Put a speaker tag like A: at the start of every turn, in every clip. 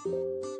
A: Thank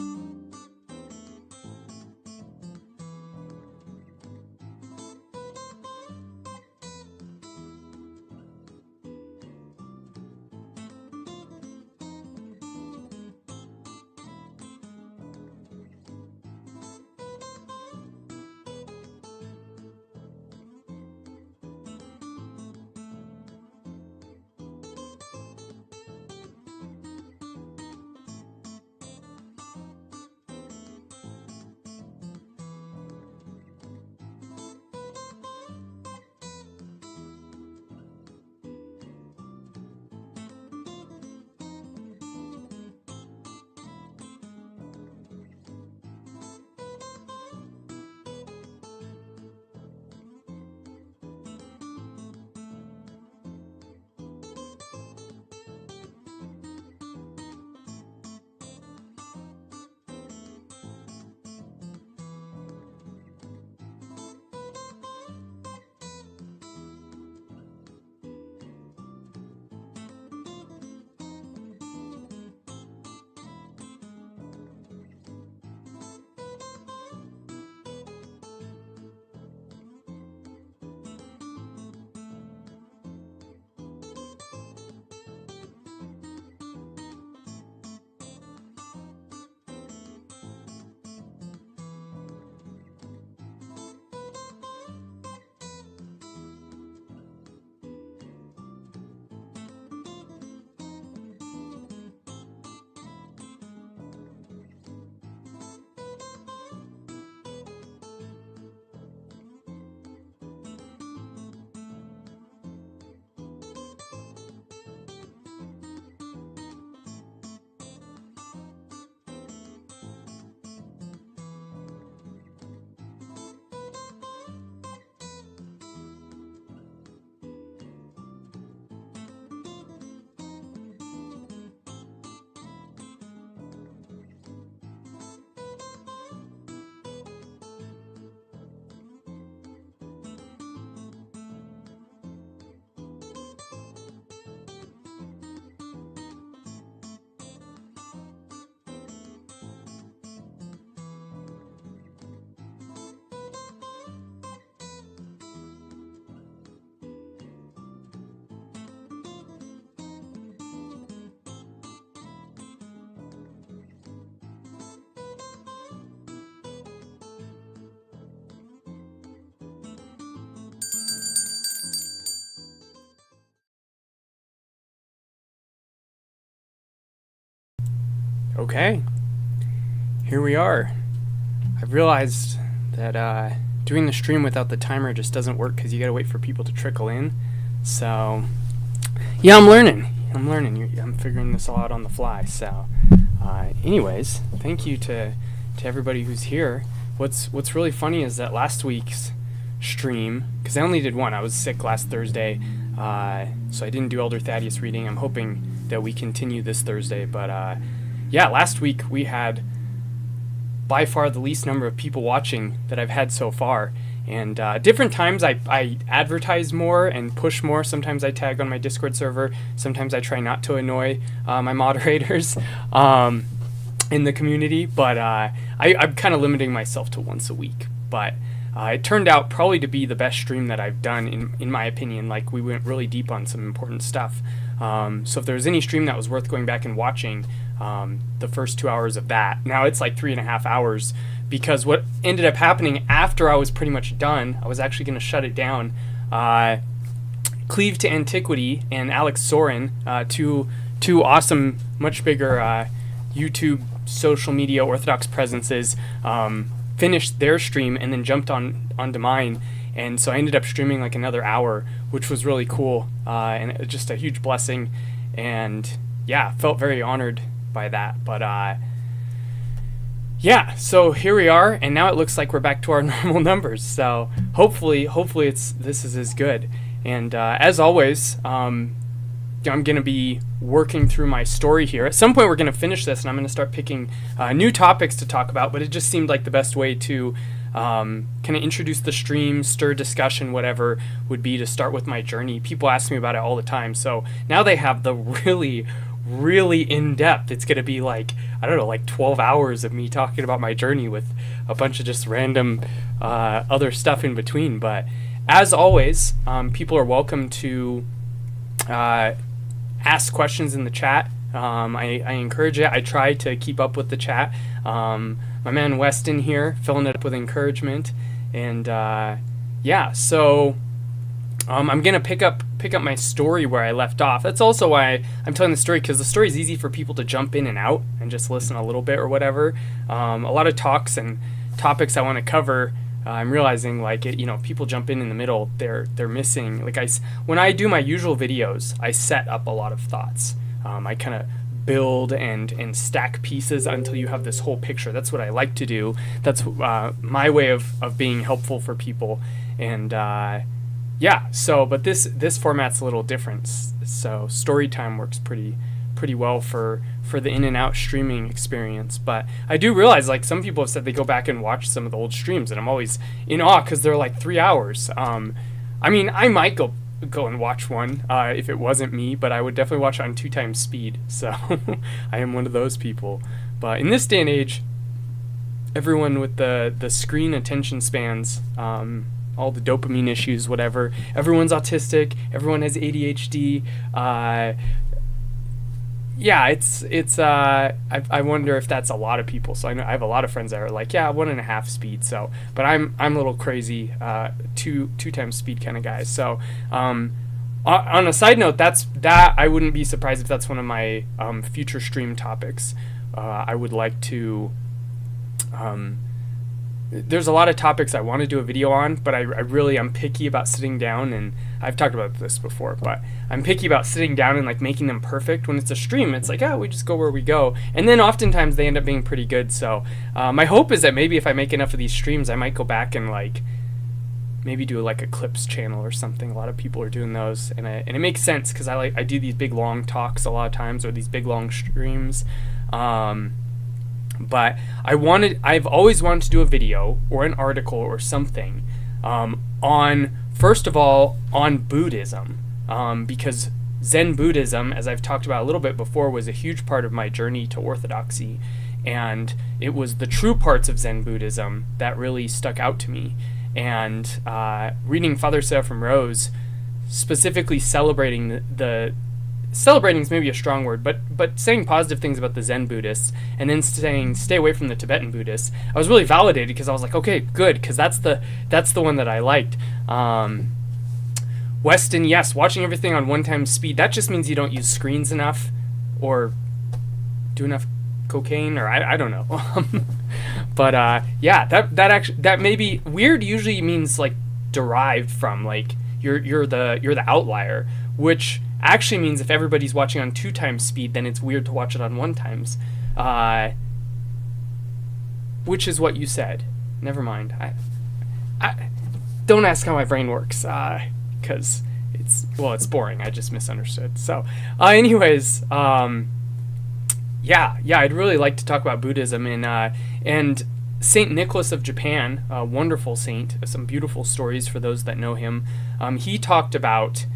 A: you. Okay, here we are. I've realized that doing the stream without the timer just doesn't work because you gotta wait for people to trickle in. So, yeah, I'm learning. I'm figuring this all out on the fly. So, anyways, thank you to everybody who's here. What's really funny is that last week's stream, because I only did one. I was sick last Thursday, so I didn't do Elder Thaddeus reading. I'm hoping that we continue this Thursday, but yeah, last week we had by far the least number of people watching that I've had so far. And different times I advertise more and push more. Sometimes I tag on my Discord server. Sometimes I try not to annoy my moderators in the community. But I'm kind of limiting myself to once a week. But it turned out probably to be the best stream that I've done, in my opinion. Like, we went really deep on some important stuff. So if there was any stream that was worth going back and watching, the first 2 hours of that. Now it's like 3.5 hours, because what ended up happening after I was pretty much done, I was actually going to shut it down. Cleave to Antiquity and Alex Soren, two awesome, much bigger YouTube social media Orthodox presences, finished their stream and then jumped onto mine. And so I ended up streaming like another hour, which was really cool, and just a huge blessing. And yeah, felt very honored by that. But yeah, so here we are, and now it looks like we're back to our normal numbers. So hopefully this is as good. And as always, I'm gonna be working through my story here. At some point we're gonna finish this, and I'm gonna start picking new topics to talk about. But it just seemed like the best way to kind of introduce the stream, stir discussion, whatever would be, to start with my journey. People ask me about it all the time, so now they have the really in-depth. It's gonna be like, I don't know, like 12 hours of me talking about my journey with a bunch of just random other stuff in between. But as always, people are welcome to ask questions in the chat. I encourage it. I try to keep up with the chat. My man Weston here, filling it up with encouragement. And yeah, so I'm gonna pick up my story where I left off. That's also why I'm telling the story, because the story is easy for people to jump in and out and just listen a little bit or whatever. A lot of talks and topics I want to cover, I'm realizing, like, people jump in the middle, they're missing. Like, when I do my usual videos, I set up a lot of thoughts. I kind of build and stack pieces until you have this whole picture. That's what I like to do. That's my way of being helpful for people. And yeah, so, but this format's a little different. So story time works pretty well for the in and out streaming experience. But I do realize, like, some people have said they go back and watch some of the old streams, and I'm always in awe because they're like 3 hours. I mean, I might go and watch one if it wasn't me, but I would definitely watch it on 2 times speed. So I am one of those people. But in this day and age, everyone with the screen attention spans, all the dopamine issues, whatever, everyone's autistic, everyone has ADHD. Yeah, it's I wonder if that's a lot of people. So I know I have a lot of friends that are like, yeah, 1.5 speed. So, but I'm a little crazy, two times speed kind of guy. So, on a side note, that I wouldn't be surprised if that's one of my future stream topics. I would like to. There's a lot of topics I want to do a video on, but I'm picky about sitting down, and I've talked about this before, but I'm picky about sitting down and like making them perfect. When it's a stream, it's like, we just go where we go, and then oftentimes they end up being pretty good. So my hope is that maybe if I make enough of these streams, I might go back and like maybe do like a clips channel or something. A lot of people are doing those, and it makes sense because I do these big long talks a lot of times, or these big long streams. But I've always wanted to do a video or an article or something on, first of all, on Buddhism, because Zen Buddhism, as I've talked about a little bit before, was a huge part of my journey to Orthodoxy, and it was the true parts of Zen Buddhism that really stuck out to me. And reading Father Seraphim Rose, specifically celebrating celebrating is maybe a strong word, but saying positive things about the Zen Buddhists, and then saying stay away from the Tibetan Buddhists, I was really validated, because I was like, okay, good, because that's the one that I liked. Weston, yes, watching everything on 1 time speed, that just means you don't use screens enough, or do enough cocaine, or I don't know. But yeah, that maybe weird usually means like derived from, like you're the outlier, which actually means if everybody's watching on 2 times speed, then it's weird to watch it on 1 times, which is what you said. Never mind. I don't ask how my brain works, because it's boring. I just misunderstood. So, anyways, yeah, I'd really like to talk about Buddhism and Saint Nicholas of Japan, a wonderful saint, some beautiful stories for those that know him. He talked about,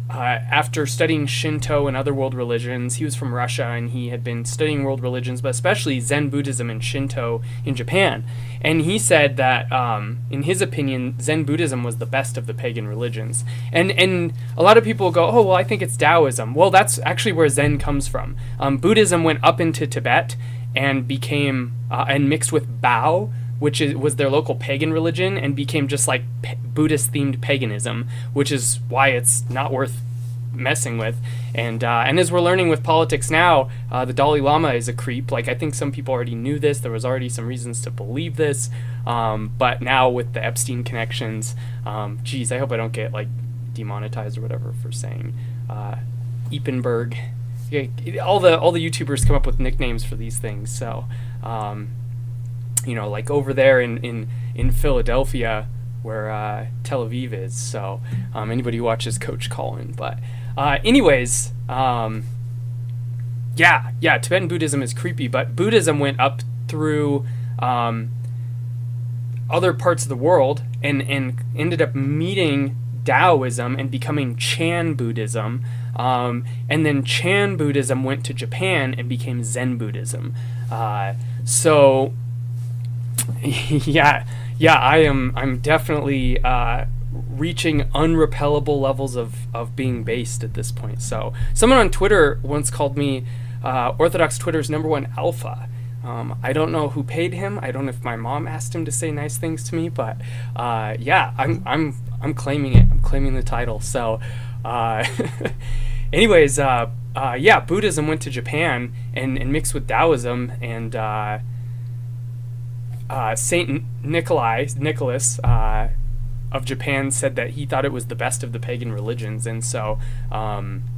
A: after studying Shinto and other world religions, he was from Russia and he had been studying world religions, but especially Zen Buddhism and Shinto in Japan. And he said that, in his opinion, Zen Buddhism was the best of the pagan religions. And a lot of people go, oh, well, I think it's Taoism. Well, that's actually where Zen comes from. Buddhism went up into Tibet and became, and mixed with Bao, which was their local pagan religion, and became just like Buddhist-themed paganism, which is why it's not worth messing with. And as we're learning with politics now, the Dalai Lama is a creep. Like, I think some people already knew this. There was already some reasons to believe this. But now with the Epstein connections, geez, I hope I don't get like demonetized or whatever for saying Eppenberg. Yeah, all the YouTubers come up with nicknames for these things. So, like over there in Philadelphia, where Tel Aviv is. So, anybody who watches Coach Colin. But, anyways, yeah, Tibetan Buddhism is creepy, but Buddhism went up through other parts of the world and ended up meeting Taoism and becoming Chan Buddhism. And then Chan Buddhism went to Japan and became Zen Buddhism. So, yeah, I'm definitely reaching unrepellable levels of being based at this point. So, someone on Twitter once called me Orthodox Twitter's #1 alpha. I don't know who paid him. I don't know if my mom asked him to say nice things to me, but yeah, I'm claiming it. I'm claiming the title. So, anyways, yeah, Buddhism went to Japan and mixed with Taoism, and Saint Nicholas of Japan said that he thought it was the best of the pagan religions. And so,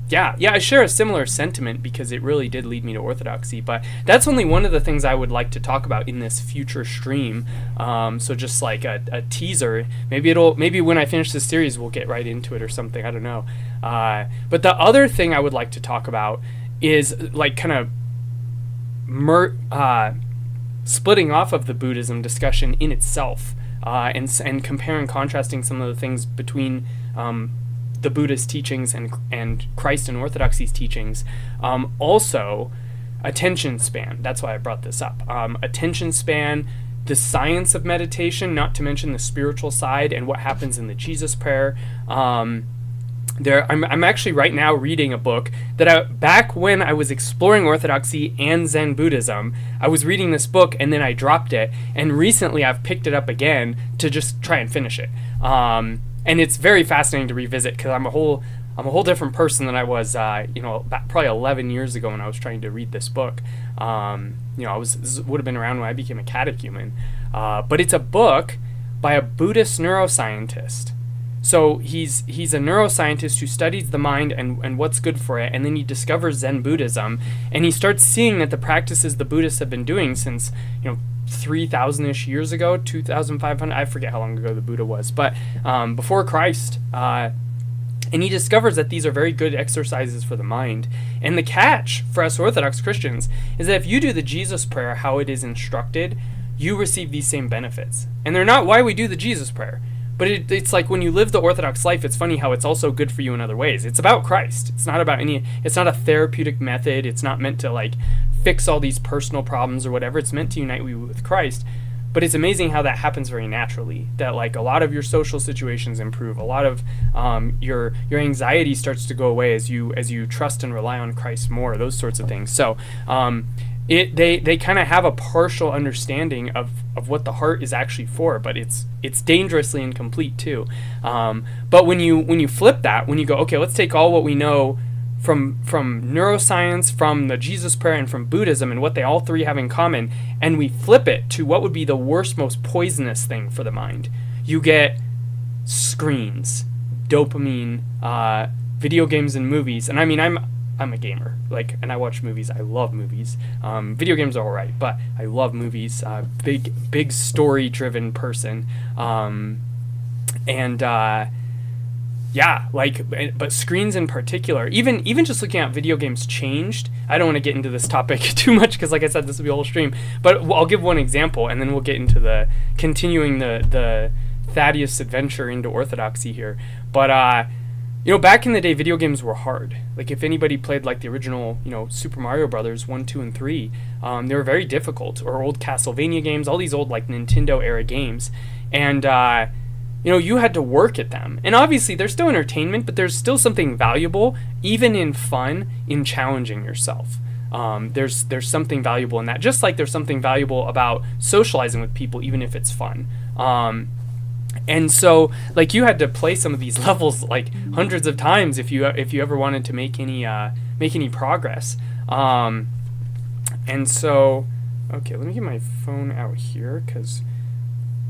A: yeah, I share a similar sentiment because it really did lead me to Orthodoxy. But that's only one of the things I would like to talk about in this future stream. So just like a teaser. Maybe when I finish this series, we'll get right into it or something. I don't know. But the other thing I would like to talk about is like kind of splitting off of the Buddhism discussion in itself, and compare and contrasting some of the things between the Buddhist teachings and Christ and Orthodoxy's teachings. Also, attention span. That's why I brought this up. Attention span, the science of meditation, not to mention the spiritual side and what happens in the Jesus prayer. I'm actually right now reading a book that back when I was exploring Orthodoxy and Zen Buddhism, I was reading this book and then I dropped it, and recently I've picked it up again to just try and finish it. And it's very fascinating to revisit because I'm a whole different person than I was, probably 11 years ago when I was trying to read this book. This would have been around when I became a catechumen. But it's a book by a Buddhist neuroscientist. So he's a neuroscientist who studies the mind and what's good for it, and then he discovers Zen Buddhism, and he starts seeing that the practices the Buddhists have been doing since 3,000-ish years ago, 2,500, I forget how long ago the Buddha was, but before Christ, and he discovers that these are very good exercises for the mind. And the catch for us Orthodox Christians is that if you do the Jesus prayer how it is instructed, you receive these same benefits. And they're not why we do the Jesus prayer. But it's like when you live the Orthodox life, it's funny how it's also good for you in other ways. It's about Christ. It's not about it's not a therapeutic method. It's not meant to like fix all these personal problems or whatever. It's meant to unite you with Christ. But it's amazing how that happens very naturally. That like a lot of your social situations improve. A lot of your anxiety starts to go away as you trust and rely on Christ more. Those sorts of things. So they kind of have a partial understanding of what the heart is actually for, but it's dangerously incomplete too. But when you flip that, when you go, okay, let's take all what we know from neuroscience, from the Jesus prayer, and from Buddhism, and what they all three have in common, and we flip it to what would be the worst, most poisonous thing for the mind. You get screens, dopamine, video games, and movies. And I mean, I'm a gamer, like, and I watch movies. I love movies. Video games are alright, but I love movies. Big story driven person. Yeah, like, but screens in particular, even just looking at video games changed. I don't want to get into this topic too much because, like I said, this will be a whole stream. But I'll give one example, and then we'll get into the continuing the Thaddeus adventure into orthodoxy here. But you know, back in the day, video games were hard. Like, if anybody played like the original, you know, Super Mario Brothers 1, 2, and 3, they were very difficult. Or old Castlevania games, all these old like Nintendo era games, and you know, you had to work at them. And obviously there's still entertainment, but there's still something valuable, even in fun, in challenging yourself. There's something valuable in that, just like there's something valuable about socializing with people, even if it's fun. And so, like, you had to play some of these levels like hundreds of times if you ever wanted to make any progress. And so, okay, let me get my phone out here because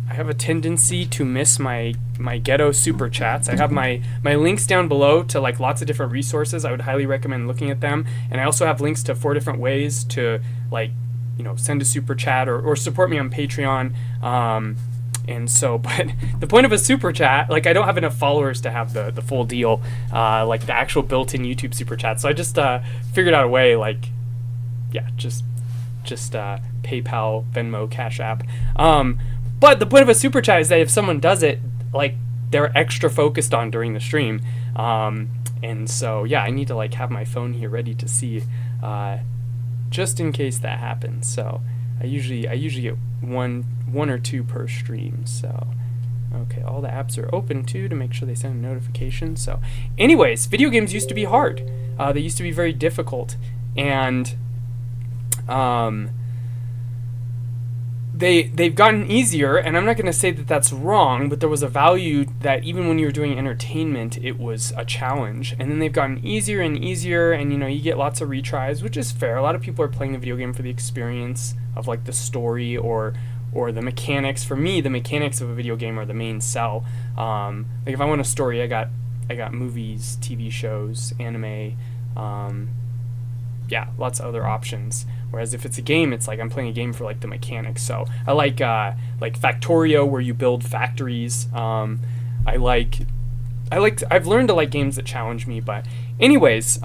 A: I have a tendency to miss my ghetto super chats. I have my links down below to like lots of different resources. I would highly recommend looking at them. And I also have links to 4 different ways to, like, you know, send a super chat or support me on Patreon. And so, but the point of a super chat, like, I don't have enough followers to have the full deal, like the actual built-in YouTube super chat. So I just figured out a way, like, yeah, just PayPal, Venmo, Cash App. But the point of a super chat is that if someone does it, like, they're extra focused on during the stream. And so, yeah, I need to, like, have my phone here ready to see, just in case that happens. So I usually get one or two per stream. So, okay, all the apps are open too to make sure they send a notification. So, anyways, video games used to be hard. They used to be very difficult, and they've gotten easier, and I'm not going to say that that's wrong, but there was a value that even when you were doing entertainment, it was a challenge. And then they've gotten easier and easier, and, you know, you get lots of retries, which is fair. A lot of people are playing the video game for the experience of, like, the story or the mechanics. For me, the mechanics of a video game are the main sell. Like, if I want a story, I got movies, TV shows, anime, yeah, lots of other options. Whereas if it's a game, it's like I'm playing a game for, like, the mechanics. So I like Factorio, where you build factories. I've learned to like games that challenge me. But anyways,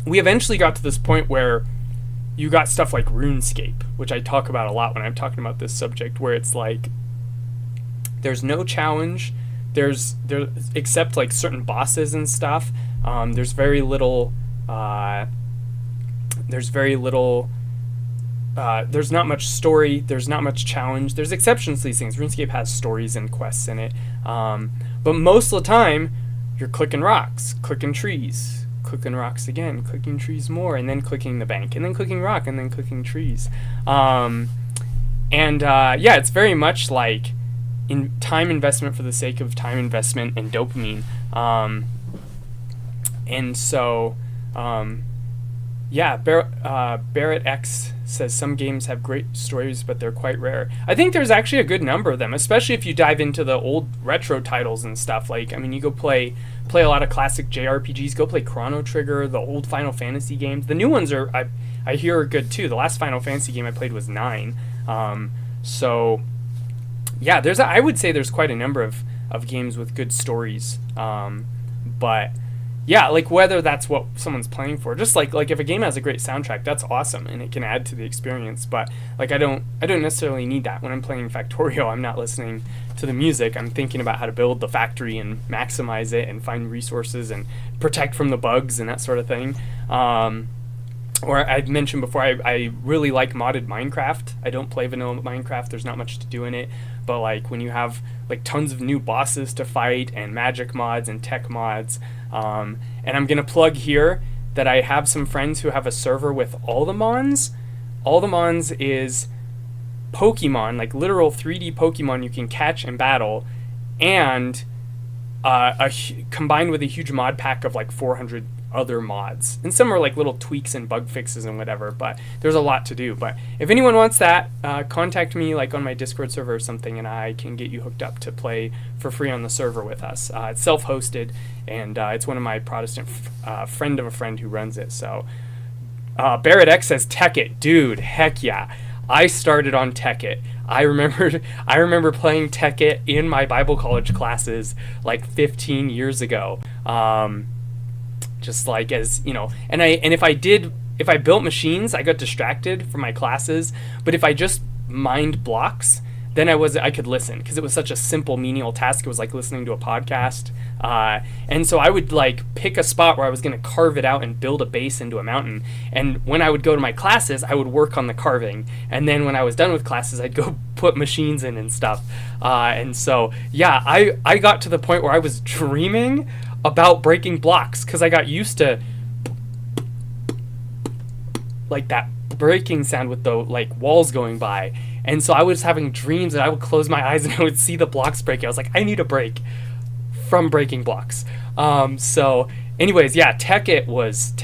A: we eventually got to this point where you got stuff like RuneScape, which I talk about a lot when I'm talking about this subject, where it's like there's no challenge. There's except like certain bosses and stuff. There's very little. There's not much story. There's not much challenge. There's exceptions to these things. RuneScape has stories and quests in it. But most of the time, you're clicking rocks, clicking trees, clicking rocks again, clicking trees more, and then clicking the bank, and then clicking rock, and then clicking trees. Yeah, it's very much like in time investment for the sake of time investment and dopamine. And so... yeah, Barrett X says some games have great stories, but they're quite rare. I think there's actually a good number of them, especially if you dive into the old retro titles and stuff. Like, I mean, you go play a lot of classic JRPGs. Go play Chrono Trigger, the old Final Fantasy games. The new ones I hear are good too. The last Final Fantasy game I played was 9. So yeah, I would say there's quite a number of games with good stories. But yeah, like whether that's what someone's playing for, just like if a game has a great soundtrack, that's awesome and it can add to the experience. But like I don't necessarily need that when I'm playing Factorio. I'm not listening to the music. I'm thinking about how to build the factory and maximize it and find resources and protect from the bugs and that sort of thing. Or I've mentioned before, I really like modded Minecraft. I don't play vanilla Minecraft. There's not much to do in it. But like when you have like tons of new bosses to fight and magic mods and tech mods. And I'm going to plug here that I have some friends who have a server with all the Mons. All the Mons is Pokemon, like literal 3D Pokemon you can catch and battle, and combined with a huge mod pack of like 400 other mods, and some are like little tweaks and bug fixes and whatever, but there's a lot to do. But if anyone wants that, contact me like on my Discord server or something, and I can get you hooked up to play for free on the server with us. It's self-hosted, and it's one of my Protestant friend of a friend who runs it. So Barrett X says Tekkit. Dude, heck yeah, I started on Tekkit. I remember playing Tekkit in my Bible college classes like 15 years ago. Just like, as you know, and if I built machines, I got distracted from my classes. But if I just mined blocks, then I could listen, because it was such a simple menial task. It was like listening to a podcast. And so I would like pick a spot where I was going to carve it out and build a base into a mountain. And when I would go to my classes, I would work on the carving. And then when I was done with classes, I'd go put machines in and stuff. And so, yeah, I got to the point where I was dreaming about breaking blocks, because I got used to like that breaking sound with the like walls going by. And so I was having dreams, and I would close my eyes and I would see the blocks breaking. I was like, I need a break from breaking blocks. So anyways, yeah, Tekkit was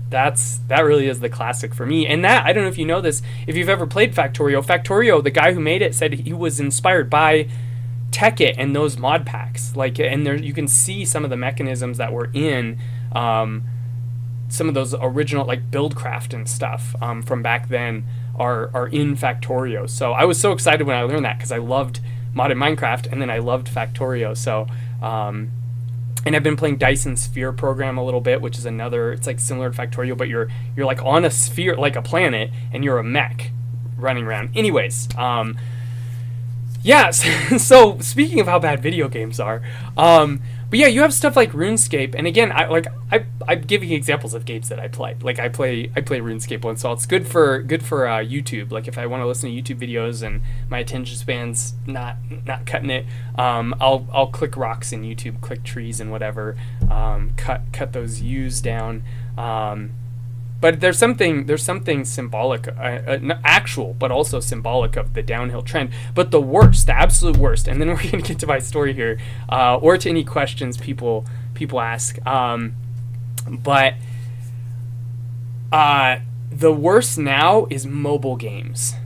A: that really is the classic for me. And that, I don't know if you know this, if you've ever played Factorio, the guy who made it said he was inspired by Tekkit and those mod packs. Like, and there you can see some of the mechanisms that were in some of those original like Buildcraft and stuff from back then are in Factorio. So I was so excited when I learned that, because I loved modded Minecraft, and then I loved Factorio. So and I've been playing Dyson Sphere Program a little bit, which is another, it's like similar to Factorio, but you're like on a sphere, like a planet, and you're a mech running around. Anyways, yeah, so speaking of how bad video games are, but yeah, you have stuff like RuneScape, and again, I'm giving examples of games that I play. Like I play RuneScape once, so it's good for YouTube. Like if I want to listen to YouTube videos and my attention span's not cutting it, I'll click rocks in YouTube, click trees and whatever, cut those U's down. But there's something symbolic, actual, but also symbolic of the downhill trend. But the absolute worst, and then we're going to get to my story here, or to any questions people ask. But the worst now is mobile games,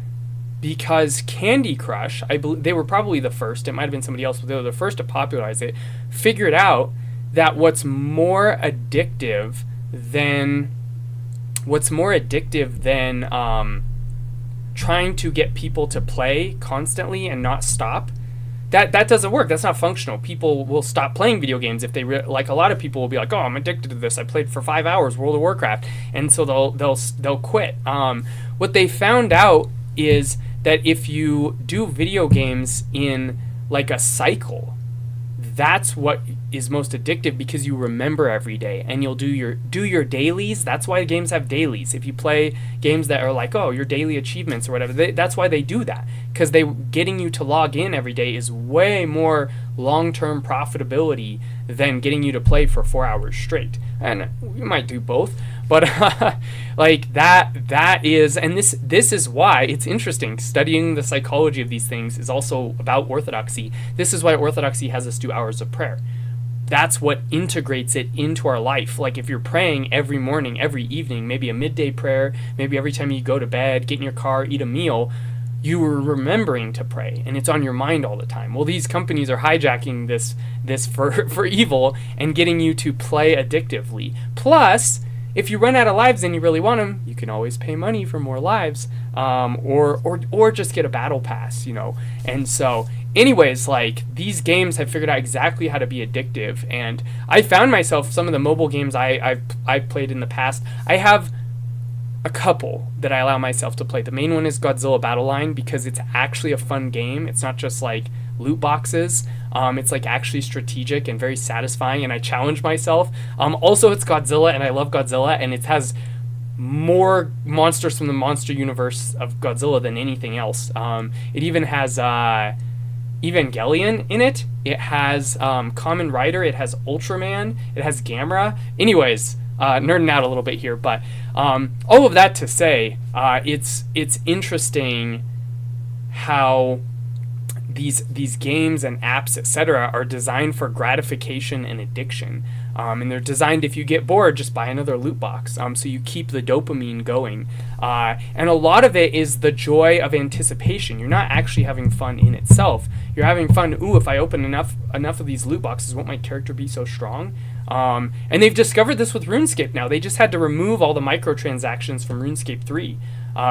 A: because Candy Crush, I believe they were probably the first. It might have been somebody else, but they were the first to popularize it. Figured out that what's more addictive than trying to get people to play constantly and not stop, that doesn't work. That's not functional. People will stop playing video games if they like. A lot of people will be like, oh, I'm addicted to this. I played for 5 hours World of Warcraft, and so they'll quit. What they found out is that if you do video games in like a cycle, that's what is most addictive, because you remember every day, and you'll do your dailies. That's why games have dailies. If you play games that are like, oh, your daily achievements or whatever, that's why they do that, because getting you to log in every day is way more long-term profitability than getting you to play for 4 hours straight. And you might do both, but like that is, and this is why it's interesting. Studying the psychology of these things is also about Orthodoxy. This is why Orthodoxy has us do hours of prayer. That's what integrates it into our life. Like if you're praying every morning, every evening, maybe a midday prayer, maybe every time you go to bed, get in your car, eat a meal, you were remembering to pray, and it's on your mind all the time. Well, these companies are hijacking this for evil and getting you to play addictively. Plus, if you run out of lives and you really want them, you can always pay money for more lives, or just get a battle pass, you know. And so, anyways, like these games have figured out exactly how to be addictive, and I found myself, some of the mobile games I've played in the past, I have a couple that I allow myself to play. The main one is Godzilla Battle Line, because it's actually a fun game. It's not just like loot boxes. It's like actually strategic and very satisfying, and I challenge myself. Also, it's Godzilla, and I love Godzilla, and it has more monsters from the monster universe of Godzilla than anything else. It even has Evangelion in it. It has Kamen Rider. It has Ultraman. It has Gamera. Anyways, nerding out a little bit here, but all of that to say, it's interesting how these games and apps, etc., are designed for gratification and addiction. And they're designed, if you get bored, just buy another loot box, so you keep the dopamine going. And a lot of it is the joy of anticipation. You're not actually having fun in itself. You're having fun, ooh, if I open enough of these loot boxes, won't my character be so strong? And they've discovered this with RuneScape now. They just had to remove all the microtransactions from RuneScape 3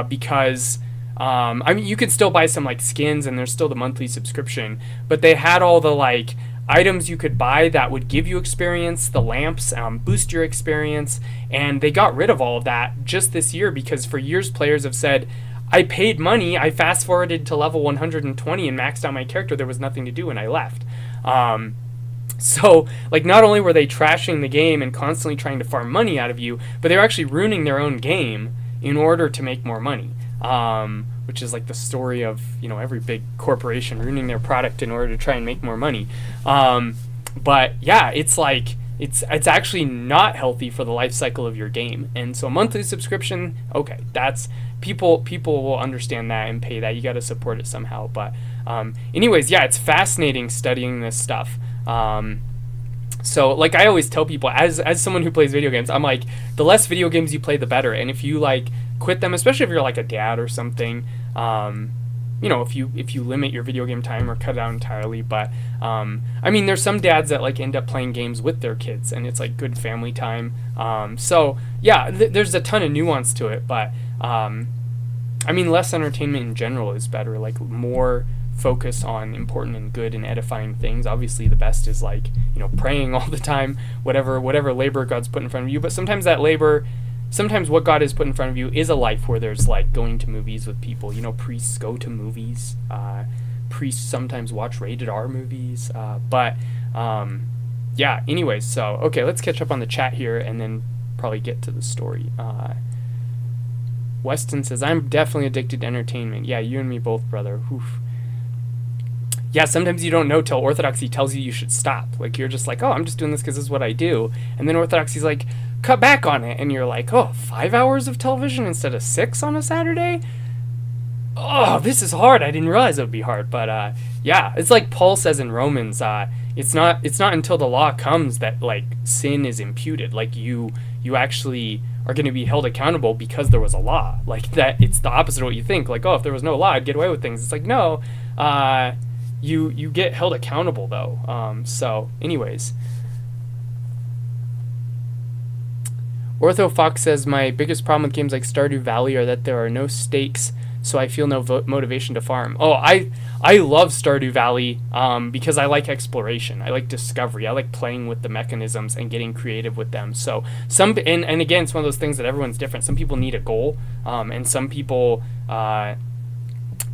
A: because... I mean, you could still buy some like skins, and there's still the monthly subscription, but they had all the like items you could buy that would give you experience, the lamps, boost your experience, and they got rid of all of that just this year because for years players have said, I paid money, I fast forwarded to level 120 and maxed out my character, there was nothing to do, and I left. So, like, not only were they trashing the game and constantly trying to farm money out of you, but they were actually ruining their own game in order to make more money. Which is like the story of, you know, every big corporation ruining their product in order to try and make more money. But yeah, it's like it's actually not healthy for the life cycle of your game. And so a monthly subscription, okay, that's people will understand that and pay that. You got to support it somehow. But anyways, yeah, it's fascinating studying this stuff. So, like, I always tell people, as someone who plays video games, I'm like, the less video games you play, the better. And if you, like, quit them, especially if you're, like, a dad or something, you know, if you limit your video game time or cut it out entirely. But, I mean, there's some dads that, like, end up playing games with their kids, and it's, like, good family time. So, yeah, there's a ton of nuance to it. But, I mean, less entertainment in general is better. Like, more focus on important and good and edifying things. Obviously the best is, like, you know, praying all the time, whatever labor God's put in front of you. But sometimes what God has put in front of you is a life where there's, like, going to movies with people. You know, priests go to movies, priests sometimes watch rated R movies, but yeah, anyways, so okay, let's catch up on the chat here and then probably get to the story. Weston says, I'm definitely addicted to entertainment. Yeah, you and me both, brother. Oof. Yeah, sometimes you don't know till Orthodoxy tells you should stop. Like, you're just like, oh, I'm just doing this because this is what I do. And then Orthodoxy's like, cut back on it. And you're like, oh, 5 hours of television instead of 6 on a Saturday? Oh, this is hard. I didn't realize it would be hard. But, yeah, it's like Paul says in Romans, it's not until the law comes that, like, sin is imputed. Like, you actually are going to be held accountable because there was a law. Like, that, it's the opposite of what you think. Like, oh, if there was no law, I'd get away with things. It's like, no, you get held accountable, though. So, anyways. Ortho Fox says, my biggest problem with games like Stardew Valley are that there are no stakes, so I feel no motivation to farm. Oh, I love Stardew Valley because I like exploration. I like discovery. I like playing with the mechanisms and getting creative with them. So and again, it's one of those things that everyone's different. Some people need a goal, and some people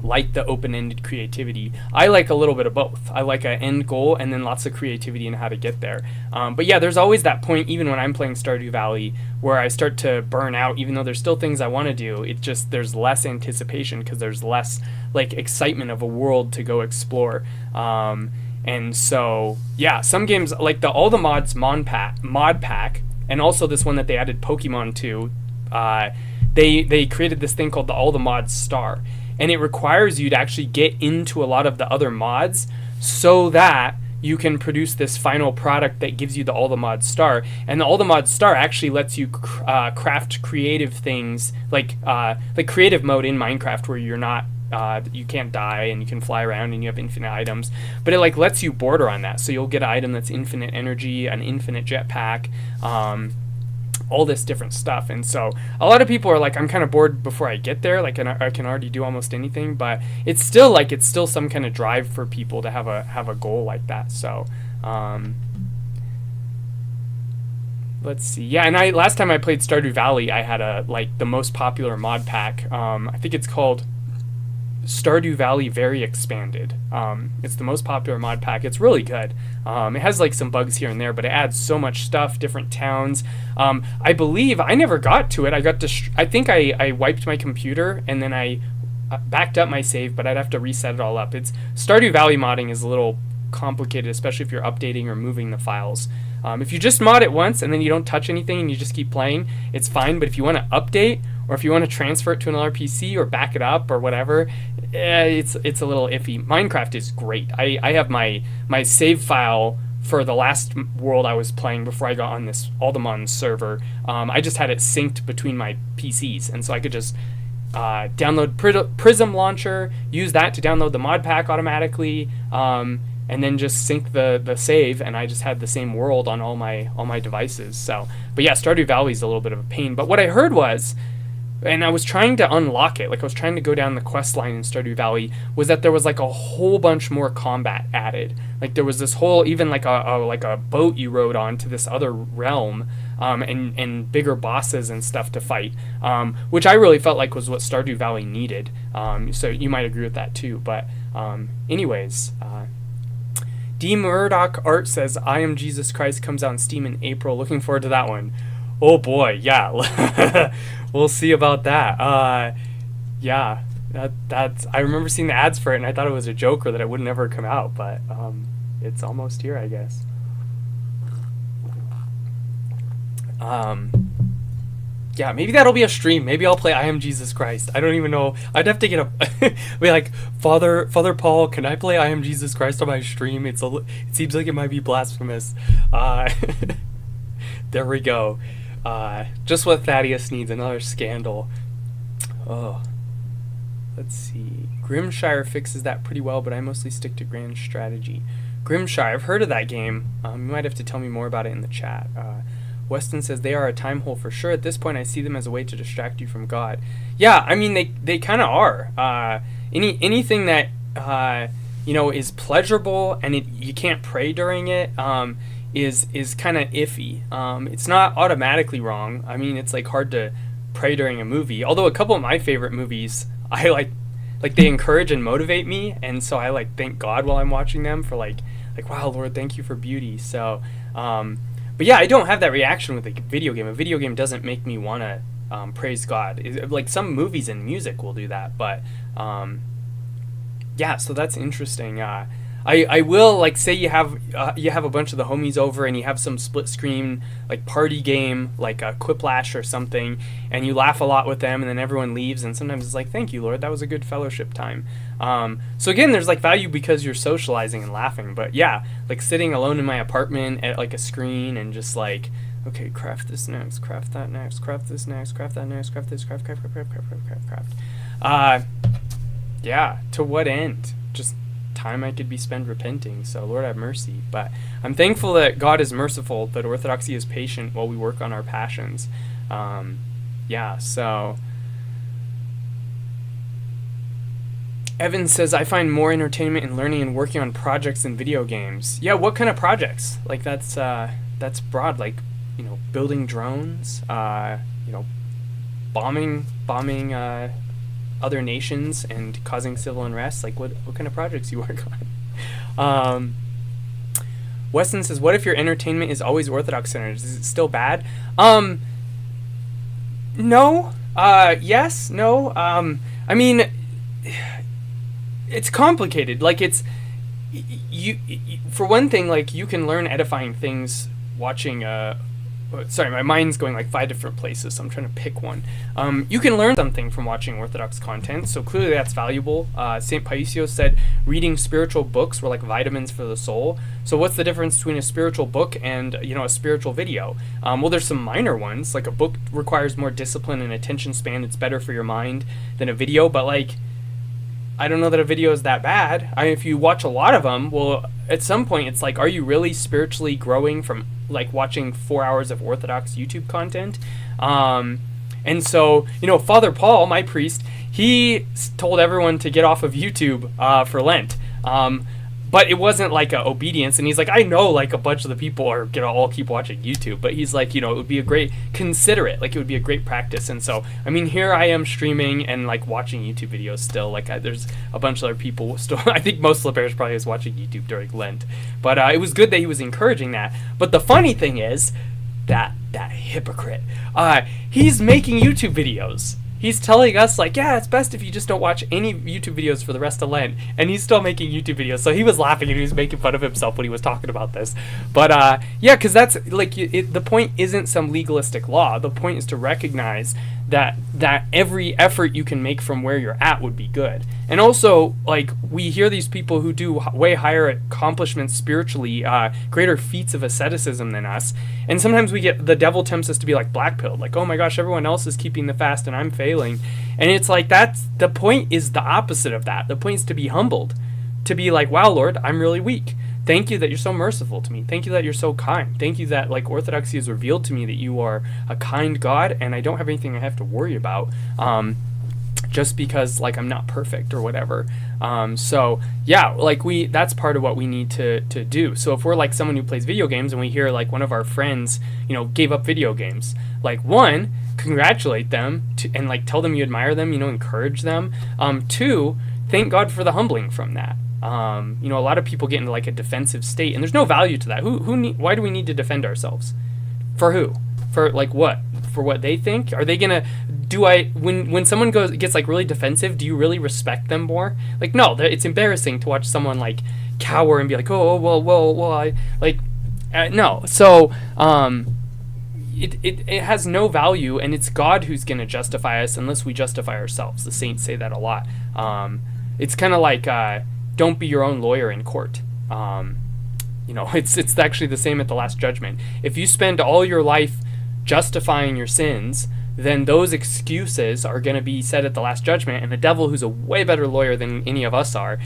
A: like the open-ended creativity. I like a little bit of both. I like an end goal and then lots of creativity in how to get there. But yeah, there's always that point, even when I'm playing Stardew Valley, where I start to burn out, even though there's still things I want to do. It just, there's less anticipation because there's less, like, excitement of a world to go explore. And so, yeah, some games, like the All the Mods mod pack, and also this one that they added Pokemon to, they created this thing called the All the Mods Star. And it requires you to actually get into a lot of the other mods so that you can produce this final product that gives you the All the Mods Star. And the All the Mods Star actually lets you craft creative things, like creative mode in Minecraft, where you're not, you can't die and you can fly around and you have infinite items. But it, like, lets you border on that. So you'll get an item that's infinite energy, an infinite jetpack, all this different stuff. And so a lot of people are like, I'm kind of bored before I get there, like, I can already do almost anything. But it's still some kind of drive for people to have a goal like that. So let's see. Yeah, and last time I played Stardew Valley, I had the most popular mod pack. I think it's called Stardew Valley Very Expanded. It's the most popular mod pack. It's really good. It has, like, some bugs here and there, but it adds so much stuff, different towns. I believe I never got to it. I think I wiped my computer and then I backed up my save, but I'd have to reset it all up. Stardew Valley modding is a little complicated, especially if you're updating or moving the files. If you just mod it once and then you don't touch anything and you just keep playing, it's fine. But if you want to update, or if you want to transfer it to another PC or back it up or whatever, it's a little iffy. Minecraft is great. I have my save file for the last world I was playing before I got on this Alderman server, I just had it synced between my PCs, and so I could just download Prism Launcher, use that to download the mod pack automatically, and then just sync the save, and I just had the same world on all my devices. So, but yeah, Stardew Valley is a little bit of a pain. But what I heard was, and I was trying to unlock it, like I was trying to go down the quest line in Stardew Valley, was that there was like a whole bunch more combat added. Like there was this whole, even like a boat you rode on to this other realm, and bigger bosses and stuff to fight, which I really felt like was what Stardew Valley needed. So you might agree with that too. But anyways, D Murdoch Art says I Am Jesus Christ comes out on Steam in April. Looking forward to that one. Oh boy, yeah. We'll see about that. Yeah, that's. I remember seeing the ads for it, and I thought it was a joke or that it would never come out, but it's almost here, I guess. Yeah, maybe that'll be a stream. Maybe I'll play I Am Jesus Christ. I don't even know. I'd have to get a be like, Father Paul, can I play I Am Jesus Christ on my stream? It seems like it might be blasphemous. There we go. Just what Thaddeus needs, another scandal. Oh, let's see. Grimshire fixes that pretty well, but I mostly stick to Grand Strategy. Grimshire, I've heard of that game. You might have to tell me more about it in the chat. Weston says they are a time hole for sure. At this point, I see them as a way to distract you from God. Yeah, I mean they kind of are. Anything that is pleasurable and you can't pray during it is kind of iffy. It's not automatically wrong. I mean, it's like hard to pray during a movie. Although a couple of my favorite movies, I like they encourage and motivate me, and so I like thank God while I'm watching them for like wow, Lord, thank you for beauty. So. But yeah, I don't have that reaction with a video game. A video game doesn't make me want to praise God. Like some movies and music will do that, but yeah, so that's interesting. I will like say you have a bunch of the homies over and you have some split screen like party game like a Quiplash or something, and you laugh a lot with them, and then everyone leaves, and sometimes it's like, thank you, Lord, that was a good fellowship time. So again, there's like value because you're socializing and laughing. But yeah, like sitting alone in my apartment at like a screen and just like, okay, craft this next, craft that next, craft this next, craft that next, craft this, craft. Yeah, to what end? Just time I could be spent repenting. So Lord have mercy. But I'm thankful that God is merciful, that Orthodoxy is patient while we work on our passions. Yeah, so Evan says, I find more entertainment in learning and working on projects than video games. Yeah, what kind of projects? Like that's broad, like, building drones, bombing other nations and causing civil unrest. Like what kind of projects you work on? Weston says, what if your entertainment is always Orthodox centered? Is it still bad? No. Yes. No. I mean, it's complicated. Like it's you for one thing, like you can learn edifying things watching sorry, my mind's going like 5 different places, so I'm trying to pick one. You can learn something from watching Orthodox content, so clearly that's valuable. St. Paisios said reading spiritual books were like vitamins for the soul. So what's the difference between a spiritual book and a spiritual video? Well, there's some minor ones. Like a book requires more discipline and attention span. It's better for your mind than a video, but like I don't know that a video is that bad. If you watch a lot of them, well, at some point it's like, are you really spiritually growing from like watching 4 hours of Orthodox YouTube content? And so, Father Paul, my priest, he told everyone to get off of YouTube for Lent. But it wasn't like a obedience, and he's like, I know like a bunch of the people are gonna all keep watching YouTube, but he's like, it would be a great, consider it, like it would be a great practice. And so, I mean, here I am streaming and like watching YouTube videos still. Like there's a bunch of other people still. I think most of the parish probably was watching YouTube during Lent, but it was good that he was encouraging that. But the funny thing is that hypocrite, he's making YouTube videos. He's telling us, like, yeah, it's best if you just don't watch any YouTube videos for the rest of Lent. And he's still making YouTube videos. So he was laughing and he was making fun of himself when he was talking about this. But, yeah, because that's, like, the point isn't some legalistic law. The point is to recognize that every effort you can make from where you're at would be good. And also, like, we hear these people who do way higher accomplishments spiritually, greater feats of asceticism than us, and sometimes the devil tempts us to be like black-pilled, like, oh my gosh, everyone else is keeping the fast and I'm failing. And it's like, that's the point, is the opposite of that. The point is to be humbled, to be like, wow, Lord, I'm really weak. Thank you that you're so merciful to me. Thank you that you're so kind. Thank you that, like, Orthodoxy has revealed to me that you are a kind God, and I don't have anything I have to worry about, just because, like, I'm not perfect or whatever. So yeah, like, that's part of what we need to do. So if we're like someone who plays video games and we hear like one of our friends, gave up video games, like, one, congratulate them and like tell them you admire them, encourage them. Two, thank God for the humbling from that. A lot of people get into like a defensive state, and there's no value to that. Why do we need to defend ourselves? For who? For like what? For what they think? Are they gonna? When someone gets like really defensive, do you really respect them more? Like, no, it's embarrassing to watch someone like cower and be like, oh well, I like, no. So it has no value, and it's God who's gonna justify us unless we justify ourselves. The saints say that a lot. It's kind of like don't be your own lawyer in court. It's actually the same at the Last Judgment. If you spend all your life justifying your sins, then those excuses are going to be said at the Last Judgment, and the devil, who's a way better lawyer than any of us are,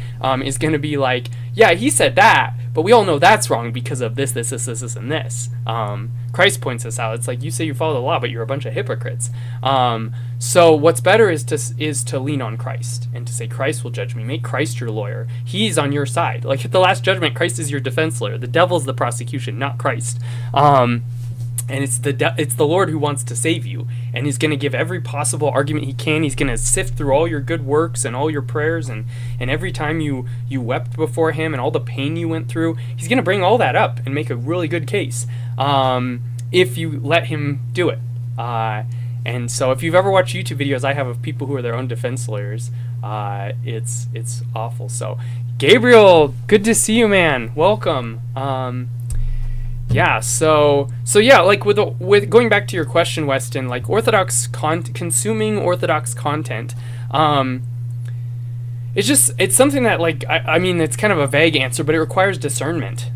A: is going to be like, yeah, he said that, but we all know that's wrong because of this, and this. Christ points this out. It's like, you say you follow the law, but you're a bunch of hypocrites. So what's better is to lean on Christ and to say, Christ will judge me. Make Christ your lawyer. He's on your side. Like, at the Last Judgment, Christ is your defense lawyer. The devil's the prosecution, not Christ. And it's the Lord who wants to save you, and he's going to give every possible argument he can. He's going to sift through all your good works and all your prayers, and every time you wept before him and all the pain you went through, he's going to bring all that up and make a really good case, if you let him do it. And so if you've ever watched YouTube videos I have of people who are their own defense lawyers, it's awful. So Gabriel, good to see you, man. Welcome. Yeah, so yeah, like with going back to your question, Weston, like consuming Orthodox content, it's something that, like, I mean, it's kind of a vague answer, but it requires discernment,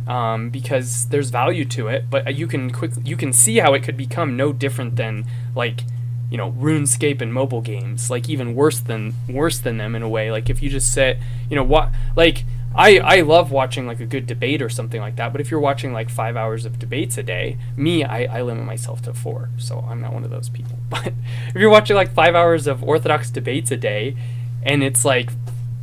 A: because there's value to it, but you can see how it could become no different than, like, RuneScape and mobile games, like even worse than them in a way. Like, if you just sit, I love watching like a good debate or something like that, but if you're watching like 5 hours of debates a day, I limit myself to 4, so I'm not one of those people. But if you're watching like 5 hours of Orthodox debates a day, and it's like,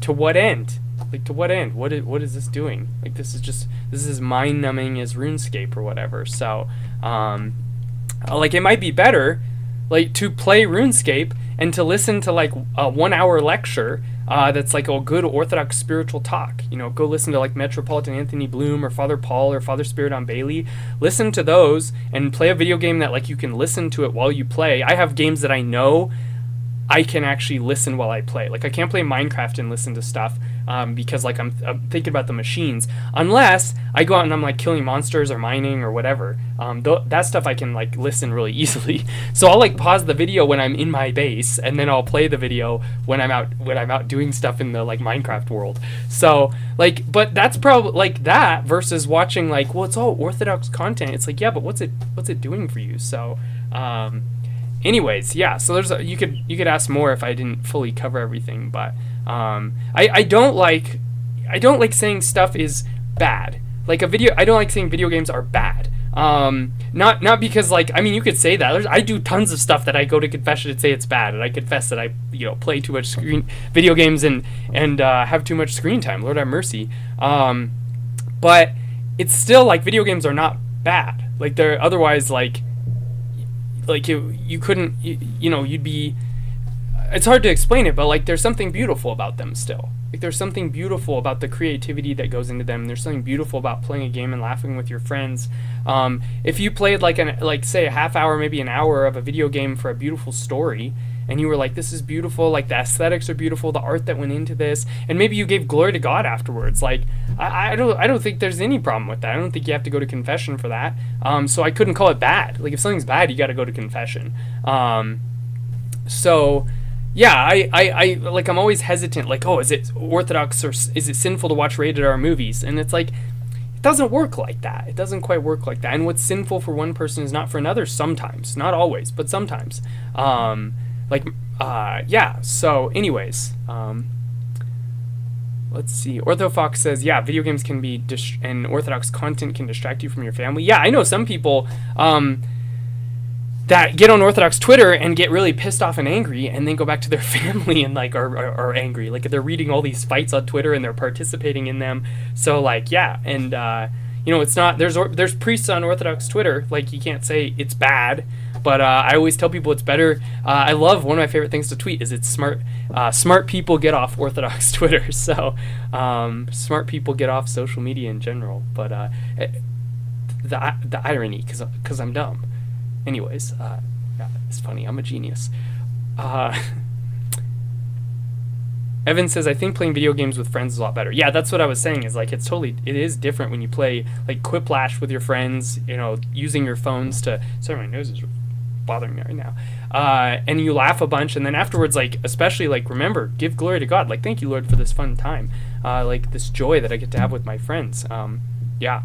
A: to what end? Like, to what end? What is this doing? Like, this is mind-numbing as RuneScape or whatever. So, like, it might be better, like, to play RuneScape and to listen to like a 1 hour lecture that's like a good Orthodox spiritual talk. Go listen to like Metropolitan Anthony Bloom or Father Paul or Father Spiridon Bailey. Listen to those and play a video game that, like, you can listen to it while you play. I have games that I know I can actually listen while I play. Like, I can't play Minecraft and listen to stuff because, like, I'm thinking about the machines, unless I go out and I'm like killing monsters or mining or whatever. That stuff I can like listen really easily. So I'll like pause the video when I'm in my base, and then I'll play the video when I'm out doing stuff in the like Minecraft world. So like, but that's probably like that versus watching like, well, it's all Orthodox content. It's like, yeah, but what's it doing for you? So anyways, yeah, so you could ask more if I didn't fully cover everything, but I don't like saying stuff is bad. Like, I don't like saying video games are bad. Not because, like, I mean, you could say that. I do tons of stuff that I go to confession and say it's bad, and I confess that I play too much video games and have too much screen time. Lord have mercy. But it's still like video games are not bad. Like, they're otherwise like you couldn't, you'd be, it's hard to explain it, but like there's something beautiful about them still. Like, there's something beautiful about the creativity that goes into them. There's something beautiful about playing a game and laughing with your friends. If you played say a half hour, maybe an hour of a video game for a beautiful story, and you were like, this is beautiful, like the aesthetics are beautiful, the art that went into this, and maybe you gave glory to God afterwards, like, I don't think there's any problem with that. I don't think you have to go to confession for that. So I couldn't call it bad. Like, if something's bad, you got to go to confession. So yeah, I like, I'm always hesitant, like, oh, is it Orthodox or is it sinful to watch rated R movies? And it's like, it doesn't work like that. It doesn't quite work like that. And what's sinful for one person is not for another sometimes. Not always, but sometimes. Like, yeah, so anyways, let's see. Orthofox says, yeah, video games can be, and Orthodox content can distract you from your family. Yeah, I know some people, that get on Orthodox Twitter and get really pissed off and angry, and then go back to their family and like are angry. Like, they're reading all these fights on Twitter and they're participating in them. So like, yeah, and you know, it's not, there's priests on Orthodox Twitter. Like, you can't say it's bad, but I always tell people it's better. I love, one of my favorite things to tweet is it's smart people get off Orthodox Twitter. So smart people get off social media in general. But the irony, because I'm dumb. Anyways, yeah, it's funny. I'm a genius. Evan says, I think playing video games with friends is a lot better. Yeah, that's what I was saying, is like, it is different when you play like Quiplash with your friends, you know, using your phones to, sorry, my nose is bothering me right now. And you laugh a bunch, and then afterwards, like, especially, like, remember, give glory to God. Like, thank you, Lord, for this fun time. Like, this joy that I get to have with my friends. Yeah.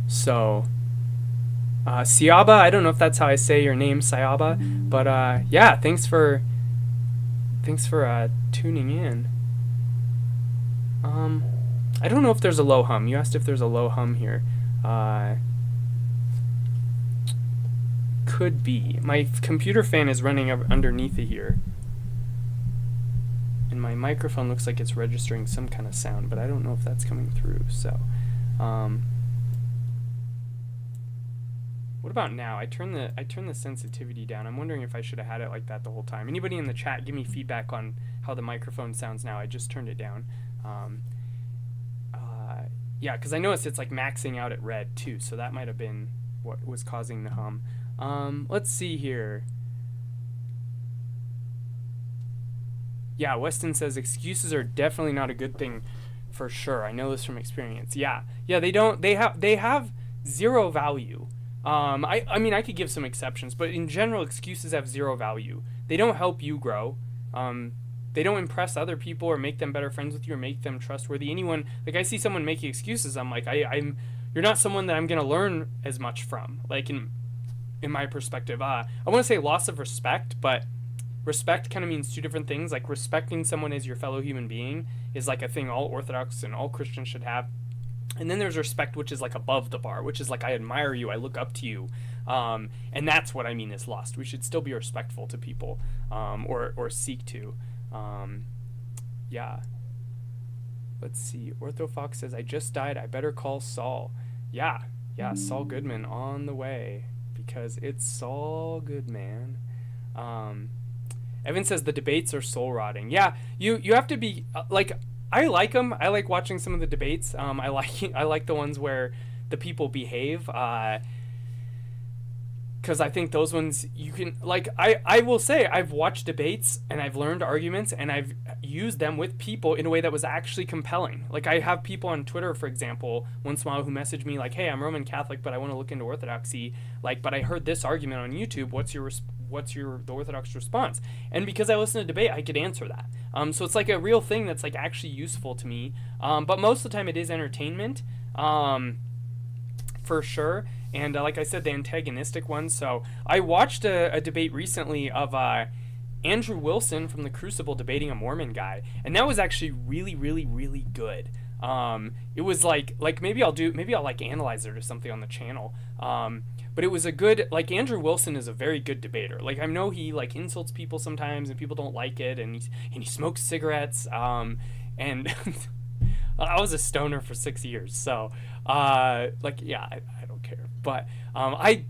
A: So, Siaba, I don't know if that's how I say your name, Siaba, but yeah, thanks for tuning in. I don't know if there's a low hum. You asked if there's a low hum here. Could be. My computer fan is running underneath it here, and my microphone looks like it's registering some kind of sound, but I don't know if that's coming through. So, what about now? I turn the sensitivity down. I'm wondering if I should have had it like that the whole time. Anybody in the chat, give me feedback on how the microphone sounds now. I just turned it down. Yeah, because I noticed it's like maxing out at red too, so that might have been what was causing the hum. Let's see here. Yeah, Weston says excuses are definitely not a good thing, for sure. I know this from experience. Yeah, they have zero value. I mean, I could give some exceptions, but in general, excuses have zero value. They don't help you grow. They don't impress other people or make them better friends with you or make them trustworthy. Anyone, like, I see someone making excuses, I'm like, you're not someone that I'm gonna learn as much from. Like, in my perspective, I want to say loss of respect, but respect kind of means two different things. Like, respecting someone as your fellow human being is like a thing all Orthodox and all Christians should have. And then there's respect, which is like above the bar, which is like, I admire you, I look up to you. And that's what I mean is lost. We should still be respectful to people, or seek to. Yeah. Let's see. Orthofox says, I just died. I better call Saul. Yeah, Saul Goodman on the way, because it's Saul Goodman. Evan says the debates are soul rotting. Yeah, you have to be like, I like them. I like watching some of the debates. I like the ones where the people behave. Because I think those ones you can, like, I will say I've watched debates and I've learned arguments and I've used them with people in a way that was actually compelling. Like, I have people on Twitter, for example, once in a while who message me like, hey, I'm Roman Catholic, but I want to look into Orthodoxy. Like, but I heard this argument on YouTube. What's the Orthodox response? And because I listen to debate, I could answer that. So it's like a real thing that's like actually useful to me. But most of the time it is entertainment, for sure. And like I said, the antagonistic ones. So I watched a debate recently of Andrew Wilson from The Crucible debating a Mormon guy, and that was actually really, really, really good. It was like maybe I'll like analyze it or something on the channel. But it was a good, like, Andrew Wilson is a very good debater. Like, I know he like insults people sometimes and people don't like it, and he smokes cigarettes. And I was a stoner for 6 years, so like, yeah, I don't care. But I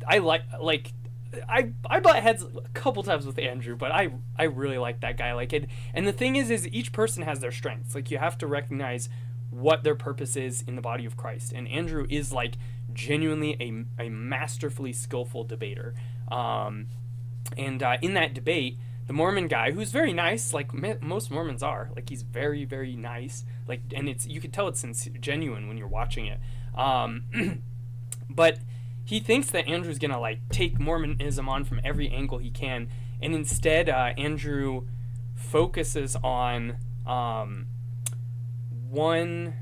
A: butt heads a couple times with Andrew, but I really like that guy. Like it, and the thing is each person has their strengths. Like, you have to recognize what their purpose is in the body of Christ. And Andrew is like genuinely a masterfully skillful debater. And in that debate, the Mormon guy, who's very nice, like most Mormons are, like, he's very, very nice. Like, and you can tell it's genuine when you're watching it. But he thinks that Andrew's gonna like take Mormonism on from every angle he can, and instead Andrew focuses on one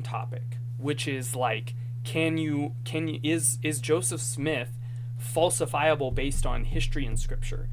A: topic, which is like, is Joseph Smith falsifiable based on history and scripture,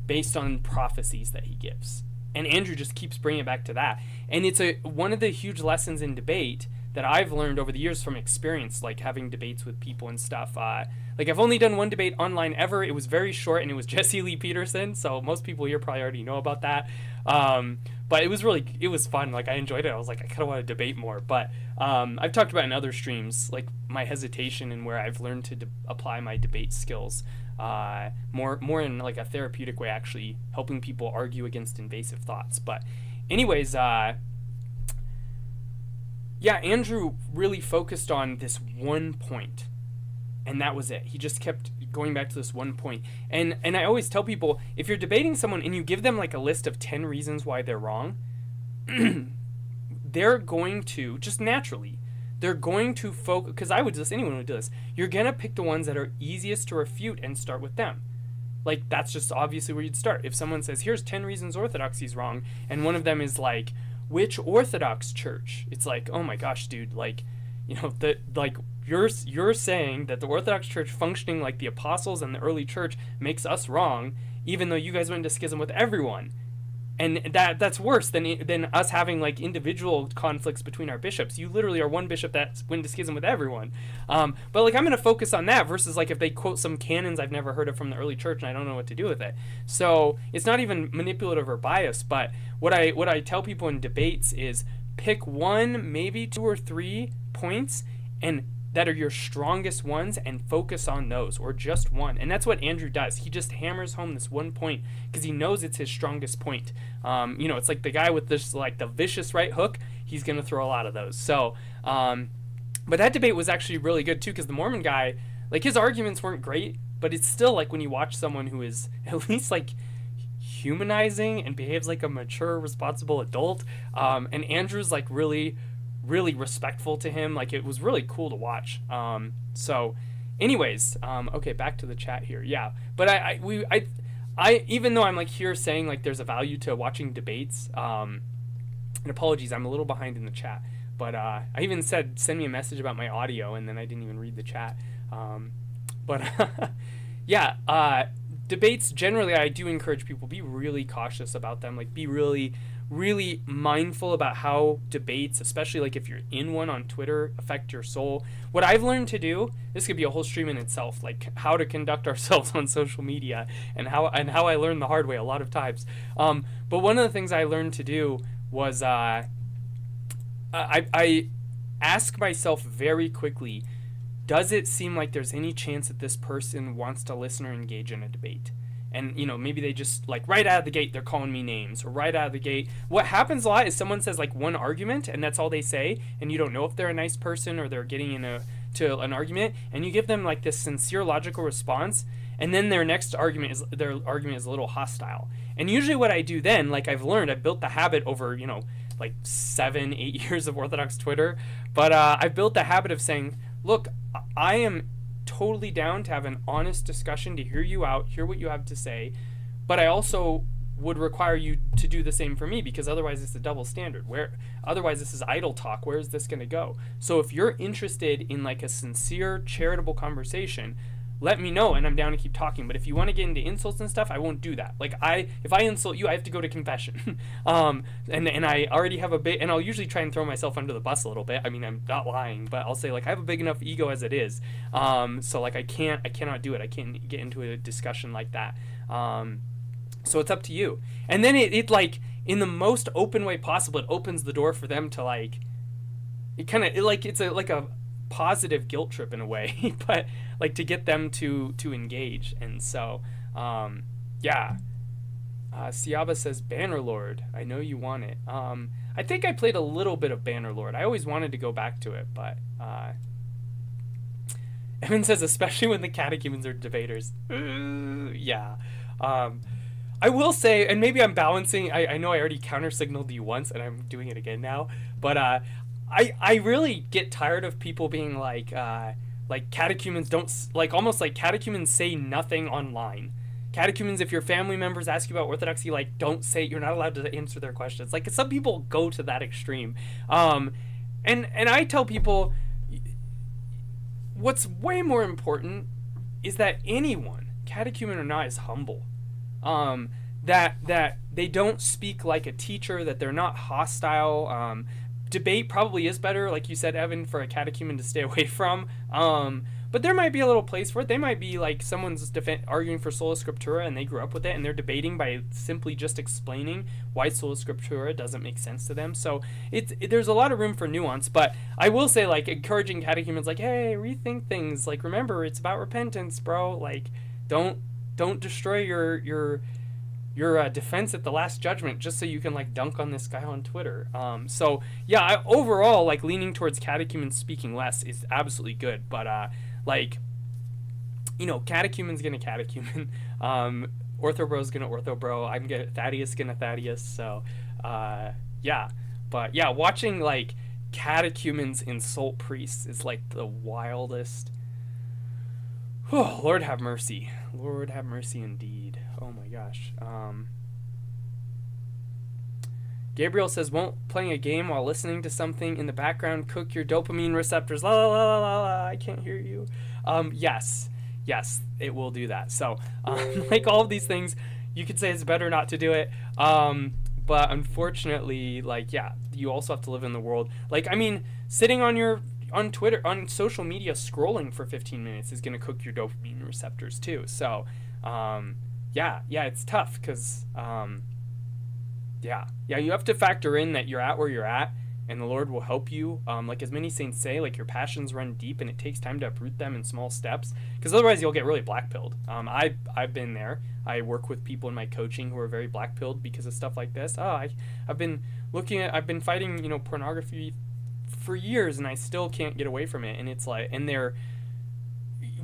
A: based on prophecies that he gives? And Andrew just keeps bringing it back to that. And it's one of the huge lessons in debate that I've learned over the years from experience, like having debates with people and stuff. Like I've only done one debate online ever. It was very short, and it was Jesse Lee Peterson. So most people here probably already know about that. But it was fun. Like I enjoyed it. I was like, I kind of want to debate more. But I've talked about in other streams, like my hesitation and where I've learned to apply my debate skills more in like a therapeutic way, actually helping people argue against invasive thoughts. But anyways, yeah, Andrew really focused on this one point, and that was it. He just kept going back to this one point. And I always tell people, if you're debating someone and you give them like a list of 10 reasons why they're wrong, they're going to, just naturally, they're going to focus, because anyone would do this, you're going to pick the ones that are easiest to refute and start with them. Like, that's just obviously where you'd start. If someone says, here's 10 reasons Orthodoxy's wrong, and one of them is like, which Orthodox church? It's like, oh my gosh, dude, like, you know, you're saying that the Orthodox Church functioning like the apostles and the early church makes us wrong, even though you guys went into schism with everyone. And that's worse than us having like individual conflicts between our bishops. You literally are one bishop that went into schism with everyone. But like I'm going to focus on that versus like if they quote some canons I've never heard of from the early church and I don't know what to do with it. So it's not even manipulative or biased. But what I tell people in debates is pick one, maybe 2 or 3 points and that are your strongest ones and focus on those, or just one. And that's what Andrew does. He just hammers home this one point because he knows it's his strongest point. You know, it's like the guy with this, like the vicious right hook, he's going to throw a lot of those. So, but that debate was actually really good too because the Mormon guy, like his arguments weren't great, but it's still like when you watch someone who is at least like humanizing and behaves like a mature, responsible adult, and Andrew's like really respectful to him. Like it was really cool to watch. So anyways, okay, back to the chat here. Yeah, but I even though I'm like here saying like there's a value to watching debates, and apologies, I'm a little behind in the chat, but I even said send me a message about my audio and then I didn't even read the chat. But yeah, debates generally I do encourage people, be really cautious about them. Like be really mindful about how debates, especially like if you're in one on Twitter, affect your soul. What I've learned to do, this could be a whole stream in itself, like how to conduct ourselves on social media and how I learned the hard way a lot of times. But one of the things I learned to do was I ask myself very quickly, does it seem like there's any chance that this person wants to listen or engage in a debate? And, you know, maybe they just, like, right out of the gate, they're calling me names. Or right out of the gate. What happens a lot is someone says, like, one argument, and that's all they say, and you don't know if they're a nice person or they're getting to an argument, and you give them, like, this sincere, logical response, and then their argument is a little hostile. And usually what I do then, like I've learned, I've built the habit over, you know, like 7-8 years of Orthodox Twitter, but I've built the habit of saying, look, I am totally down to have an honest discussion, to hear you out, hear what you have to say, but I also would require you to do the same for me, because otherwise it's a double standard. Otherwise this is idle talk. Where is this going to go? So if you're interested in like a sincere, charitable conversation, let me know and I'm down to keep talking. But if you want to get into insults and stuff, I won't do that. Like if I insult you, I have to go to confession. And I already have a bit, and I'll usually try and throw myself under the bus a little bit. I mean, I'm not lying, but I'll say like I have a big enough ego as it is. So like I cannot do it. I can't get into a discussion like that. So it's up to you. And then it like in the most open way possible, it opens the door for them to like, it's a positive guilt trip in a way, but like to get them to engage. And so yeah, Siaba says Bannerlord, I know you want it. I think I played a little bit of Bannerlord. I always wanted to go back to it, but Evan says especially when the catechumens are debaters. Yeah. I will say, and maybe I'm balancing, I know I already counter signaled you once and I'm doing it again now, but I really get tired of people being like catechumens don't, like almost like catechumens say nothing online. catechumens, if your family members ask you about Orthodoxy, like, don't say, you're not allowed to answer their questions. Like, some people go to that extreme. And I tell people, what's way more important is that anyone, catechumen or not, is humble. That they don't speak like a teacher, that they're not hostile. Debate probably is better, like you said, Evan, for a catechumen to stay away from. But there might be a little place for it. They might be like someone's arguing for sola scriptura and they grew up with it and they're debating by simply just explaining why sola scriptura doesn't make sense to them. So there's a lot of room for nuance. But I will say, like, encouraging catechumens, like, hey, rethink things. Like, remember, it's about repentance, bro. Like, don't destroy your defense at the last judgment just so you can, like, dunk on this guy on Twitter. So yeah, overall, like, leaning towards catechumens speaking less is absolutely good. But like, you know, catechumen's gonna catechumen. Orthobro's gonna orthobro. Thaddeus gonna Thaddeus. So yeah. But yeah, watching, like, catechumens insult priests is, like, the wildest. Oh, Lord have mercy. Lord have mercy indeed. Oh my gosh. Gabriel says, won't playing a game while listening to something in the background cook your dopamine receptors? La la la la la, I can't hear you. Yes, it will do that. So, like all of these things, you could say it's better not to do it. But unfortunately, like, yeah, you also have to live in the world. Like, I mean, sitting on Twitter, on social media, scrolling for 15 minutes is going to cook your dopamine receptors too. So, yeah, it's tough because, you have to factor in that you're at where you're at and the Lord will help you. Like, as many saints say, like, your passions run deep and it takes time to uproot them in small steps, because otherwise you'll get really black-pilled. I've been there. I work with people in my coaching who are very black-pilled because of stuff like this. I've been fighting, you know, pornography for years and I still can't get away from it. And it's like, and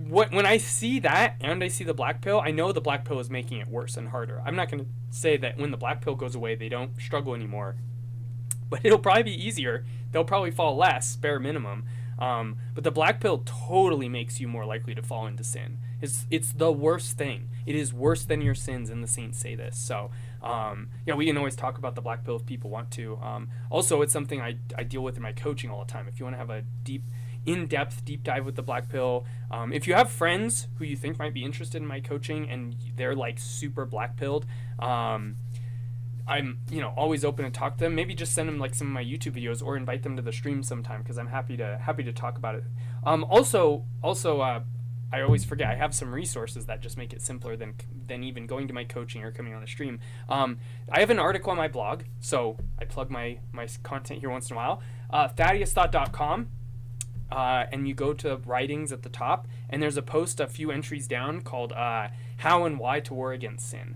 A: when I see that and I see the black pill, I know the black pill is making it worse and harder. I'm not going to say that when the black pill goes away, they don't struggle anymore, but it'll probably be easier. They'll probably fall less, bare minimum. But the black pill totally makes you more likely to fall into sin. It's the worst thing. It is worse than your sins, and the saints say this. So, we can always talk about the black pill if people want to. Also, it's something I deal with in my coaching all the time. If you want to have a in-depth deep dive with the black pill, if you have friends who you think might be interested in my coaching and they're, like, super black pilled, I'm, you know, always open to talk to them. Maybe just send them, like, some of my YouTube videos or invite them to the stream sometime, because I'm happy to talk about it. Also, I always forget, I have some resources that just make it simpler than even going to my coaching or coming on the stream. I have an article on my blog, so I plug my content here once in a while. ThaddeusThought.com. And you go to writings at the top, and there's a post a few entries down called How and Why to War Against Sin.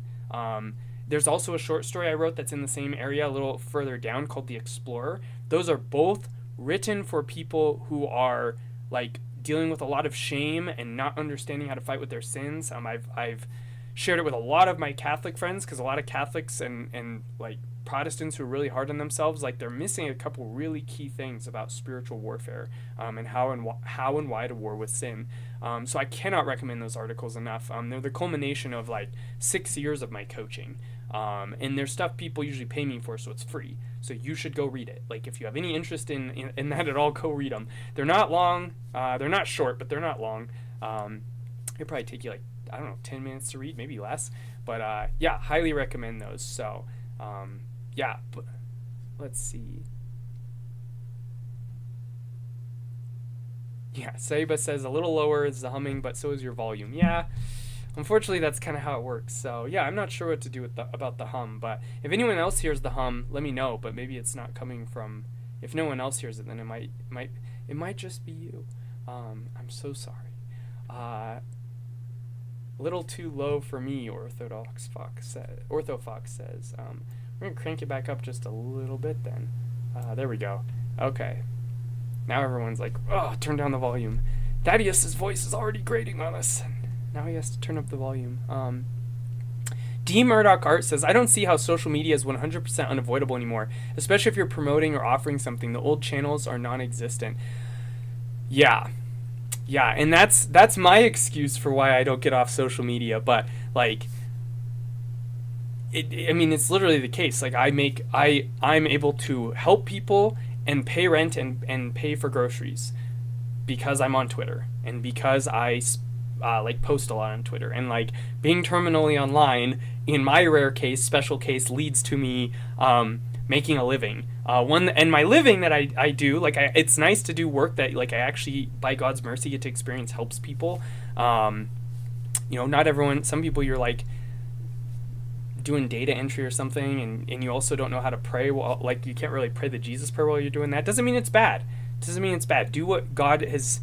A: There's also a short story I wrote that's in the same area a little further down called The Explorer. Those are both written for people who are, like, dealing with a lot of shame and not understanding how to fight with their sins. I've shared it with a lot of my Catholic friends, because a lot of Catholics and like Protestants who are really hard on themselves, like, they're missing a couple really key things about spiritual warfare, and how and why to war with sin. So I cannot recommend those articles enough. They're the culmination of, like, 6 years of my coaching. And there's stuff people usually pay me for, so it's free. So you should go read it. Like, if you have any interest in that at all, go read them. They're not long. They're not short, but they're not long. It'll probably take you, like, I don't know, 10 minutes to read, maybe less. But highly recommend those. So but let's see. Yeah, Saiba says a little lower is the humming, but so is your volume. Yeah. Unfortunately, that's kind of how it works. So, yeah, I'm not sure what to do about the hum. But if anyone else hears the hum, let me know. But maybe it's not coming from... If no one else hears it, then it might just be you. I'm so sorry. Little too low for me, Orthodox Fox Orthofox says. We're going to crank it back up just a little bit then. There we go. Okay. Now everyone's like, oh, turn down the volume. Thaddeus' voice is already grating on us. Now he has to turn up the volume. D. Murdoch Art says, I don't see how social media is 100% unavoidable anymore, especially if you're promoting or offering something. The old channels are non-existent. Yeah, and that's my excuse for why I don't get off social media. But, like, I mean, it's literally the case. Like I'm able to help people and pay rent and pay for groceries because I'm on Twitter and because I like post a lot on Twitter, and like being terminally online in my rare case, special case, leads to me making a living. And my living that I do, like it's nice to do work that like I actually, by God's mercy, get to experience helps people. Not everyone. Some people you're like doing data entry or something, and you also don't know how to pray. Well, like you can't really pray the Jesus prayer while you're doing that. Doesn't mean it's bad. Do what God has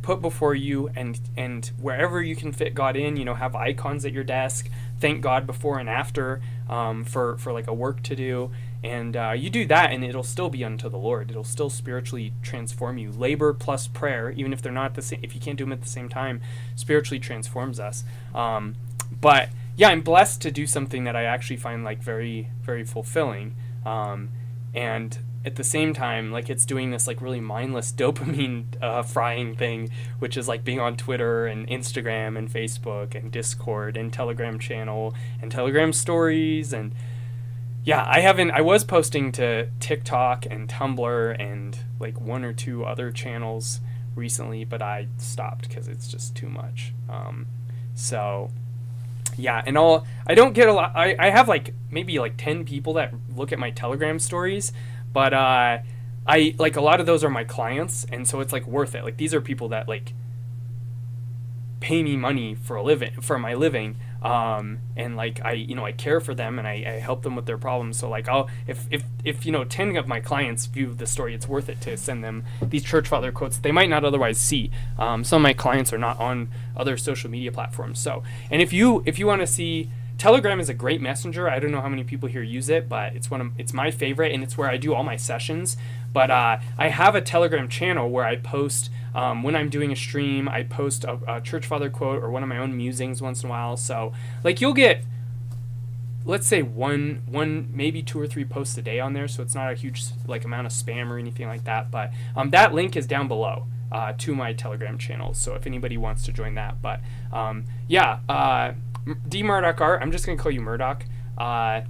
A: put before you, and wherever you can fit God in, have icons at your desk, thank God before and after, for like a work to do, and you do that, and it'll still be unto the Lord. It'll still spiritually transform you. Labor plus prayer, even if they're not the same, if you can't do them at the same time, spiritually transforms us. But yeah, I'm blessed to do something that I actually find like very, very fulfilling, and at the same time, like it's doing this like really mindless dopamine frying thing, which is like being on Twitter and Instagram and Facebook and Discord and Telegram channel and Telegram stories. And yeah, I was posting to TikTok and Tumblr and like one or two other channels recently, but I stopped because it's just too much. So yeah, and I don't get a lot. I have like maybe like 10 people that look at my Telegram stories, but I like a lot of those are my clients, and so it's like worth it. Like these are people that like pay me money for my living, and like I care for them and I help them with their problems. So like if 10 of my clients view the story, it's worth it to send them these church father quotes they might not otherwise see. Some of my clients are not on other social media platforms. So, and if you want to see, Telegram is a great messenger. I don't know how many people here use it, but it's my favorite, and it's where I do all my sessions. But I have a Telegram channel where I post when I'm doing a stream. I post a church father quote or one of my own musings once in a while. So like you'll get, let's say one maybe 2 or 3 posts a day on there. So it's not a huge like amount of spam or anything like that. But that link is down below to my Telegram channel. So if anybody wants to join that, but D Murdoch Art, I'm just gonna call you Murdoch. I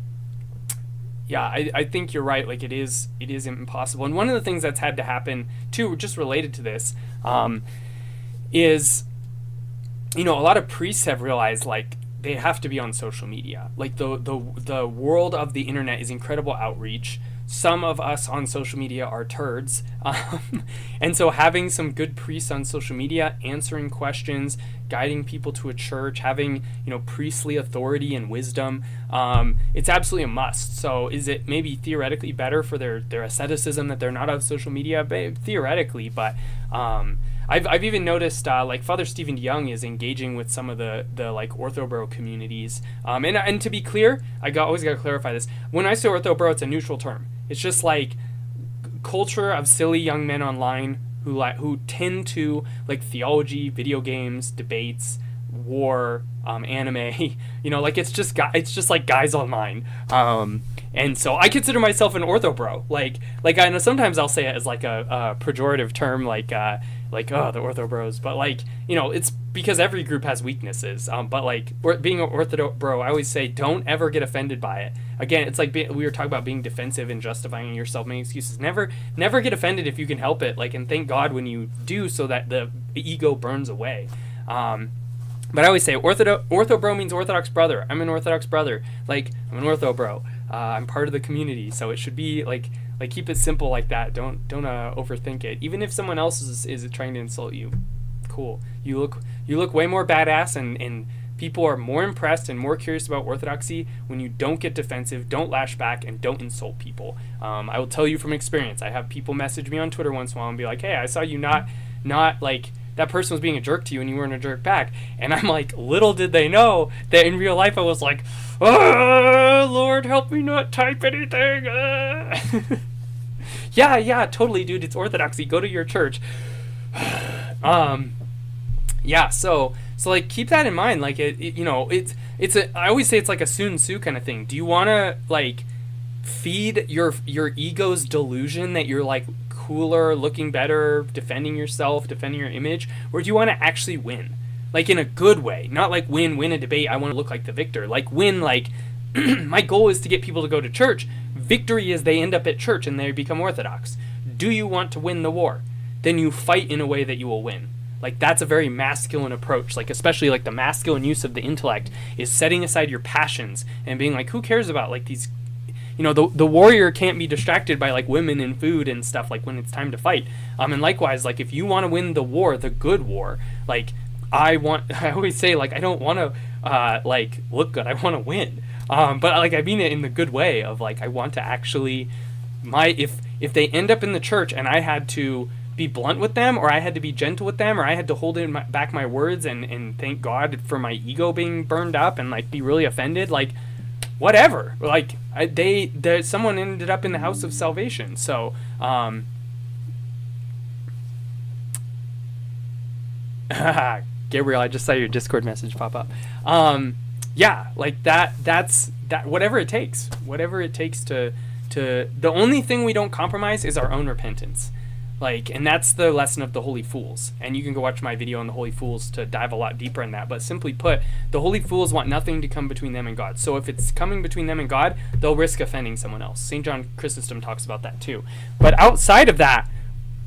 A: think you're right. Like it is impossible. And one of the things that's had to happen too, just related to this, is a lot of priests have realized like they have to be on social media. Like the world of the internet is incredible outreach. Some of us on social media are turds, and so having some good priests on social media, answering questions, guiding people to a church, having priestly authority and wisdom, it's absolutely a must. So is it maybe theoretically better for their asceticism that they're not on social media? Theoretically, but I've even noticed like Father Stephen Young is engaging with some of the like Orthobro communities, and to be clear, always got to clarify this. When I say Orthobro, it's a neutral term. It's just like culture of silly young men online who tend to like theology, video games, debates, war, anime. Like it's just like guys online. And so I consider myself an ortho-bro. Like I know sometimes I'll say it as like a pejorative term, like the ortho bros, but like it's because every group has weaknesses. But like being an ortho bro, I always say don't ever get offended by it. Again, it's like we were talking about being defensive and justifying yourself, making excuses. Never get offended if you can help it. Like, and thank God when you do, so that the ego burns away. But I always say ortho bro means Orthodox brother. I'm an Orthodox brother. Like I'm an ortho bro. I'm part of the community, so it should be like keep it simple like that. Don't overthink it. Even if someone else is trying to insult you, cool. You look way more badass, and people are more impressed and more curious about Orthodoxy when you don't get defensive, don't lash back, and don't insult people. I will tell you from experience. I have people message me on Twitter once in a while and be like, "Hey, I saw you not like." That person was being a jerk to you and you weren't a jerk back. And I'm like, little did they know that in real life I was like, oh, Lord, help me not type anything. Yeah, totally, dude. It's Orthodoxy. Go to your church. So like keep that in mind. Like I always say it's like a Sun Tzu kind of thing. Do you want to like feed your ego's delusion that you're like cooler, looking better, defending yourself, defending your image, or do you want to actually win, like in a good way? Not like win a debate, I want to look like the victor. Like win, like My goal is to get people to go to church. Victory is they end up at church and they become Orthodox. Do you want to win the war? Then you fight in a way that you will win. Like, that's a very masculine approach. Like, especially like the masculine use of the intellect is setting aside your passions and being like, who cares about like these, you know, the warrior can't be distracted by like women and food and stuff like when it's time to fight. And likewise, like if you want to win the war, the good war, like I always say, like, I don't want to like look good. I want to win. But like I mean it in the good way of like I want to actually if they end up in the church and I had to be blunt with them, or I had to be gentle with them, or I had to hold back my words and thank God for my ego being burned up and like be really offended, like whatever. Like someone ended up in the house of salvation. So Gabriel, I just saw your Discord message pop up. Yeah, like that's whatever it takes to the only thing we don't compromise is our own repentance. Like, and that's the lesson of the Holy Fools. And you can go watch my video on the Holy Fools to dive a lot deeper in that. But simply put, the Holy Fools want nothing to come between them and God. So if it's coming between them and God, they'll risk offending someone else. St. John Chrysostom talks about that too. But outside of that,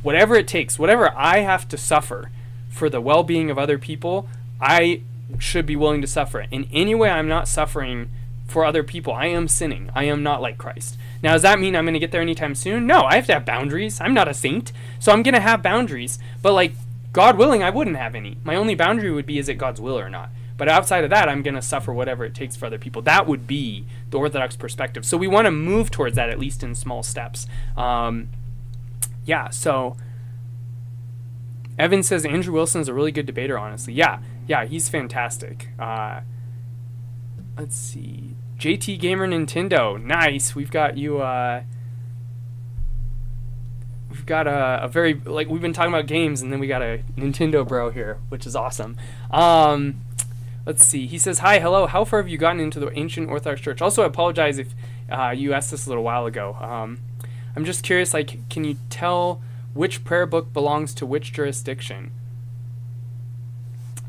A: whatever it takes, whatever I have to suffer for the well-being of other people, I should be willing to suffer. In any way I'm not suffering for other people, I am sinning. I am not like Christ. Now, does that mean I'm going to get there anytime soon? No, I have to have boundaries. I'm not a saint, so I'm going to have boundaries. But like, God willing, I wouldn't have any. My only boundary would be, is it God's will or not? But outside of that, I'm going to suffer whatever it takes for other people. That would be the Orthodox perspective. So we want to move towards that, at least in small steps. Yeah, so Evan says Andrew Wilson's a really good debater, honestly. Yeah, he's fantastic. Let's see. JT Gamer Nintendo. Nice. We've got you, we've got a very, like, we've been talking about games, and then we got a Nintendo bro here, which is awesome. Let's see. He says, hi, hello. How far have you gotten into the ancient Orthodox Church? Also, I apologize if you asked this a little while ago. I'm just curious, like, can you tell which prayer book belongs to which jurisdiction?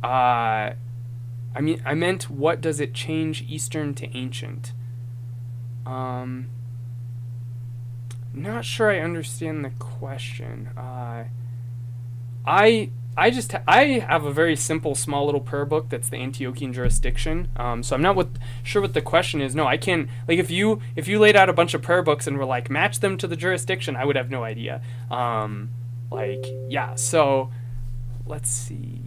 A: I meant, what does it change Eastern to ancient? Not sure I understand the question. I have a very simple, small little prayer book that's the Antiochian jurisdiction. So I'm not sure what the question is. No, I can't. Like, if you laid out a bunch of prayer books and were like, match them to the jurisdiction, I would have no idea. Like, yeah. So let's see.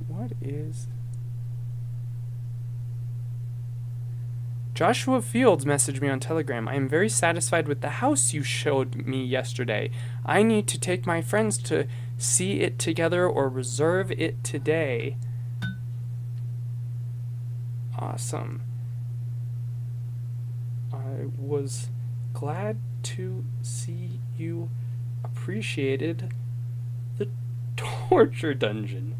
A: What is... Joshua Fields messaged me on Telegram. I am very satisfied with the house you showed me yesterday. I need to take my friends to see it together or reserve it today. Awesome. I was glad to see you appreciated the torture dungeon.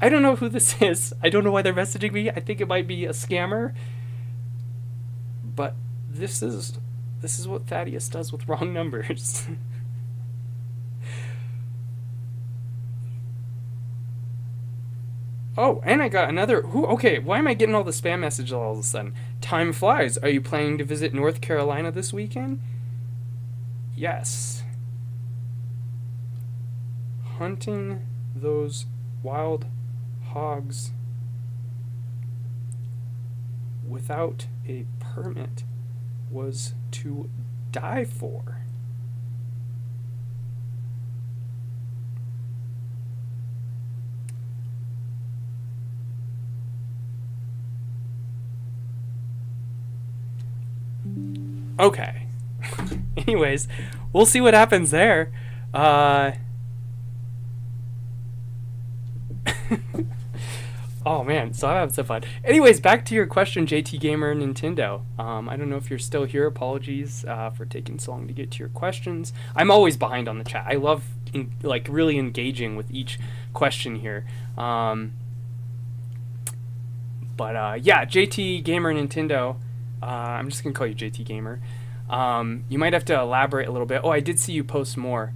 A: I don't know who this is. I don't know why they're messaging me. I think it might be a scammer. But this is what Thaddeus does with wrong numbers. Oh, and I got another... Okay, why am I getting all the spam messages all of a sudden? Time flies. Are you planning to visit North Carolina this weekend? Yes. Hunting those wild hogs without a permit was to die for. Okay. Anyways, we'll see what happens there. Oh man, so I'm having some fun. Anyways, back to your question, JT Gamer Nintendo. I don't know if you're still here. Apologies for taking so long to get to your questions. I'm always behind on the chat. I love really engaging with each question here. But yeah, JT Gamer Nintendo. I'm just gonna call you JT Gamer. You might have to elaborate a little bit. Oh, I did see you post more.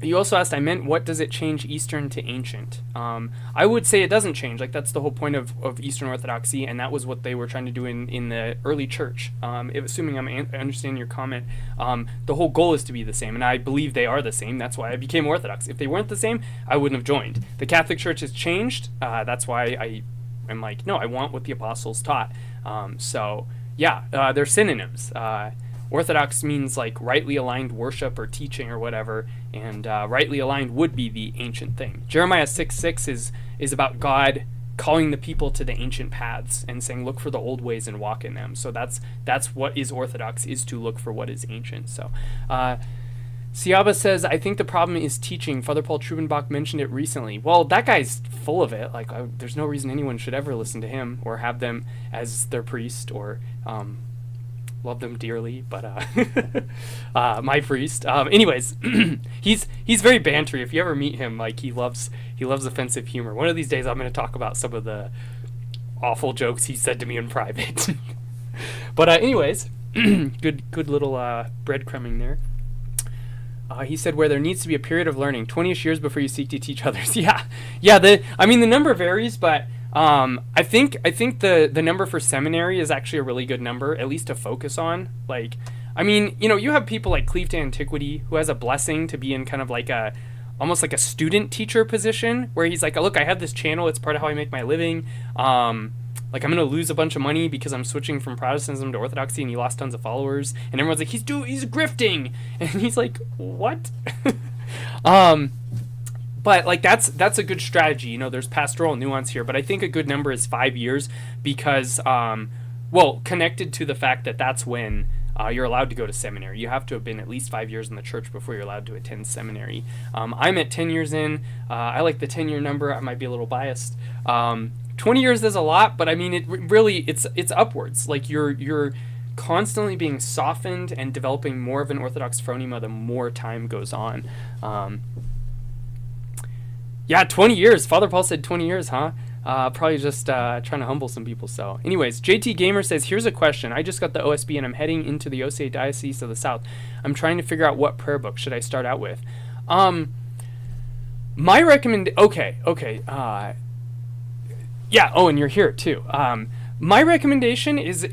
A: You also asked, I meant, what does it change Eastern to ancient? I would say it doesn't change. Like, that's the whole point of Eastern Orthodoxy, and that was what they were trying to do in the early church. Assuming I understand your comment, the whole goal is to be the same, and I believe they are the same. That's why I became Orthodox. If they weren't the same, I wouldn't have joined. The Catholic Church has changed. That's why I'm like, no, I want what the apostles taught. They're synonyms. Orthodox means like rightly aligned worship or teaching or whatever, and rightly aligned would be the ancient thing. Jeremiah 6:6 is about God calling the people to the ancient paths and saying, look for the old ways and walk in them. So that's what is Orthodox, is to look for what is ancient. So Siaba says, I think the problem is teaching. Father Paul Trubenbach mentioned it recently. Well, that guy's full of it. Like, there's no reason anyone should ever listen to him or have them as their priest or love them dearly, but my priest. Anyways, he's very bantery. If you ever meet him, like, he loves offensive humor. One of these days, I'm going to talk about some of the awful jokes he said to me in private. But anyways, good little breadcrumbing there. He said, where there needs to be a period of learning, 20ish years before you seek to teach others. Yeah. The number varies, but I think the number for seminary is actually a really good number, at least to focus on. Like, you have people like Cleave to Antiquity, who has a blessing to be in kind of like almost like a student teacher position, where he's like, look, I have this channel, it's part of how I make my living. Like, I'm going to lose a bunch of money because I'm switching from Protestantism to Orthodoxy, and he lost tons of followers. And everyone's like, he's grifting. And he's like, what? But, like, that's a good strategy. There's pastoral nuance here. But I think a good number is 5 years because, connected to the fact that that's when you're allowed to go to seminary. You have to have been at least 5 years in the church before you're allowed to attend seminary. I'm at 10 years in. I like the 10-year number. I might be a little biased. 20 years is a lot, but it's upwards. Like, you're constantly being softened and developing more of an Orthodox phronema the more time goes on. 20 years. Father Paul said 20 years, huh? Probably just trying to humble some people. So anyways, JT Gamer says, here's a question. I just got the OSB and I'm heading into the Osage Diocese of the South. I'm trying to figure out what prayer book should I start out with. My and you're here too. My recommendation is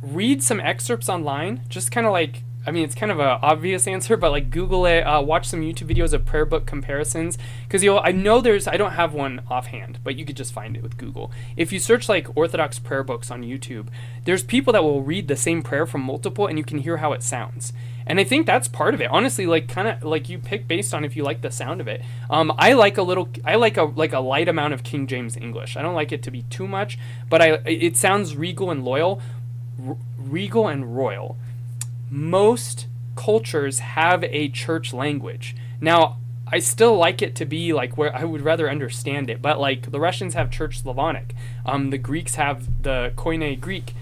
A: read some excerpts online. Just kind of like, it's kind of a obvious answer, but like Google it, watch some YouTube videos of prayer book comparisons. Because I don't have one offhand, but you could just find it with Google. If you search like Orthodox prayer books on YouTube, there's people that will read the same prayer from multiple, and you can hear how it sounds. And I think that's part of it. Honestly, like kind of like you pick based on if you like the sound of it. I like a light amount of King James English. I don't like it to be too much, but it sounds regal and royal. Most cultures have a church language. Now, I still like it to be like where I would rather understand it, but like the Russians have Church Slavonic. The Greeks have the Koine Greek.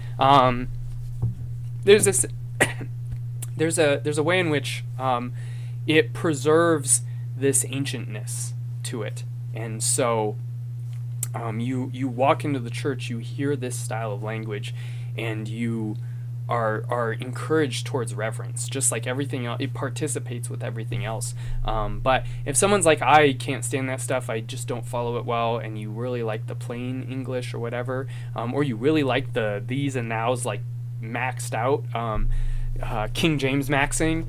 A: There's a way in which it preserves this ancientness to it, and so you walk into the church, you hear this style of language, and you are encouraged towards reverence, just like everything else. It participates with everything else. But if someone's like, I can't stand that stuff, I just don't follow it well, and you really like the plain English or whatever, or you really like the these and nows like maxed out, King James maxing,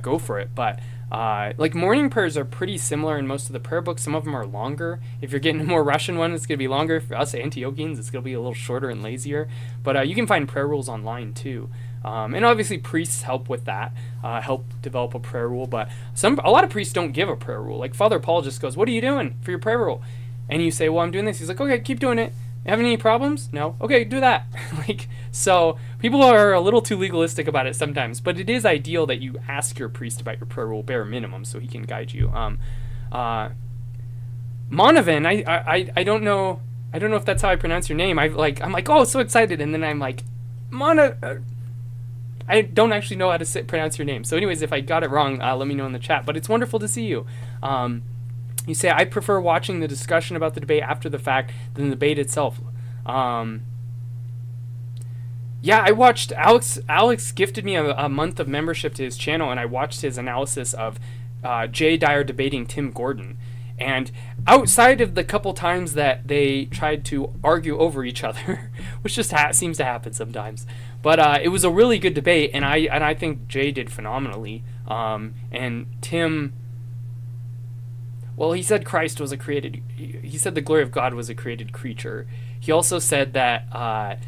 A: go for it. But like morning prayers are pretty similar in most of the prayer books. Some of them are longer. If you're getting a more Russian one, it's going to be longer. For us Antiochians, it's going to be a little shorter and lazier. But you can find prayer rules online too. And obviously priests help with that, help develop a prayer rule. But a lot of priests don't give a prayer rule. Like Father Paul just goes, what are you doing for your prayer rule? And you say, well, I'm doing this. He's like, okay, keep doing it. Having any problems? No? Okay, do that. So people are a little too legalistic about it sometimes, but it is ideal that you ask your priest about your prayer rule bare minimum so he can guide you. Monovan, I don't know if that's how I pronounce your name. I'm like, oh, so excited, and then I'm like, I don't actually know how to pronounce your name. So anyways, if I got it wrong, let me know in the chat. But it's wonderful to see you. You say, I prefer watching the discussion about the debate after the fact than the debate itself. I watched Alex gifted me a month of membership to his channel, and I watched his analysis of Jay Dyer debating Tim Gordon. And outside of the couple times that they tried to argue over each other, which just seems to happen sometimes, but it was a really good debate, and I think Jay did phenomenally. And Tim, well, he said Christ was a created. He said the glory of God was a created creature. He also said that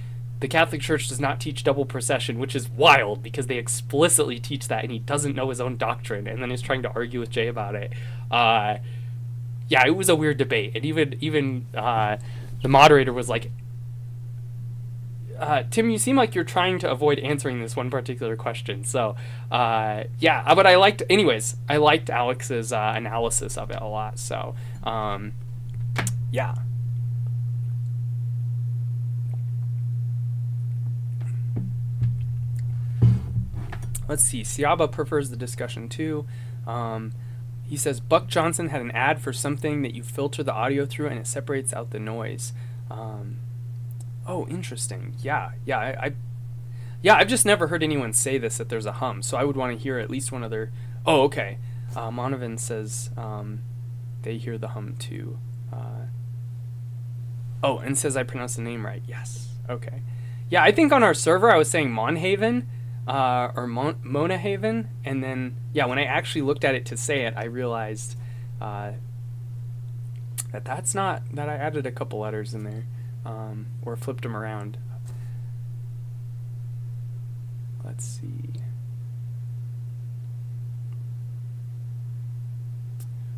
A: the Catholic Church does not teach double procession, which is wild because they explicitly teach that, and he doesn't know his own doctrine, and then he's trying to argue with Jay about it. Yeah, it was a weird debate, and even the moderator was like, Tim, you seem like you're trying to avoid answering this one particular question. So, yeah, but I liked Alex's analysis of it a lot. So, yeah. Let's see. Siaba prefers the discussion too. He says, Buck Johnson had an ad for something that you filter the audio through and it separates out the noise. Oh, interesting. Yeah, I've just never heard anyone say this, that there's a hum, so I would want to hear at least one other. Oh, okay. Monovan says they hear the hum too. Oh, and says I pronounced the name right. Yes. Okay. Yeah, I think on our server I was saying Monhaven. Or Monahaven, and then when I actually looked at it to say it, I realized that's not that. I added a couple letters in there, or flipped them around. Let's see.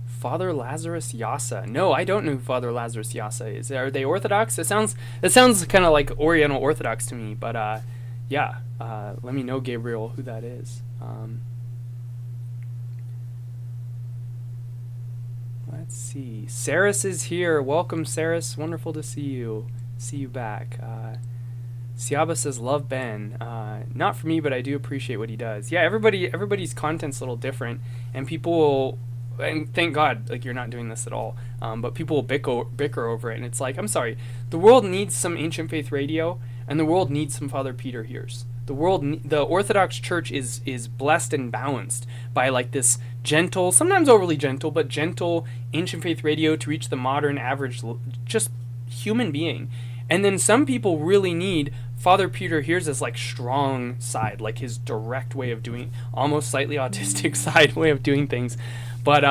A: Father Lazarus Yasa. No, I don't know who Father Lazarus Yasa is. Are they Orthodox? It sounds kind of like Oriental Orthodox to me, but yeah. Let me know, Gabriel, who that is. Let's see. Saris is here. Welcome, Saris. Wonderful to see you. See you back. Siaba says, love Ben. Not for me, but I do appreciate what he does. Yeah, everybody's content's a little different, and people will, and thank God, like, you're not doing this at all, but people will bicker over it, and it's like, I'm sorry, the world needs some Ancient Faith radio, and the world needs some Father Peter Hears. The Orthodox Church is blessed and balanced by like this gentle, sometimes overly gentle, but gentle Ancient Faith radio to reach the modern average, just human being. And then some people really need Father Peter Hears this like strong side, like his direct way of doing, almost slightly autistic side way of doing things. But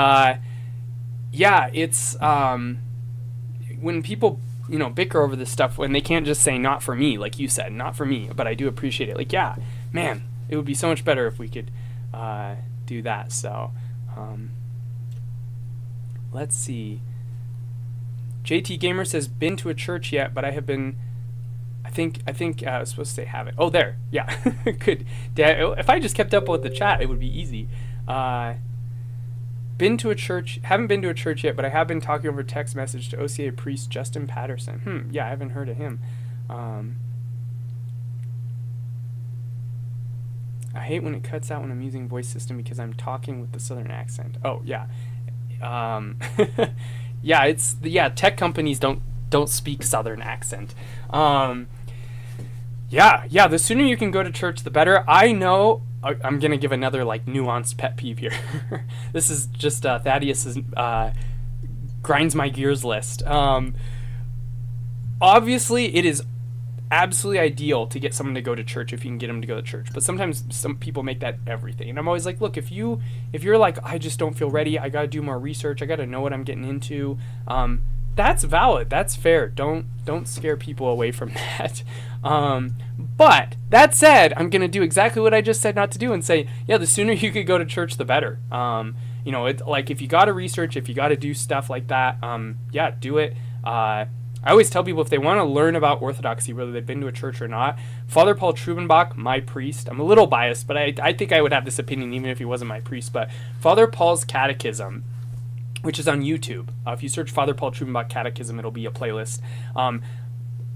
A: yeah, it's when people bicker over this stuff when they can't just say not for me, like you said, not for me, but I do appreciate it. Like, yeah, man, it would be so much better if we could do that. So let's see. JT Gamer says, been to a church yet, but I have been, I think I was supposed to say haven't. Oh, there. Yeah. Good. If I just kept up with the chat, it would be easy. Haven't been to a church yet, but I have been talking over text message to OCA priest Justin Patterson. Yeah, I haven't heard of him. I hate when it cuts out when I'm using voice system because I'm talking with the southern accent. Oh, yeah. Yeah, tech companies don't speak southern accent. Yeah, the sooner you can go to church, the better. I know I'm going to give another like nuanced pet peeve here. This is just Thaddeus's grinds my gears list. Obviously, it is absolutely ideal to get someone to go to church if you can get them to go to church. But sometimes some people make that everything. And I'm always like, look, if you're like, I just don't feel ready, I got to do more research, I got to know what I'm getting into, that's valid. That's fair. Don't scare people away from that. But that said, I'm going to do exactly what I just said not to do and say, yeah, the sooner you could go to church, the better. Like if you got to research, if you got to do stuff like that, yeah, do it. I always tell people if they want to learn about Orthodoxy, whether they've been to a church or not, Father Paul Trubenbach, my priest, I'm a little biased, but I think I would have this opinion even if he wasn't my priest, but Father Paul's Catechism, which is on YouTube. If you search Father Paul Trubenbach Catechism, it'll be a playlist.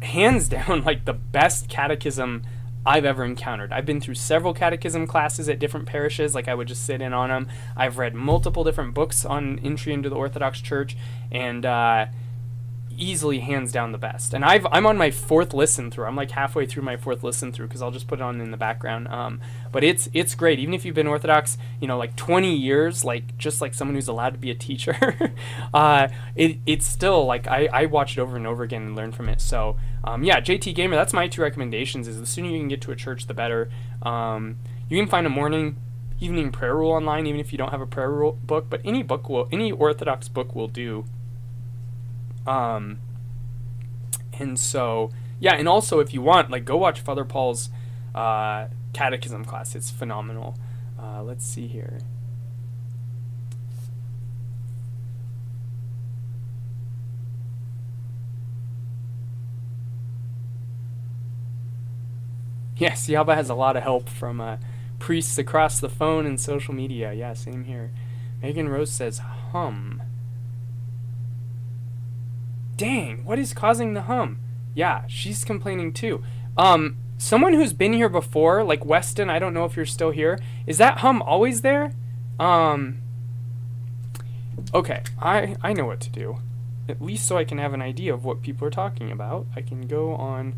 A: Hands down, like the best catechism I've ever encountered. I've been through several catechism classes at different parishes, like I would just sit in on them. I've read multiple different books on entry into the Orthodox Church, and easily hands down the best. And I'm on my 4th listen through. I'm like halfway through my 4th listen through because I'll just put it on in the background. But it's great. Even if you've been Orthodox, like 20 years, like just like someone who's allowed to be a teacher, it's still like I watch it over and over again and learn from it. So yeah, JT Gamer, that's my 2 recommendations. Is the sooner you can get to a church, the better. You can find a morning, evening prayer rule online, even if you don't have a prayer rule book. But any Orthodox book will do. And so, yeah, and also if you want, like, go watch Father Paul's catechism class. It's phenomenal. Let's see here. Yes, Yaba has a lot of help from priests across the phone and social media. Yeah, same here. Megan Rose says, hum. Dang, what is causing the hum? Yeah, she's complaining too. Someone who's been here before, like Weston, I don't know if you're still here. Is that hum always there? Okay, I know what to do. At least so I can have an idea of what people are talking about. I can go on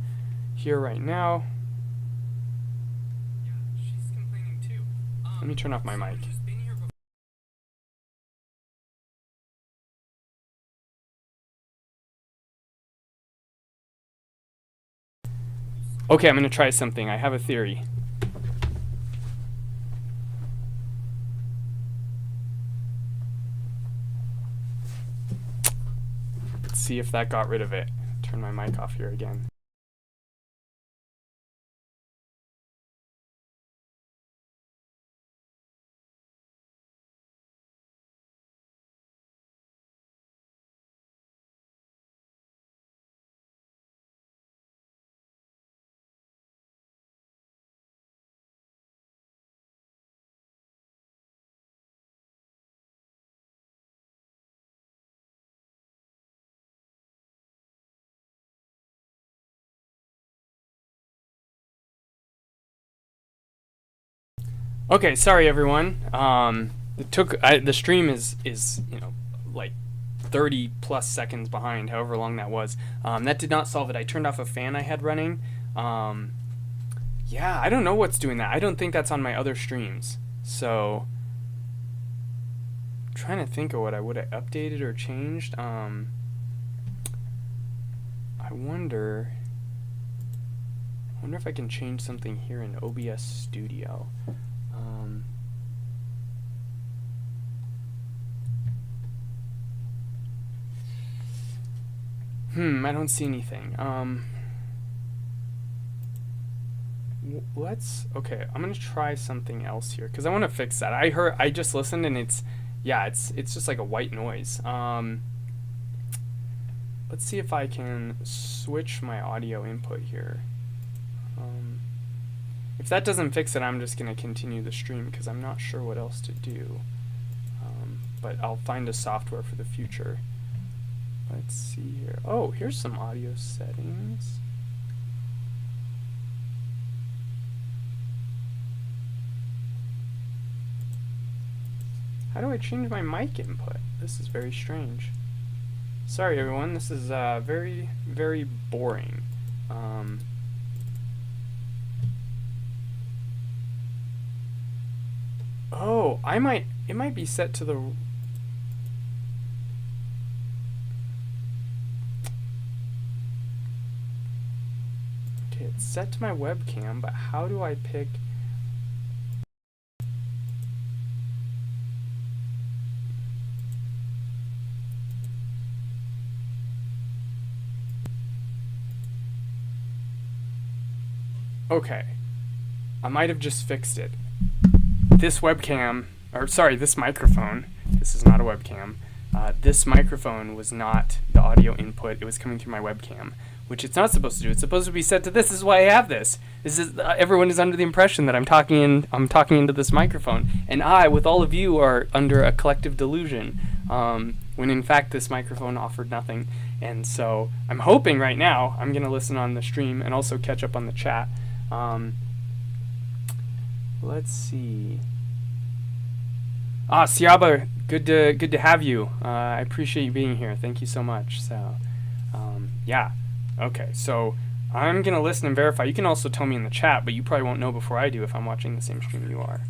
A: here right now. Yeah, she's complaining too. Let me turn off my mic. Okay, I'm going to try something. I have a theory. Let's see if that got rid of it. Turn my mic off here again. Okay, sorry everyone. The stream is like 30 plus seconds behind, however long that was. That did not solve it. I turned off a fan I had running. Yeah, I don't know what's doing that. I don't think that's on my other streams. So, I'm trying to think of what I would have updated or changed. I wonder if I can change something here in OBS Studio. I don't see anything. Okay, I'm gonna try something else here because I want to fix that. I just listened and it's just like a white noise. Let's see if I can switch my audio input here. If that doesn't fix it, I'm just gonna continue the stream because I'm not sure what else to do. But I'll find a software for the future. Let's see here. Oh, here's some audio settings. How do I change my mic input? This is very strange. Sorry everyone, this is very, very boring. Oh, it might be set to the... Okay, it's set to my webcam, but how do I pick... Okay, I might have just fixed it. This webcam, or sorry, this microphone, this is not a webcam, this microphone was not the audio input, it was coming through my webcam, which it's not supposed to do. It's supposed to be set to this. This is why I have this. This is everyone is under the impression that I'm talking into this microphone, and I, with all of you, are under a collective delusion, when in fact this microphone offered nothing. And so I'm hoping right now I'm gonna listen on the stream and also catch up on the chat. Let's see. Siaba, good to have you. I appreciate you being here. Thank you so much. So, Yeah. Okay, so I'm going to listen and verify. You can also tell me in the chat, but you probably won't know before I do if I'm watching the same stream you are.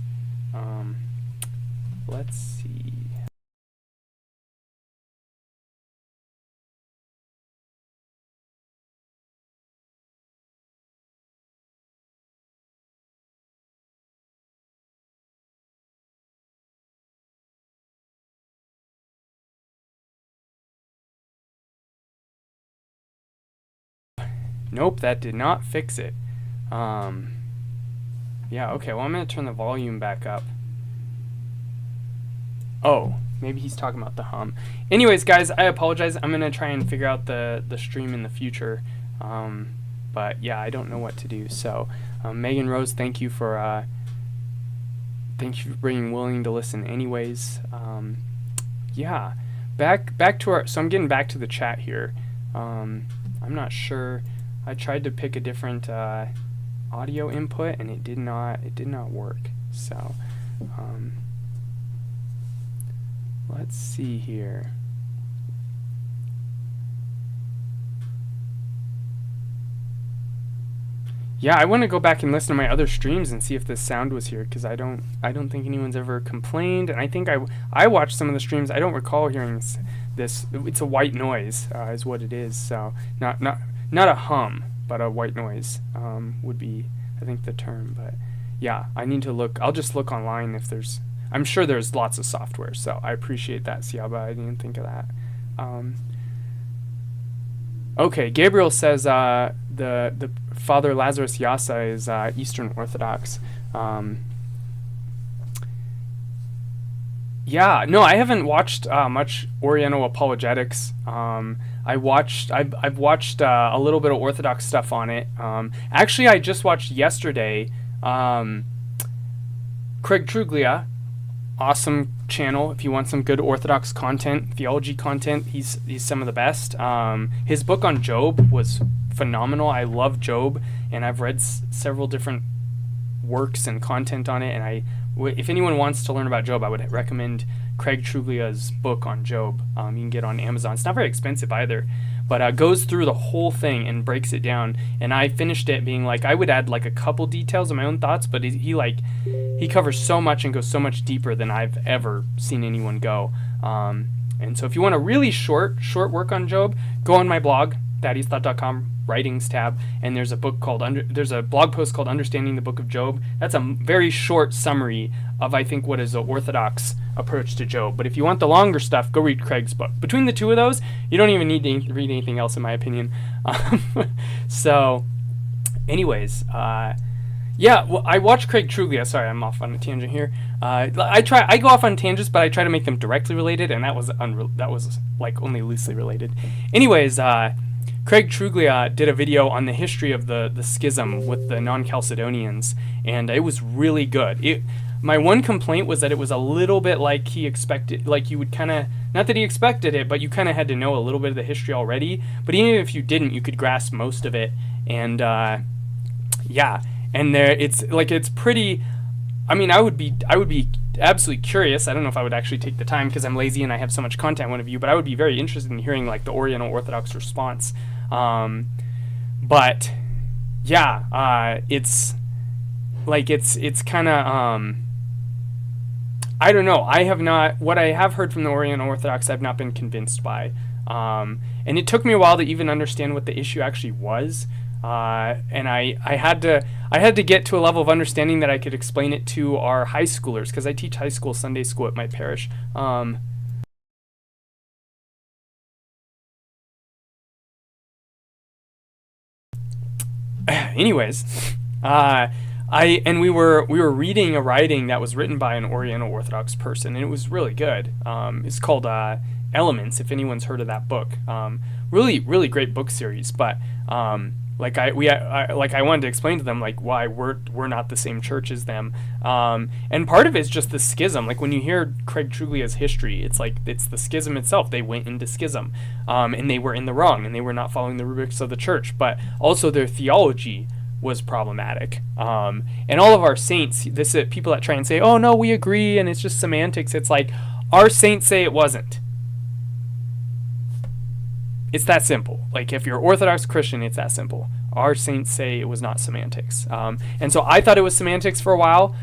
A: Let's see. Nope, that did not fix it. Yeah, okay, well, I'm going to turn the volume back up. Oh, maybe he's talking about the hum. Anyways, guys, I apologize. I'm going to try and figure out the stream in the future. But, yeah, I don't know what to do. So, Megan Rose, thank you for being willing to listen anyways. Yeah, back to our... So I'm getting back to the chat here. I'm not sure... I tried to pick a different audio input and it did not work. So let's see here. Yeah, I want to go back and listen to my other streams and see if this sound was here, because I don't think anyone's ever complained, and I think I watched some of the streams. I don't recall hearing this. It's a white noise is what it is. So not a hum, but a white noise would be, I think, the term. But yeah, I need to look. I'll just look online if there's... I'm sure there's lots of software, so I appreciate that, Siaba. I didn't think of that. Okay, Gabriel says the Father Lazarus Yasa is Eastern Orthodox. Yeah, no, I haven't watched much Oriental apologetics. I've watched a little bit of Orthodox stuff on it. Actually, I just watched yesterday Craig Truglia, awesome channel. If you want some good Orthodox content, theology content, he's some of the best. His book on Job was phenomenal. I love Job, and I've read several different works and content on it, and if anyone wants to learn about Job, I would recommend Craig Truglia's book on Job. You can get it on Amazon. It's not very expensive either, but goes through the whole thing and breaks it down. And I finished it being like, I would add like a couple details of my own thoughts, but he covers so much and goes so much deeper than I've ever seen anyone go. And so if you want a really short work on Job, go on my blog, thaddeusthought.com, writings tab, and there's a blog post called Understanding the Book of Job. That's a very short summary of, I think, what is an Orthodox approach to Job. But if you want the longer stuff, go read Craig's book. Between the two of those, you don't even need to read anything else, in my opinion. So anyways, yeah, well, I watched Craig Truglia. Sorry, I'm off on a tangent here. I go off on tangents, but I try to make them directly related, and that was like only loosely related. Anyways, Craig Truglia did a video on the history of the schism with the non-Chalcedonians, and it was really good. My one complaint was that it was a little bit like he expected, like you would kind of, not that he expected it, but you kind of had to know a little bit of the history already. But even if you didn't, you could grasp most of it. And yeah, and it's pretty. I mean, I would be absolutely curious. I don't know if I would actually take the time because I'm lazy and I have so much content I want to view, but I would be very interested in hearing like the Oriental Orthodox response. But yeah, it's kind of I don't know. What I have heard from the Oriental Orthodox, I've not been convinced by. And it took me a while to even understand what the issue actually was. And I had to get to a level of understanding that I could explain it to our high schoolers, because I teach high school Sunday school at my parish. Anyways, we were reading a writing that was written by an Oriental Orthodox person, and it was really good. It's called Elements, if anyone's heard of that book. Really, really great book series, but I wanted to explain to them like why we're not the same church as them, and part of it is just the schism. Like when you hear Craig Truglia's history, it's the schism itself. They went into schism, and they were in the wrong, and they were not following the rubrics of the church. But also their theology was problematic. And all of our saints, people that try and say, oh no, we agree, and it's just semantics. It's like our saints say it wasn't. It's that simple. Like, if you're Orthodox Christian, it's that simple. Our saints say it was not semantics. And so I thought it was semantics for a while,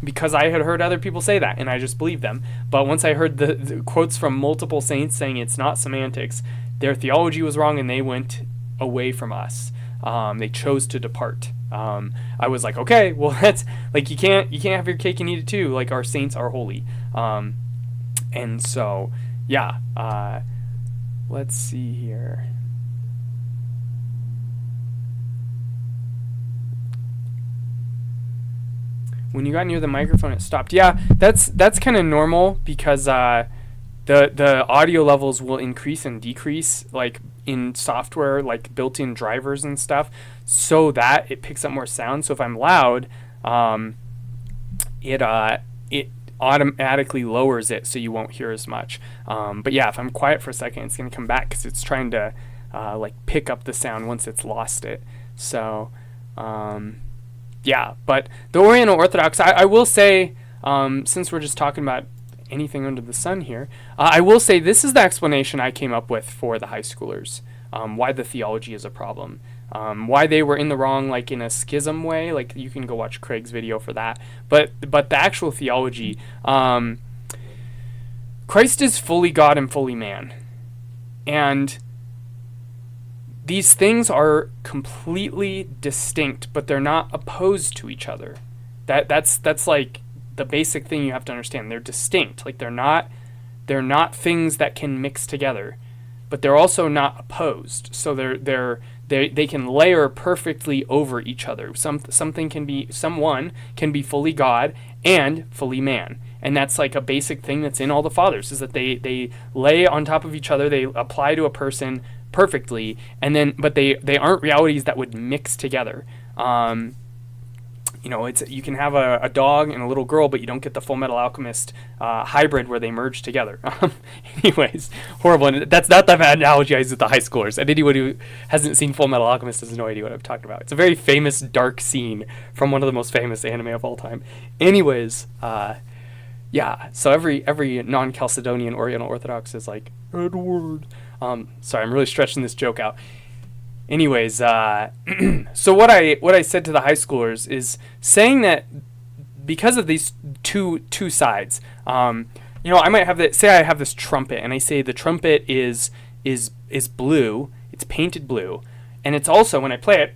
A: because I had heard other people say that, and I just believed them. But once I heard the quotes from multiple saints saying it's not semantics, their theology was wrong, and they went away from us. They chose to depart. I was like, okay, well, that's like, you can't have your cake and eat it too. Like, our saints are holy. And so, yeah. Let's see here. When you got near the microphone, it stopped. Yeah, that's kind of normal, because the audio levels will increase and decrease, like in software, like built-in drivers and stuff, so that it picks up more sound. So if I'm loud, it automatically lowers it, so you won't hear as much. But yeah, if I'm quiet for a second, it's going to come back, because it's trying to like pick up the sound once it's lost it. So yeah, but the Oriental Orthodox, I will say, since we're just talking about anything under the sun here, I will say this is the explanation I came up with for the high schoolers, why the theology is a problem, why they were in the wrong, like in a schism way. Like, you can go watch Craig's video for that. But the actual theology, Christ is fully God and fully man, and these things are completely distinct, but they're not opposed to each other. That's like the basic thing you have to understand. They're distinct. Like, they're not things that can mix together, but they're also not opposed. So they can layer perfectly over each other. Someone can be fully God and fully man. And that's like a basic thing that's in all the fathers, is that they lay on top of each other, they apply to a person perfectly, and then but they aren't realities that would mix together. It's, you can have a dog and a little girl, but you don't get the Full Metal Alchemist hybrid where they merge together. Anyways, horrible. And that's not the bad analogy I use with the high schoolers. And anyone who hasn't seen Full Metal Alchemist has no idea what I'm talking about. It's a very famous dark scene from one of the most famous anime of all time. Anyways, yeah. So every non-Chalcedonian Oriental Orthodox is like, Edward. Sorry, I'm really stretching this joke out. Anyways, so what I said to the high schoolers is saying that because of these two sides, I might have say I have this trumpet, and I say the trumpet is blue, it's painted blue, and it's also, when I play it,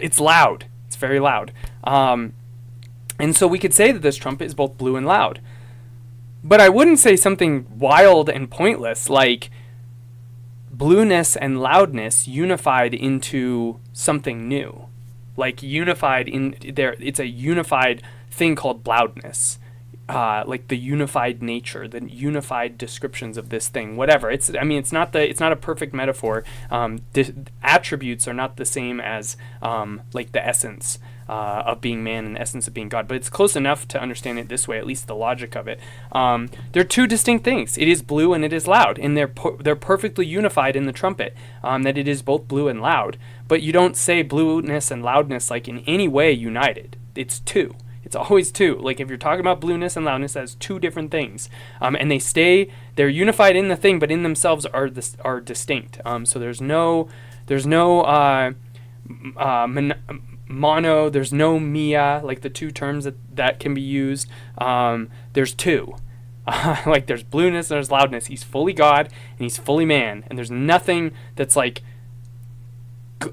A: it's loud, it's very loud, and so we could say that this trumpet is both blue and loud, but I wouldn't say something wild and pointless like blueness and loudness unified into something new, like unified in there. It's a unified thing called loudness, like the unified nature, the unified descriptions of this thing, whatever. It's not a perfect metaphor. Attributes are not the same as like the essence of being man and the essence of being God, but it's close enough to understand it this way, at least the logic of it. They're two distinct things. It is blue and it is loud, and they're perfectly unified in the trumpet, that it is both blue and loud. But you don't say blueness and loudness like in any way united. It's two. It's always two. Like, if you're talking about blueness and loudness, that's two different things, and they're unified in the thing, but in themselves are distinct. So there's no mono, there's no mia, like the two terms that can be used. There's two. Like, there's blueness and there's loudness. He's fully God and he's fully man, and there's nothing that's like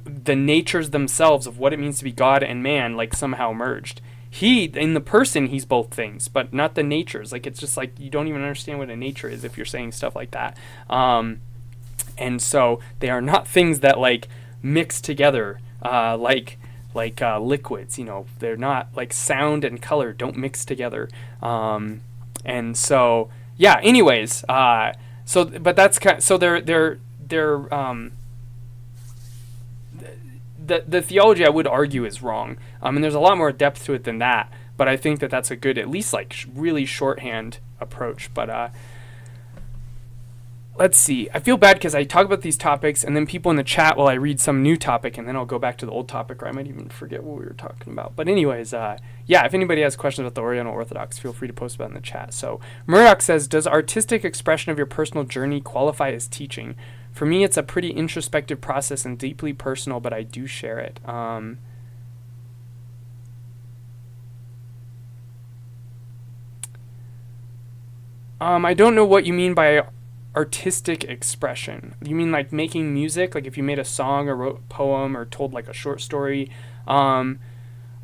A: the natures themselves of what it means to be God and man, like, somehow merged. In the person, he's both things, but not the natures. Like, it's just like, you don't even understand what a nature is if you're saying stuff like that. And so they are not things that like mix together, like liquids. They're not like sound and color don't mix together. And so, yeah. Anyways, but that's so they're the theology, I would argue, is wrong. And there's a lot more depth to it than that. But I think that that's a good, at least like really shorthand approach. But let's see. I feel bad because I talk about these topics, and then people in the chat while I read some new topic, and then I'll go back to the old topic, or I might even forget what we were talking about. But anyways, yeah, if anybody has questions about the Oriental Orthodox, feel free to post about it in the chat. So Murdoch says, does artistic expression of your personal journey qualify as teaching? For me, it's a pretty introspective process and deeply personal, but I do share it. I don't know what you mean by artistic expression. You mean like making music? Like if you made a song or wrote a poem or told like a short story? I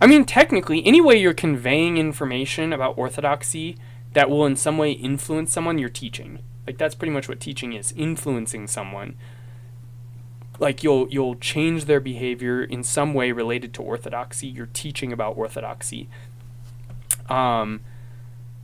A: mean, technically, any way you're conveying information about orthodoxy that will in some way influence someone, you're teaching. Like that's pretty much what teaching is, influencing someone. Like you'll change their behavior in some way related to orthodoxy. You're teaching about orthodoxy.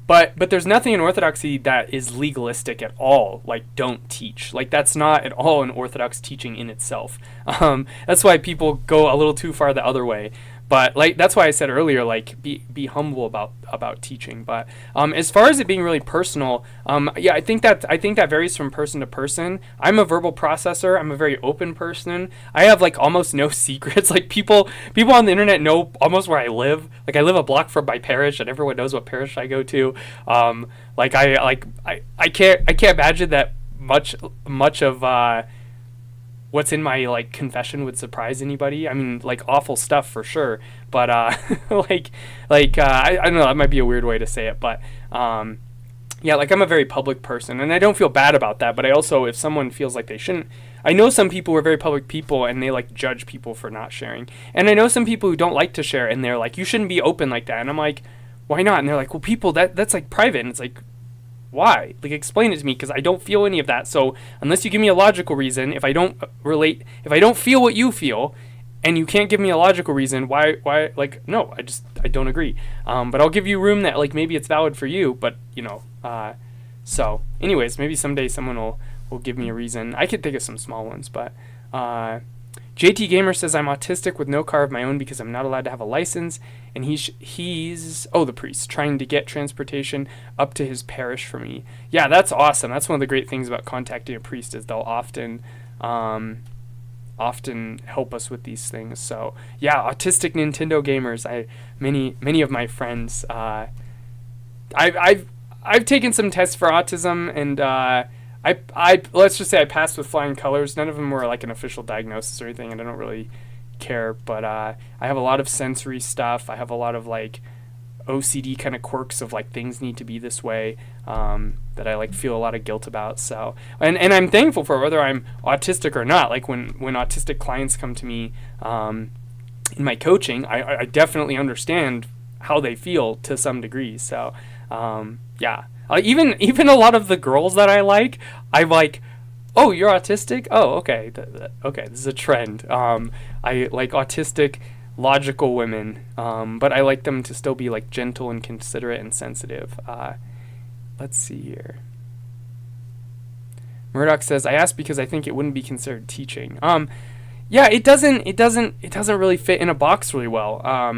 A: But there's nothing in orthodoxy that is legalistic at all. Like, don't teach. Like, that's not at all an orthodox teaching in itself. That's why people go a little too far the other way. But like that's why I said earlier, like be humble about teaching. But as far as it being really personal, yeah, I think that varies from person to person. I'm a verbal processor. I'm a very open person. I have like almost no secrets. Like people on the internet know almost where I live. Like I live a block from my parish, and everyone knows what parish I go to. Like I can't imagine that much of what's in my like confession would surprise anybody. I mean, like awful stuff for sure, but I don't know, that might be a weird way to say it, but yeah, like I'm a very public person, and I don't feel bad about that. But I also, if someone feels like they shouldn't, I know some people who are very public people and they like judge people for not sharing, and I know some people who don't like to share and they're like, you shouldn't be open like that, and I'm like, why not? And they're like, well, people, that's like private, and it's like, why? Like, explain it to me, because I don't feel any of that. So unless you give me a logical reason, if I don't feel what you feel, and you can't give me a logical reason, why, like, no, I don't agree. But I'll give you room that, like, maybe it's valid for you, but, so anyways, maybe someday someone will give me a reason. I could think of some small ones, but, JT Gamer says I'm autistic with no car of my own because I'm not allowed to have a license, and he's the priest trying to get transportation up to his parish for me. Yeah, that's awesome. That's one of the great things about contacting a priest is they'll often help us with these things. So yeah, autistic Nintendo gamers. Many of my friends. I've taken some tests for autism, and I let's just say I passed with flying colors. None of them were like an official diagnosis or anything, and I don't really care. But I have a lot of sensory stuff. I have a lot of like OCD kind of quirks of like things need to be this way that I like feel a lot of guilt about. So and I'm thankful for whether I'm autistic or not. Like when autistic clients come to me in my coaching, I definitely understand how they feel to some degree. So yeah. Even a lot of the girls that I'm like, oh, you're autistic? Oh, okay. Okay, this is a trend. I like autistic, logical women, but I like them to still be like gentle and considerate and sensitive. Let's see here. Murdoch says, I asked because I think it wouldn't be considered teaching. Yeah, it doesn't really fit in a box really well,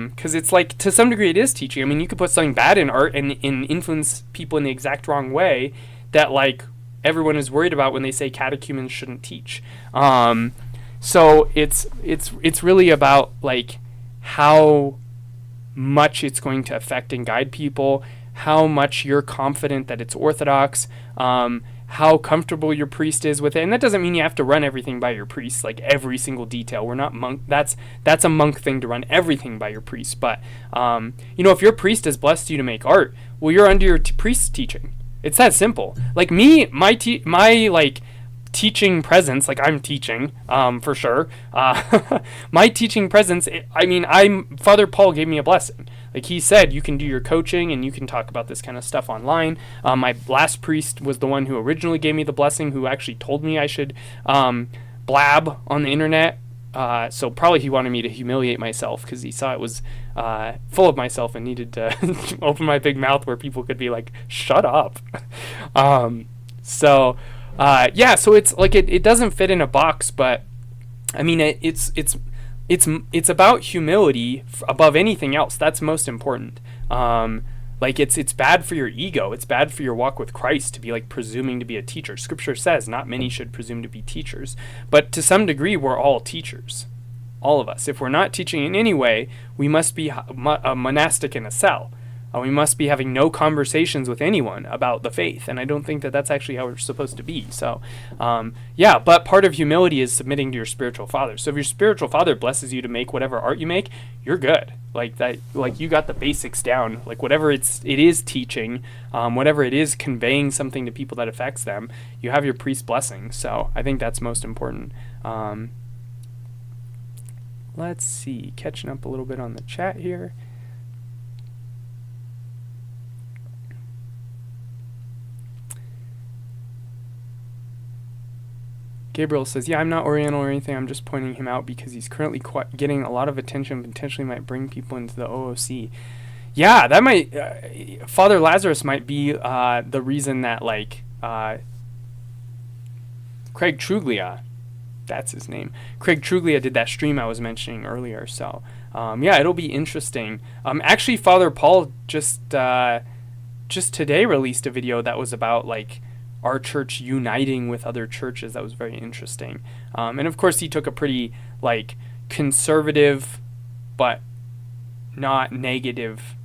A: because it's like, to some degree it is teaching. I mean, you could put something bad in art and influence people in the exact wrong way that like everyone is worried about when they say catechumens shouldn't teach. So it's really about like how much it's going to affect and guide people, how much you're confident that it's orthodox, how comfortable your priest is with it. And that doesn't mean you have to run everything by your priest, like every single detail. We're not monk. That's a monk thing to run everything by your priest. But if your priest has blessed you to make art, well, you're under your priest's teaching. It's that simple. Like me, my like teaching presence, like I'm teaching for sure. My teaching presence, Father Paul gave me a blessing. Like he said, you can do your coaching and you can talk about this kind of stuff online. My last priest was the one who originally gave me the blessing, who actually told me I should blab on the internet. So probably he wanted me to humiliate myself because he saw it was full of myself and needed to open my big mouth where people could be like, shut up. So it's like it doesn't fit in a box, but I mean it's about humility above anything else. That's most important. Like it's bad for your ego. It's bad for your walk with Christ to be like presuming to be a teacher. Scripture says not many should presume to be teachers, but to some degree we're all teachers, all of us. If we're not teaching in any way, we must be a monastic in a cell. We must be having no conversations with anyone about the faith, and I don't think that that's actually how we're supposed to be. So, yeah, but part of humility is submitting to your spiritual father. So if your spiritual father blesses you to make whatever art you make, you're good. Like that, like you got the basics down. Like whatever it is teaching, whatever it is conveying something to people that affects them, you have your priest's blessing. So I think that's most important. Let's see, catching up a little bit on the chat here. Gabriel says, yeah, I'm not Oriental or anything. I'm just pointing him out because he's currently getting a lot of attention, potentially might bring people into the OOC. Yeah, that might, Father Lazarus might be the reason that, like, Craig Truglia, that's his name, Craig Truglia did that stream I was mentioning earlier. So, yeah, it'll be interesting. Actually, Father Paul just today released a video that was about, like, our church uniting with other churches. That was very interesting. And of course he took a pretty like conservative but not negative,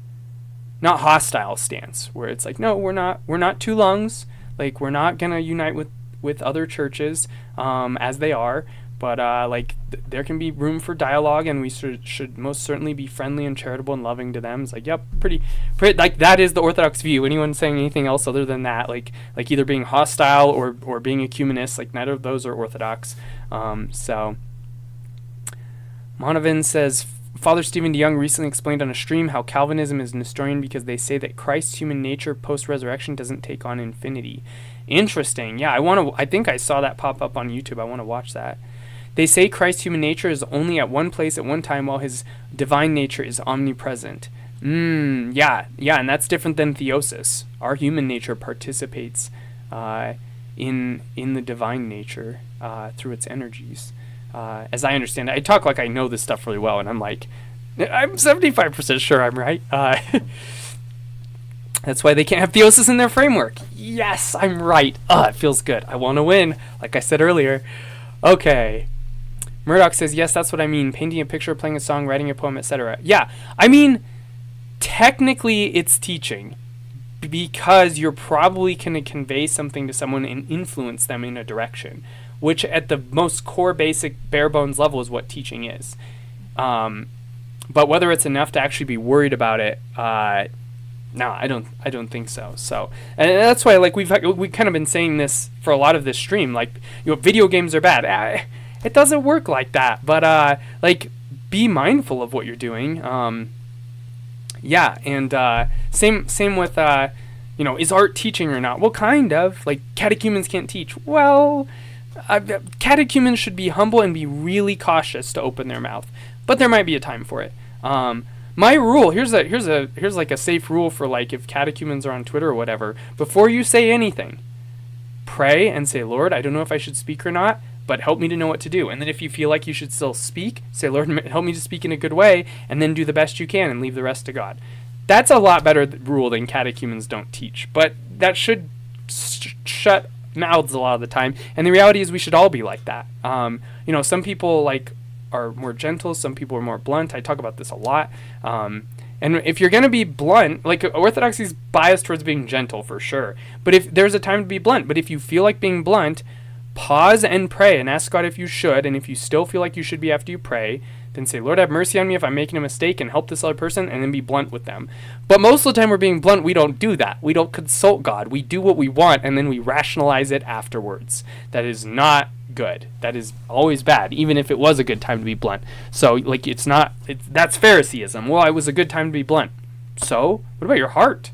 A: not hostile stance, where it's like, no, we're not two lungs, like we're not gonna unite with other churches as they are, but like there can be room for dialogue, and we should most certainly be friendly and charitable and loving to them. It's like, yep, pretty like that is the Orthodox view. Anyone saying anything else other than that, like either being hostile or being ecumenist, like neither of those are Orthodox. So Monovan says, Father Stephen DeYoung recently explained on a stream how Calvinism is Nestorian because they say that Christ's human nature post-resurrection doesn't take on infinity. Interesting. Yeah, I think I saw that pop up on YouTube. I want to watch that. They say Christ's human nature is only at one place at one time while his divine nature is omnipresent. Yeah, and that's different than theosis. Our human nature participates in the divine nature through its energies. As I understand it, I talk like I know this stuff really well, and I'm 75% sure I'm right. That's why they can't have theosis in their framework. Yes, I'm right. It feels good. I want to win, like I said earlier. Okay. Murdoch says, yes, that's what I mean. Painting a picture, playing a song, writing a poem, etc. Yeah, I mean, technically it's teaching, because you're probably going to convey something to someone and influence them in a direction, which at the most core, basic, bare bones level is what teaching is. But whether it's enough to actually be worried about it, no, I don't think so. So, and that's why, like, we've kind of been saying this for a lot of this stream, like, video games are bad. It doesn't work like that. But like, be mindful of what you're doing. Yeah, and same with is art teaching or not? Well, kind of. Like, catechumens can't teach. Well, catechumens should be humble and be really cautious to open their mouth, but there might be a time for it. My rule, here's like a safe rule for, like, if catechumens are on Twitter or whatever, before you say anything, pray and say, Lord, I don't know if I should speak or not, but help me to know what to do. And then if you feel like you should still speak, say, Lord, help me to speak in a good way, and then do the best you can and leave the rest to God. That's a lot better rule than catechumens don't teach, but that should shut mouths a lot of the time. And the reality is we should all be like that. Some people, like, are more gentle, some people are more blunt. I talk about this a lot. And if you're going to be blunt, like, Orthodoxy is biased towards being gentle for sure, but if there's a time to be blunt, but if you feel like being blunt, pause and pray and ask God if you should, and if you still feel like you should be after you pray, then say, Lord, have mercy on me if I'm making a mistake, and help this other person, and then be blunt with them. But most of the time we're being blunt, we don't do that. We don't consult God. We do what we want, and then we rationalize it afterwards. That is not good. That is always bad, even if it was a good time to be blunt. So, like, that's Phariseeism. Well, it was a good time to be blunt. So, what about your heart?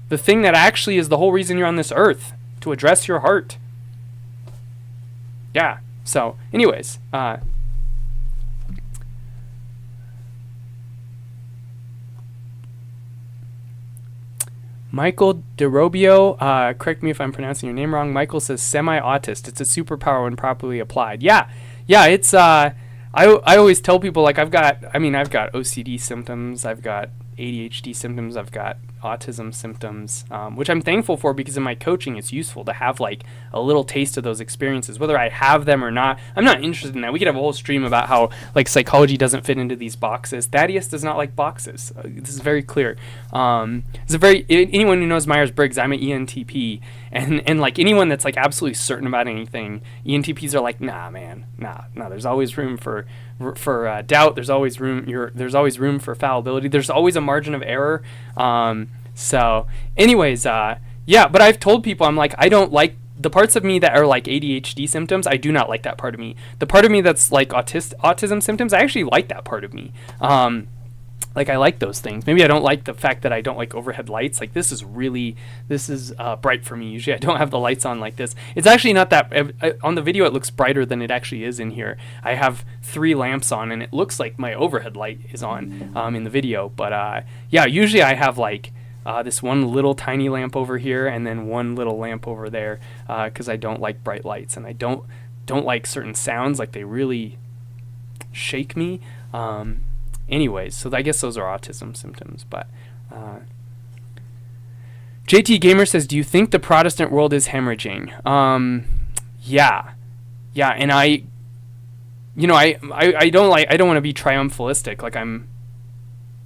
A: The thing that actually is the whole reason you're on this earth, to address your heart. Yeah, so, anyways, Michael DeRobio, correct me if I'm pronouncing your name wrong. Michael says semi-autist. It's a superpower when properly applied. Yeah, it's, I always tell people, like, I've got OCD symptoms, I've got ADHD symptoms. I've got autism symptoms, which I'm thankful for, because in my coaching it's useful to have like a little taste of those experiences, whether I have them or not. I'm not interested in that. We could have a whole stream about how like psychology doesn't fit into these boxes. Thaddeus does not like boxes. This is very clear. Anyone who knows Myers-Briggs, I'm an ENTP, and like anyone that's like absolutely certain about anything, ENTPs are like, nah, man, nah. There's always room for doubt. There's always room for fallibility. There's always a margin of error. So anyways, yeah, but I've told people, I'm like, I don't like the parts of me that are like ADHD symptoms. I do not like that part of me. The part of me that's like autism symptoms, I actually like that part of me. Like I like those things. Maybe I don't like the fact that I don't like overhead lights. Like this is bright for me. Usually I don't have the lights on like this. It's actually not that, on the video it looks brighter than it actually is in here. I have 3 lamps on and it looks like my overhead light is on in the video. But yeah, usually I have like this one little tiny lamp over here and then one little lamp over there, because I don't like bright lights, and I don't like certain sounds, like they really shake me. Anyways, so I guess those are autism symptoms. But JT Gamer says, do you think the Protestant world is hemorrhaging? Yeah, and I don't want to be triumphalistic. Like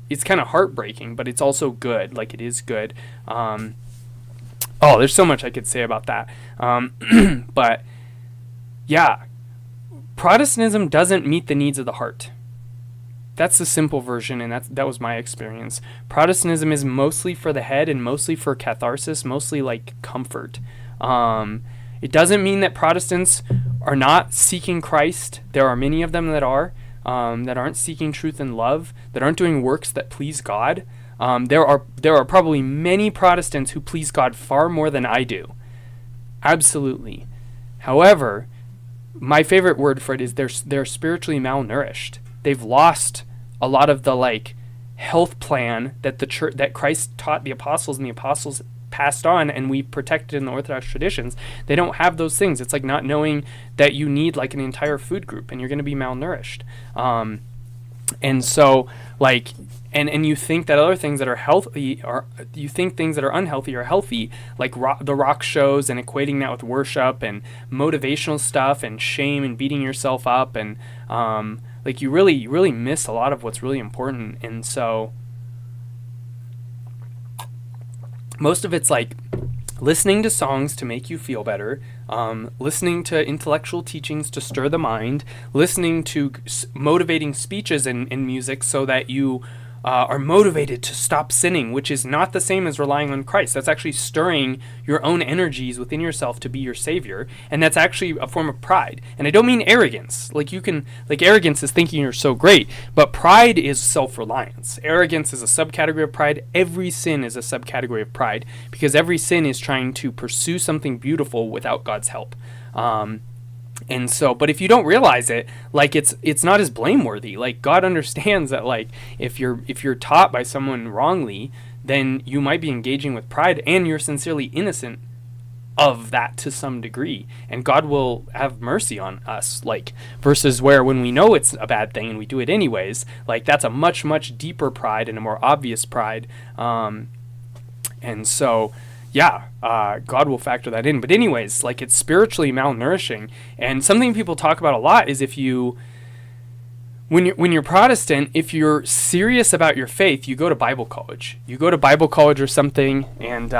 A: it's kind of heartbreaking, but it's also good. Like it is good. There's so much I could say about that. But yeah, Protestantism doesn't meet the needs of the heart. That's the simple version, and that was my experience. Protestantism is mostly for the head and mostly for catharsis, mostly like comfort. It doesn't mean that Protestants are not seeking Christ. There are many of them that aren't seeking truth and love, that aren't doing works that please God. There are probably many Protestants who please God far more than I do. Absolutely. However, my favorite word for it is they're spiritually malnourished. They've lost a lot of the like health plan that the church, that Christ taught the apostles, and the apostles passed on, and we protected in the Orthodox traditions. They don't have those things. It's like not knowing that you need like an entire food group, and you're going to be malnourished. And so like, and you think that other things that are healthy you think things that are unhealthy are healthy, like the rock shows, and equating that with worship and motivational stuff and shame and beating yourself up, and like you really miss a lot of what's really important. And so most of it's like listening to songs to make you feel better, listening to intellectual teachings to stir the mind, listening to motivating speeches and music so that you are motivated to stop sinning, which is not the same as relying on Christ. That's actually stirring your own energies within yourself to be your savior, and that's actually a form of pride. And I don't mean arrogance. Arrogance is thinking you're so great, but pride is self-reliance. Arrogance is a subcategory of pride. Every sin is a subcategory of pride, because every sin is trying to pursue something beautiful without God's help. And so, but if you don't realize it, like it's not as blameworthy. Like God understands that, like if you're taught by someone wrongly, then you might be engaging with pride, and you're sincerely innocent of that to some degree, and God will have mercy on us. Like versus where when we know it's a bad thing and we do it anyways, like that's a much deeper pride and a more obvious pride. And so yeah, God will factor that in. But anyways, like it's spiritually malnourishing. And something people talk about a lot is when you're Protestant, if you're serious about your faith, you go to Bible college. You go to Bible college or something, and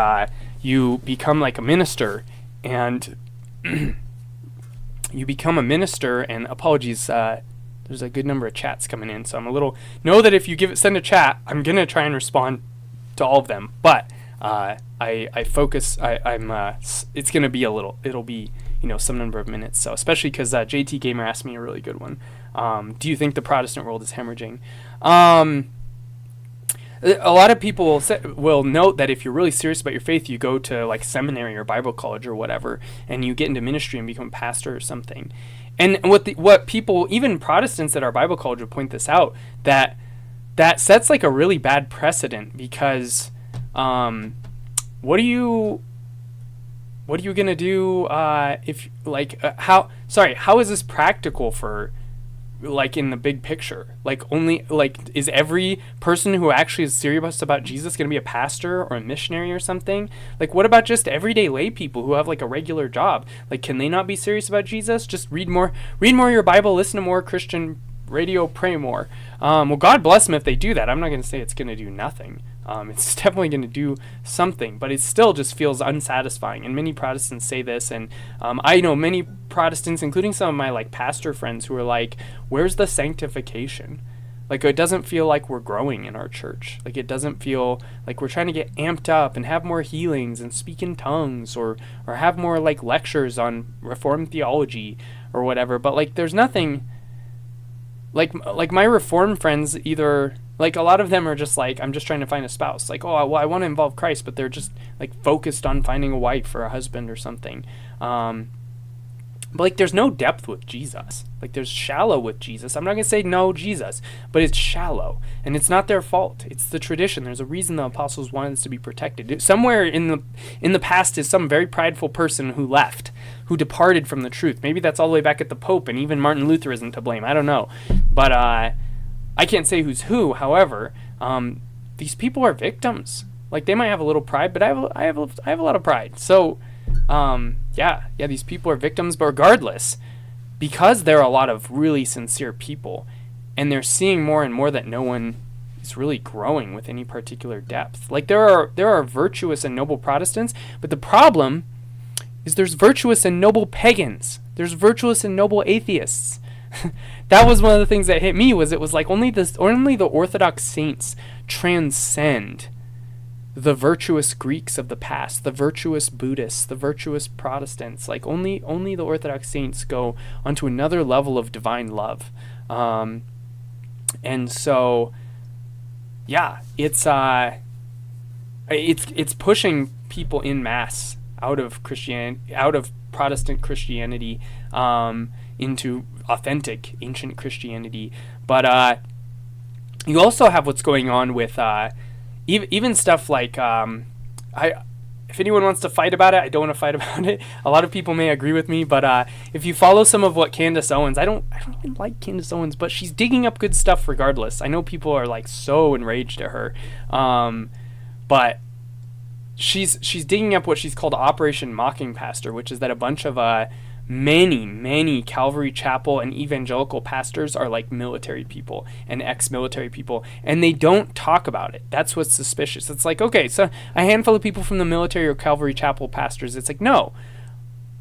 A: you become like a minister. And you become a minister, and apologies, there's a good number of chats coming in, so I'm a little, know that if you send a chat, I'm going to try and respond to all of them. But I focus, it's going to be it'll be, some number of minutes. So especially because JT Gamer asked me a really good one. Do you think the Protestant world is hemorrhaging? A lot of people will note that if you're really serious about your faith, you go to like seminary or Bible college or whatever, and you get into ministry and become a pastor or something. And what people, even Protestants at our Bible college, would point this out, that sets like a really bad precedent, because what are you gonna do if how is this practical for like in the big picture? Like only like is every person who actually is serious about Jesus going to be a pastor or a missionary or something? Like what about just everyday lay people who have like a regular job? Like can they not be serious about Jesus? Just read more of your Bible, listen to more Christian radio, pray more. Well, God bless them if they do that. I'm not going to say it's going to do nothing. It's definitely going to do something, but it still just feels unsatisfying. And many Protestants say this, and I know many Protestants, including some of my like pastor friends, who are like, "Where's the sanctification?" Like it doesn't feel like we're growing in our church. Like it doesn't feel like we're trying to get amped up and have more healings and speak in tongues or have more like lectures on Reformed theology or whatever. But like there's nothing. Like my Reformed friends, either like a lot of them are just like, I'm just trying to find a spouse. Like, oh, well, I want to involve Christ, but they're just like focused on finding a wife or a husband or something. But like there's no depth with Jesus. Like there's shallow with Jesus. I'm not going to say no Jesus, but it's shallow. And it's not their fault. It's the tradition. There's a reason the apostles wanted us to be protected. Somewhere in the past is some very prideful person who left, who departed from the truth. Maybe that's all the way back at the Pope, and even Martin Luther isn't to blame. I don't know. But I can't say who's who. However, these people are victims. Like they might have a little pride, but I have a lot of pride. So yeah, these people are victims, but regardless, because there are a lot of really sincere people, and they're seeing more and more that no one is really growing with any particular depth. Like there are virtuous and noble Protestants, but the problem is there's virtuous and noble pagans. There's virtuous and noble atheists. That was one of the things that hit me. It was like only the Orthodox saints transcend the virtuous Greeks of the past, the virtuous Buddhists, the virtuous Protestants. Like only the Orthodox saints go onto another level of divine love. And so yeah, it's pushing people in mass out of Protestant Christianity into authentic ancient Christianity. But you also have what's going on with even stuff like if anyone wants to fight about it, I don't want to fight about it. A lot of people may agree with me, but if you follow some of what Candace Owens, I don't even like Candace Owens, but she's digging up good stuff regardless. I know people are like so enraged at her, but she's digging up what she's called Operation Mocking Pastor, which is that a bunch of many Calvary Chapel and evangelical pastors are like military people and ex-military people, and they don't talk about it. That's what's suspicious. It's like, okay, so a handful of people from the military or Calvary Chapel pastors. It's like, no,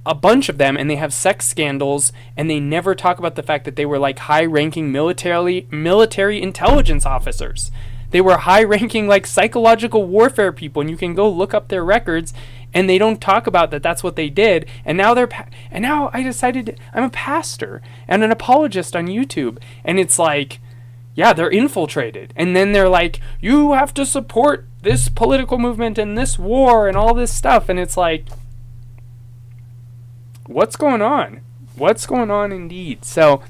A: a bunch of them, and they have sex scandals, and they never talk about the fact that they were like high-ranking military intelligence officers. They were high-ranking like psychological warfare people, and you can go look up their records, and they don't talk about that. That's what they did. And now now I decided I'm a pastor and an apologist on YouTube, and it's like, yeah, they're infiltrated, and then they're like, you have to support this political movement and this war and all this stuff, and it's like, what's going on? What's going on indeed? So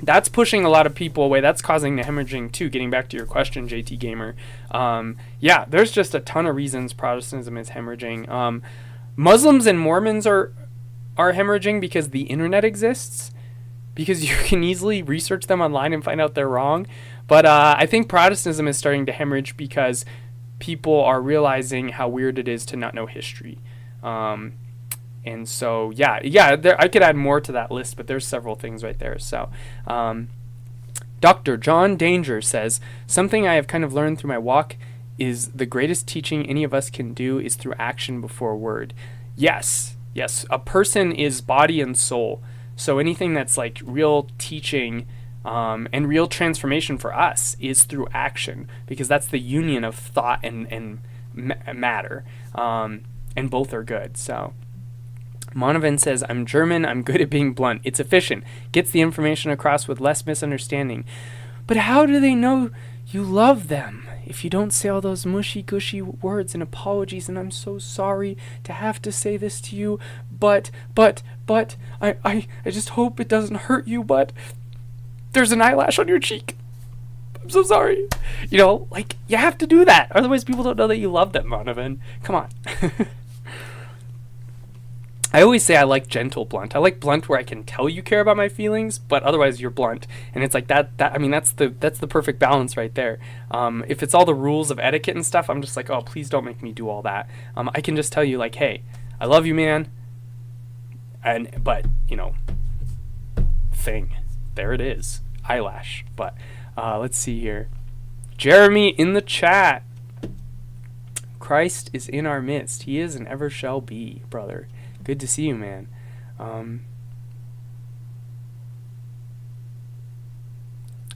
A: that's pushing a lot of people away. That's causing the hemorrhaging too. Getting back to your question, JT Gamer. Yeah, there's just a ton of reasons Protestantism is hemorrhaging. Muslims and Mormons are hemorrhaging because the internet exists, because you can easily research them online and find out they're wrong. But I think Protestantism is starting to hemorrhage because people are realizing how weird it is to not know history. And so, yeah, I could add more to that list, but there's several things right there. So, Dr. John Danger says, something I have kind of learned through my walk is the greatest teaching any of us can do is through action before word. Yes, a person is body and soul. So anything that's like real teaching and real transformation for us is through action, because that's the union of thought and matter, and both are good. So Monovan says, I'm German, I'm good at being blunt. It's efficient, gets the information across with less misunderstanding. But how do they know you love them if you don't say all those mushy-gushy words and apologies, and I'm so sorry to have to say this to you, but, I just hope it doesn't hurt you, but there's an eyelash on your cheek. I'm so sorry. You know, like, you have to do that. Otherwise people don't know that you love them, Monovan. Come on. I always say I like gentle blunt. I like blunt where I can tell you care about my feelings, but otherwise you're blunt. And it's like I mean, that's the perfect balance right there. If it's all the rules of etiquette and stuff, I'm just like, oh, please don't make me do all that. I can just tell you like, hey, I love you, man. But thing, there it is, eyelash. But let's see here. Jeremy in the chat. Christ is in our midst. He is and ever shall be, brother. Good to see you, man.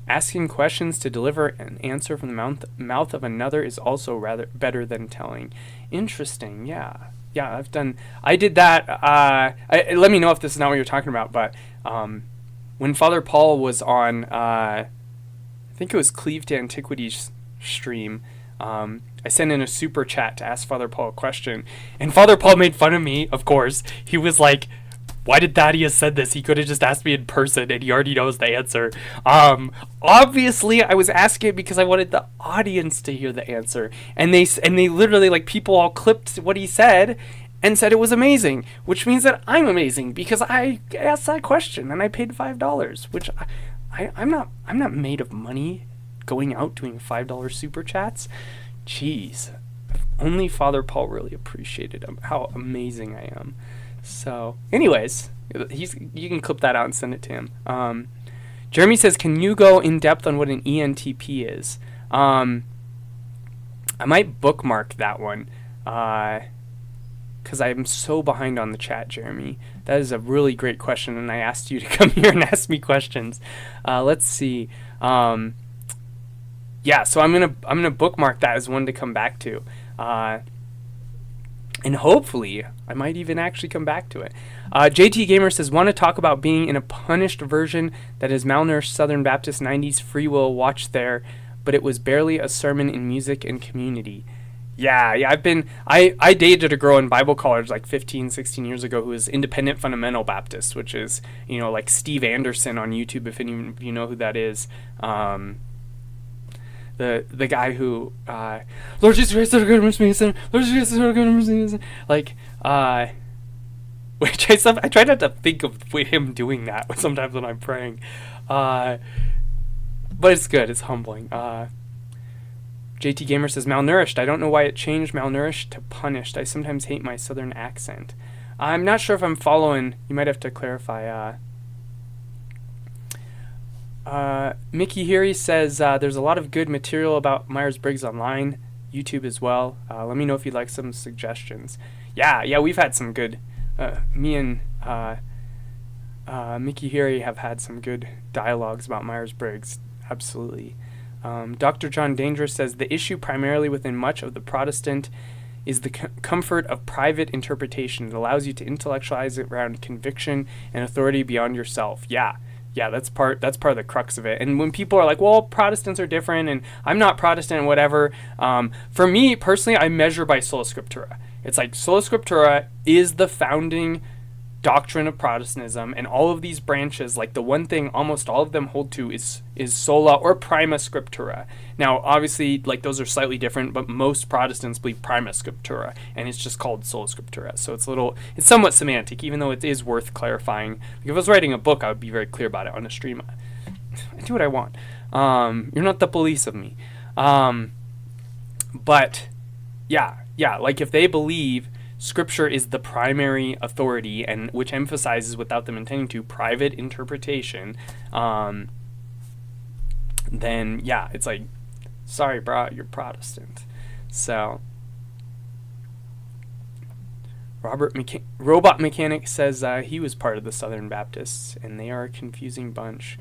A: Asking questions to deliver an answer from the mouth of another is also rather better than telling. Interesting. Yeah, I did that. Let me know if this is not what you're talking about, but when Father Paul was on, I think it was Cleave to Antiquities stream, I sent in a super chat to ask Father Paul a question, and Father Paul made fun of me, of course. He was like, why did Thaddeus said this? He could have just asked me in person, and he already knows the answer. Obviously, I was asking it because I wanted the audience to hear the answer. And they literally, like, people all clipped what he said and said it was amazing, which means that I'm amazing because I asked that question, and I paid $5, which I'm not made of money going out doing $5 super chats. Jeez, if only Father Paul really appreciated how amazing I am. So, anyways, you can clip that out and send it to him. Jeremy says, can you go in depth on what an ENTP is? I might bookmark that one, because I'm so behind on the chat, Jeremy. That is a really great question, and I asked you to come here and ask me questions. Let's see. Yeah, so I'm gonna bookmark that as one to come back to, and hopefully I might even actually come back to it. JT Gamer says, want to talk about being in a punished version that is malnourished Southern Baptist 90s free will watch there, but it was barely a sermon in music and community. Yeah, I dated a girl in Bible college like 15, 16 years ago who was independent fundamental Baptist, which is, like Steve Anderson on YouTube, if any of you know who that is. The guy who, Lord Jesus Christ, Lord God, mercy, Lord Jesus Christ, Lord God, mercy, like, which I try not to think of him doing that sometimes when I'm praying, but it's good, it's humbling. JT Gamer says, malnourished. I don't know why it changed malnourished to punished. I sometimes hate my southern accent. I'm not sure if I'm following. You might have to clarify. Mickey Heary says, there's a lot of good material about Myers-Briggs online, YouTube as well. Let me know if you'd like some suggestions. Yeah, we've had some good, me and Mickey Heary have had some good dialogues about Myers-Briggs, absolutely. Dr. John Dangerous says, the issue primarily within much of the Protestant is the comfort of private interpretation. It allows you to intellectualize it around conviction and authority beyond yourself. Yeah, that's part of the crux of it. And when people are like, well, Protestants are different and I'm not Protestant and whatever, for me personally, I measure by sola scriptura. It's like sola scriptura is the founding doctrine of Protestantism, and all of these branches, like the one thing almost all of them hold to is sola or prima scriptura. Now obviously, like, those are slightly different, but most Protestants believe prima scriptura, and it's just called sola scriptura. So it's somewhat semantic, even though it is worth clarifying. Like, if I was writing a book, I would be very clear about it on a stream. I do what I want. You're not the police of me. But yeah, like if they believe Scripture is the primary authority, and which emphasizes, without them intending to, private interpretation, then yeah, it's like, sorry, bro, you're Protestant. So Robot Mechanic says he was part of the Southern Baptists, and they are a confusing bunch.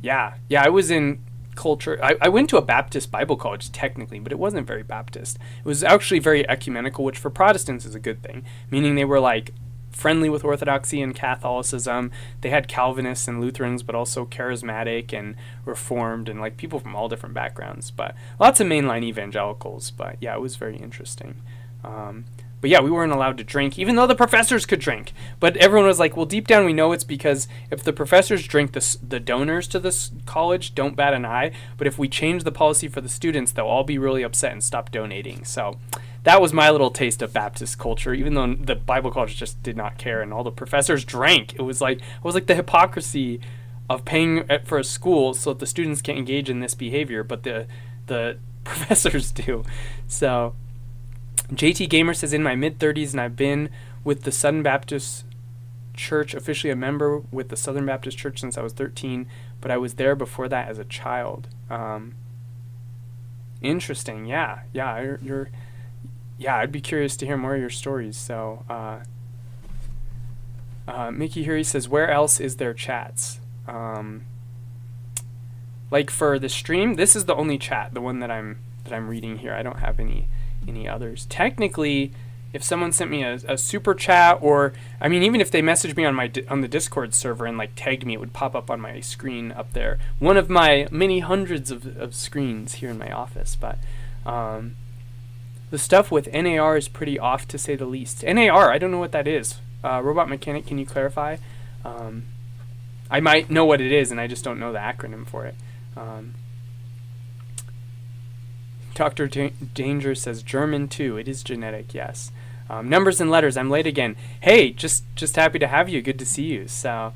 A: Yeah, I was in culture. I went to a Baptist Bible college technically, but it wasn't very Baptist. It was actually very ecumenical, which for Protestants is a good thing, meaning they were like friendly with Orthodoxy and Catholicism. They had Calvinists and Lutherans, but also charismatic and Reformed, and like people from all different backgrounds, but lots of mainline evangelicals. But yeah, it was very interesting. But yeah, we weren't allowed to drink, even though the professors could drink. But everyone was like, well, deep down we know it's because if the professors drink, the donors to this college don't bat an eye. But if we change the policy for the students, they'll all be really upset and stop donating. So that was my little taste of Baptist culture, even though the Bible college just did not care and all the professors drank. It was like the hypocrisy of paying for a school so that the students can't engage in this behavior, but the professors do. So JT Gamer says, in my mid-30s, and I've been with the Southern Baptist Church, officially a member with the Southern Baptist Church since I was 13, but I was there before that as a child. Interesting. Yeah, I'd be curious to hear more of your stories. So Mickey here, he says, where else is there chats? Like for the stream, this is the only chat, the one that I'm reading here. I don't have any others. Technically, if someone sent me a super chat, or I mean, even if they messaged me on the Discord server and like tagged me, it would pop up on my screen up there. One of my many hundreds of screens here in my office. But the stuff with NAR is pretty off, to say the least. NAR, I don't know what that is. Robot Mechanic, can you clarify? I might know what it is, and I just don't know the acronym for it. Dr. Danger says German too. It is genetic, yes. Numbers and letters. I'm late again. Hey, just happy to have you. Good to see you. So,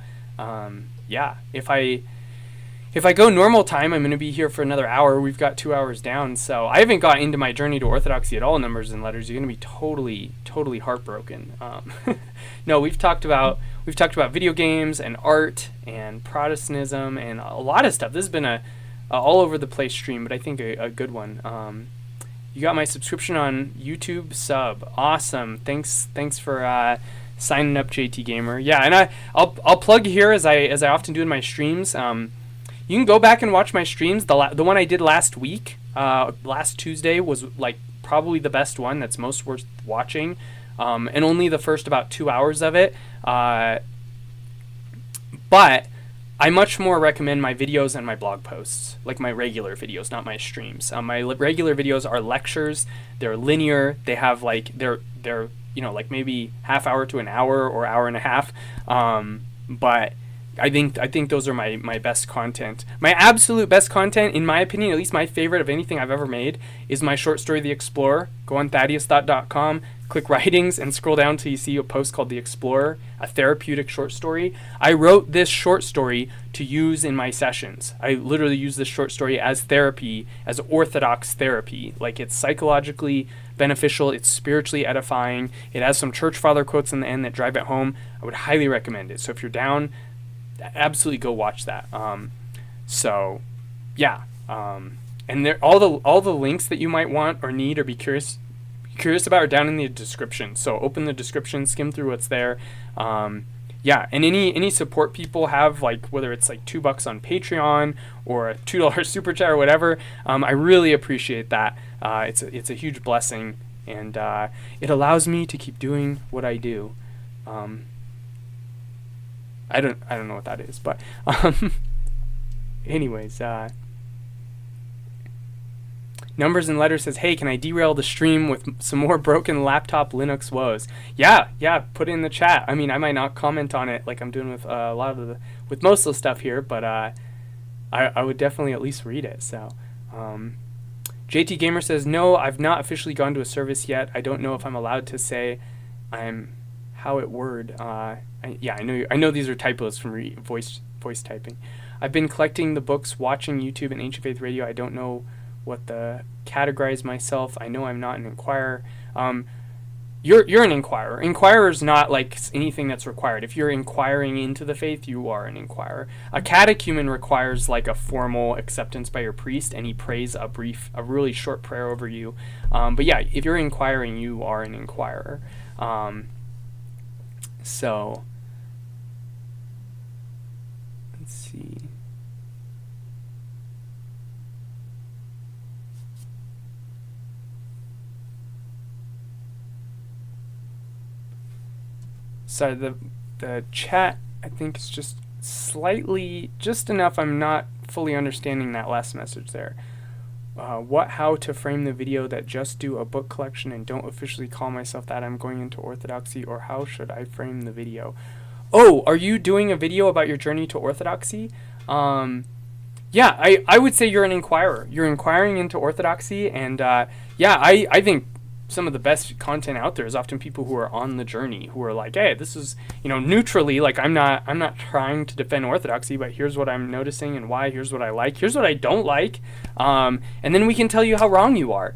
A: yeah. If I go normal time, I'm going to be here for another hour. We've got 2 hours down. So I haven't got into my journey to Orthodoxy at all. Numbers and letters. You're going to be totally heartbroken. No, we've talked about video games and art and Protestantism and a lot of stuff. This has been a all over the place stream, but I think a good one. You got my subscription on YouTube sub. Awesome. Thanks for signing up, JT Gamer. Yeah, and I'll plug here as I often do in my streams. You can go back and watch my streams. The one I did last week, last Tuesday, was like probably the best one. That's most worth watching, and only the first about 2 hours of it. But I much more recommend my videos and my blog posts, like my regular videos, not my streams. My regular videos are lectures. They're linear. They have like they're like maybe half hour to an hour or hour and a half. But I think those are my best content. My absolute best content, in my opinion, at least my favorite of anything I've ever made, is my short story, The Explorer. Go on ThaddeusThought.com, click Writings, and scroll down till you see a post called The Explorer, a therapeutic short story. I wrote this short story to use in my sessions. I literally use this short story as therapy, as Orthodox therapy. Like, it's psychologically beneficial, it's spiritually edifying, it has some church father quotes in the end that drive it home. I would highly recommend it. So if you're down, absolutely go watch that. So yeah, and there all the links that you might want or need or be curious about are down in the description. So open the description, skim through what's there. Yeah, and any support people have, like whether it's like $2 on Patreon or a $2 super chat or whatever, I really appreciate that. It's a huge blessing, and it allows me to keep doing what I do. I don't know what that is, but anyways, Numbers and Letters says, hey, can I derail the stream with some more broken laptop Linux woes? Yeah, put it in the chat. I mean, I might not comment on it like I'm doing with with most of the stuff here, but I would definitely at least read it. So JT Gamer says, no, I've not officially gone to a service yet. I don't know if I'm allowed to say I'm how it word. Yeah, I know these are typos from voice typing. I've been collecting the books, watching YouTube and Ancient Faith Radio. I don't know what to categorize myself. I know I'm not an inquirer. You're an inquirer. Inquirer is not like anything that's required. If you're inquiring into the faith, you are an inquirer. A catechumen requires like a formal acceptance by your priest, and he prays a really short prayer over you. But yeah, if you're inquiring, you are an inquirer. So let's see. So the chat, I think, is just just enough. I'm not fully understanding that last message there. How to frame the video that just do a book collection and don't officially call myself that I'm going into Orthodoxy, or how should I frame the video? Oh, are you doing a video about your journey to Orthodoxy? Yeah, I would say you're an inquirer. You're inquiring into Orthodoxy, and yeah, I think some of the best content out there is often people who are on the journey, who are like, hey, this is, neutrally, like I'm not trying to defend orthodoxy, but here's what I'm noticing and why. Here's what I like. Here's what I don't like. And then we can tell you how wrong you are.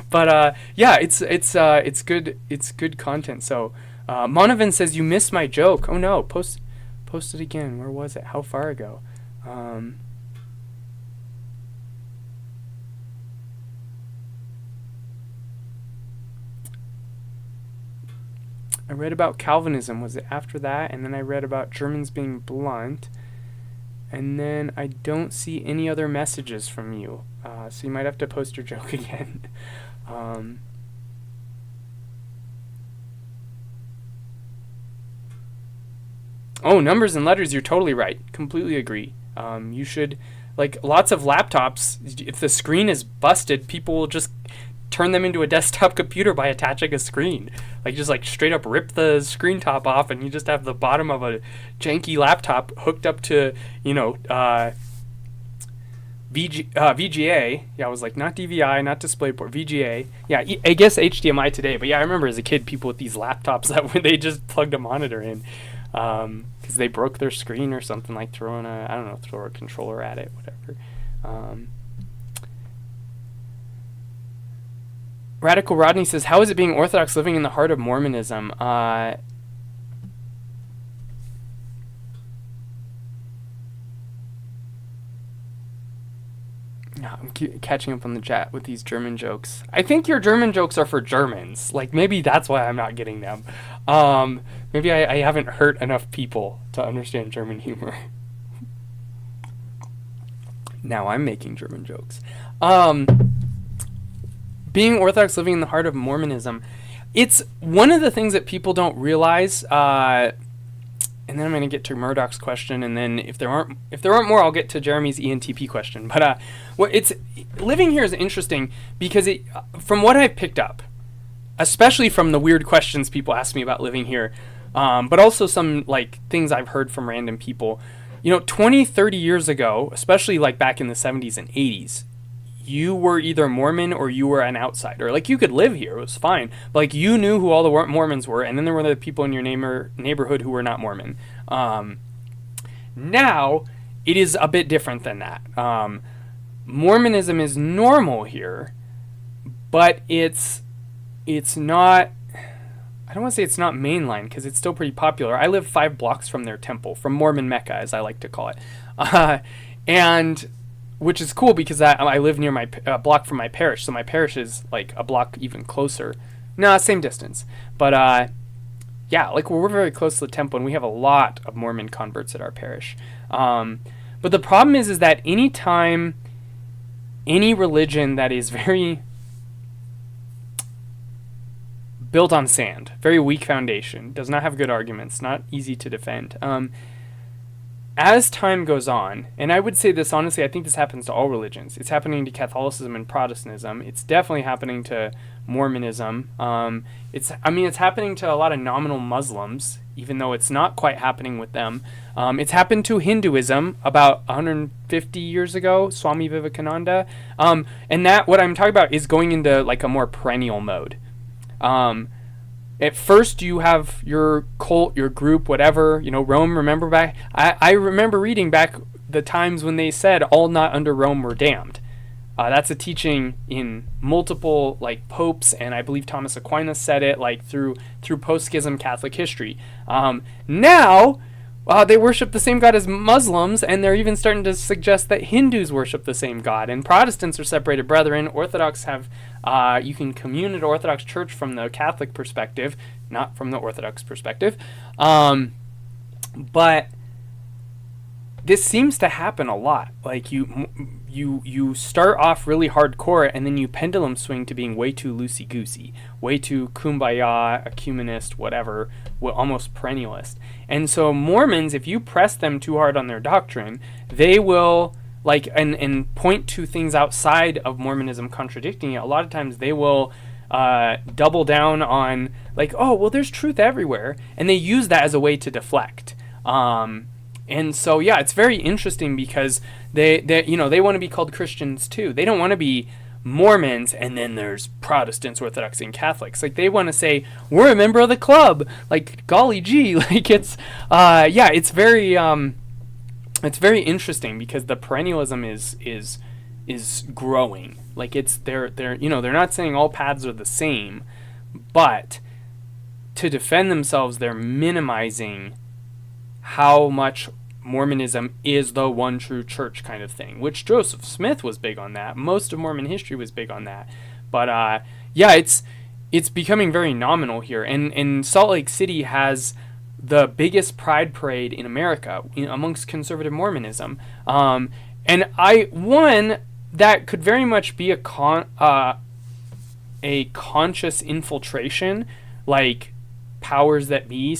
A: But yeah, it's good content. So Monovan says, you missed my joke. Oh no, post it again. Where was it? How far ago? I read about Calvinism. Was it after that? And then I read about Germans being blunt. And then I don't see any other messages from you. So you might have to post your joke again. Oh, numbers and letters, you're totally right. Completely agree. You should, like, lots of laptops, if the screen is busted, people will just turn them into a desktop computer by attaching a screen. Like, just like straight up rip the screen top off, and you just have the bottom of a janky laptop hooked up to, VGA. Yeah, I was like, not DVI, not DisplayPort, VGA. Yeah, I guess HDMI today, but yeah, I remember as a kid, people with these laptops that when they just plugged a monitor in, because they broke their screen or something, like throw a controller at it, whatever. Radical Rodney says, how is it being Orthodox living in the heart of Mormonism? I'm catching up on the chat with these German jokes. I think your German jokes are for Germans. Like, maybe that's why I'm not getting them. Maybe I haven't hurt enough people to understand German humor. Now I'm making German jokes. Being Orthodox living in the heart of Mormonism, it's one of the things that people don't realize, and then I'm going to get to Murdoch's question, and then if there aren't more, I'll get to Jeremy's ENTP question. But living here is interesting because from what I've picked up, especially from the weird questions people ask me about living here, but also some like things I've heard from random people, 20, 30 years ago, especially like back in the 70s and 80s, you were either Mormon or you were an outsider. Like, you could live here, it was fine, but like, you knew who all the Mormons were, and then there were the people in your neighborhood who were not Mormon. Now it is a bit different than that. Mormonism is normal here, but it's not, I don't want to say it's not mainline, because it's still pretty popular. I live 5 blocks from their temple, from Mormon Mecca, as I like to call it. And which is cool because I live near my block from my parish, so my parish is like a block even closer. No, same distance. But yeah, like we're very close to the temple, and we have a lot of Mormon converts at our parish. But the problem is that anytime any religion that is very built on sand, very weak foundation, does not have good arguments, not easy to defend. As time goes on, and I would say this honestly, I think this happens to all religions. It's happening to Catholicism and Protestantism. It's definitely happening to Mormonism. It's happening to a lot of nominal Muslims, even though it's not quite happening with them. It's happened to Hinduism about 150 years ago, Swami Vivekananda. And that, what I'm talking about, is going into like a more perennial mode. At first, you have your cult, your group, whatever, Rome, remember back? I remember reading back the times when they said all not under Rome were damned. That's a teaching in multiple, like, popes, and I believe Thomas Aquinas said it, like, through post-schism Catholic history. Now, they worship the same God as Muslims, and they're even starting to suggest that Hindus worship the same God, and Protestants are separated brethren. Orthodox have, you can commune at Orthodox Church from the Catholic perspective, not from the Orthodox perspective. But this seems to happen a lot. Like, you start off really hardcore, and then you pendulum swing to being way too loosey-goosey, way too kumbaya, ecumenist, whatever, almost perennialist. And so Mormons, if you press them too hard on their doctrine, they will, like, and point to things outside of Mormonism contradicting it. A lot of times they will double down on, like, oh, well, there's truth everywhere, and they use that as a way to deflect. And so, yeah, it's very interesting because they want to be called Christians too. They don't want to be Mormons, and then there's Protestants, Orthodox, and Catholics. Like, they want to say, we're a member of the club. Like, golly gee, like, it's very interesting, because the perennialism is growing. Like, they're not saying all paths are the same, but to defend themselves, they're minimizing how much Mormonism is the one true church kind of thing, which Joseph Smith was big on that. Most of Mormon history was big on that. But it's becoming very nominal here. And Salt Lake City has the biggest pride parade in America amongst conservative Mormonism. And that could very much be a conscious infiltration, like powers that be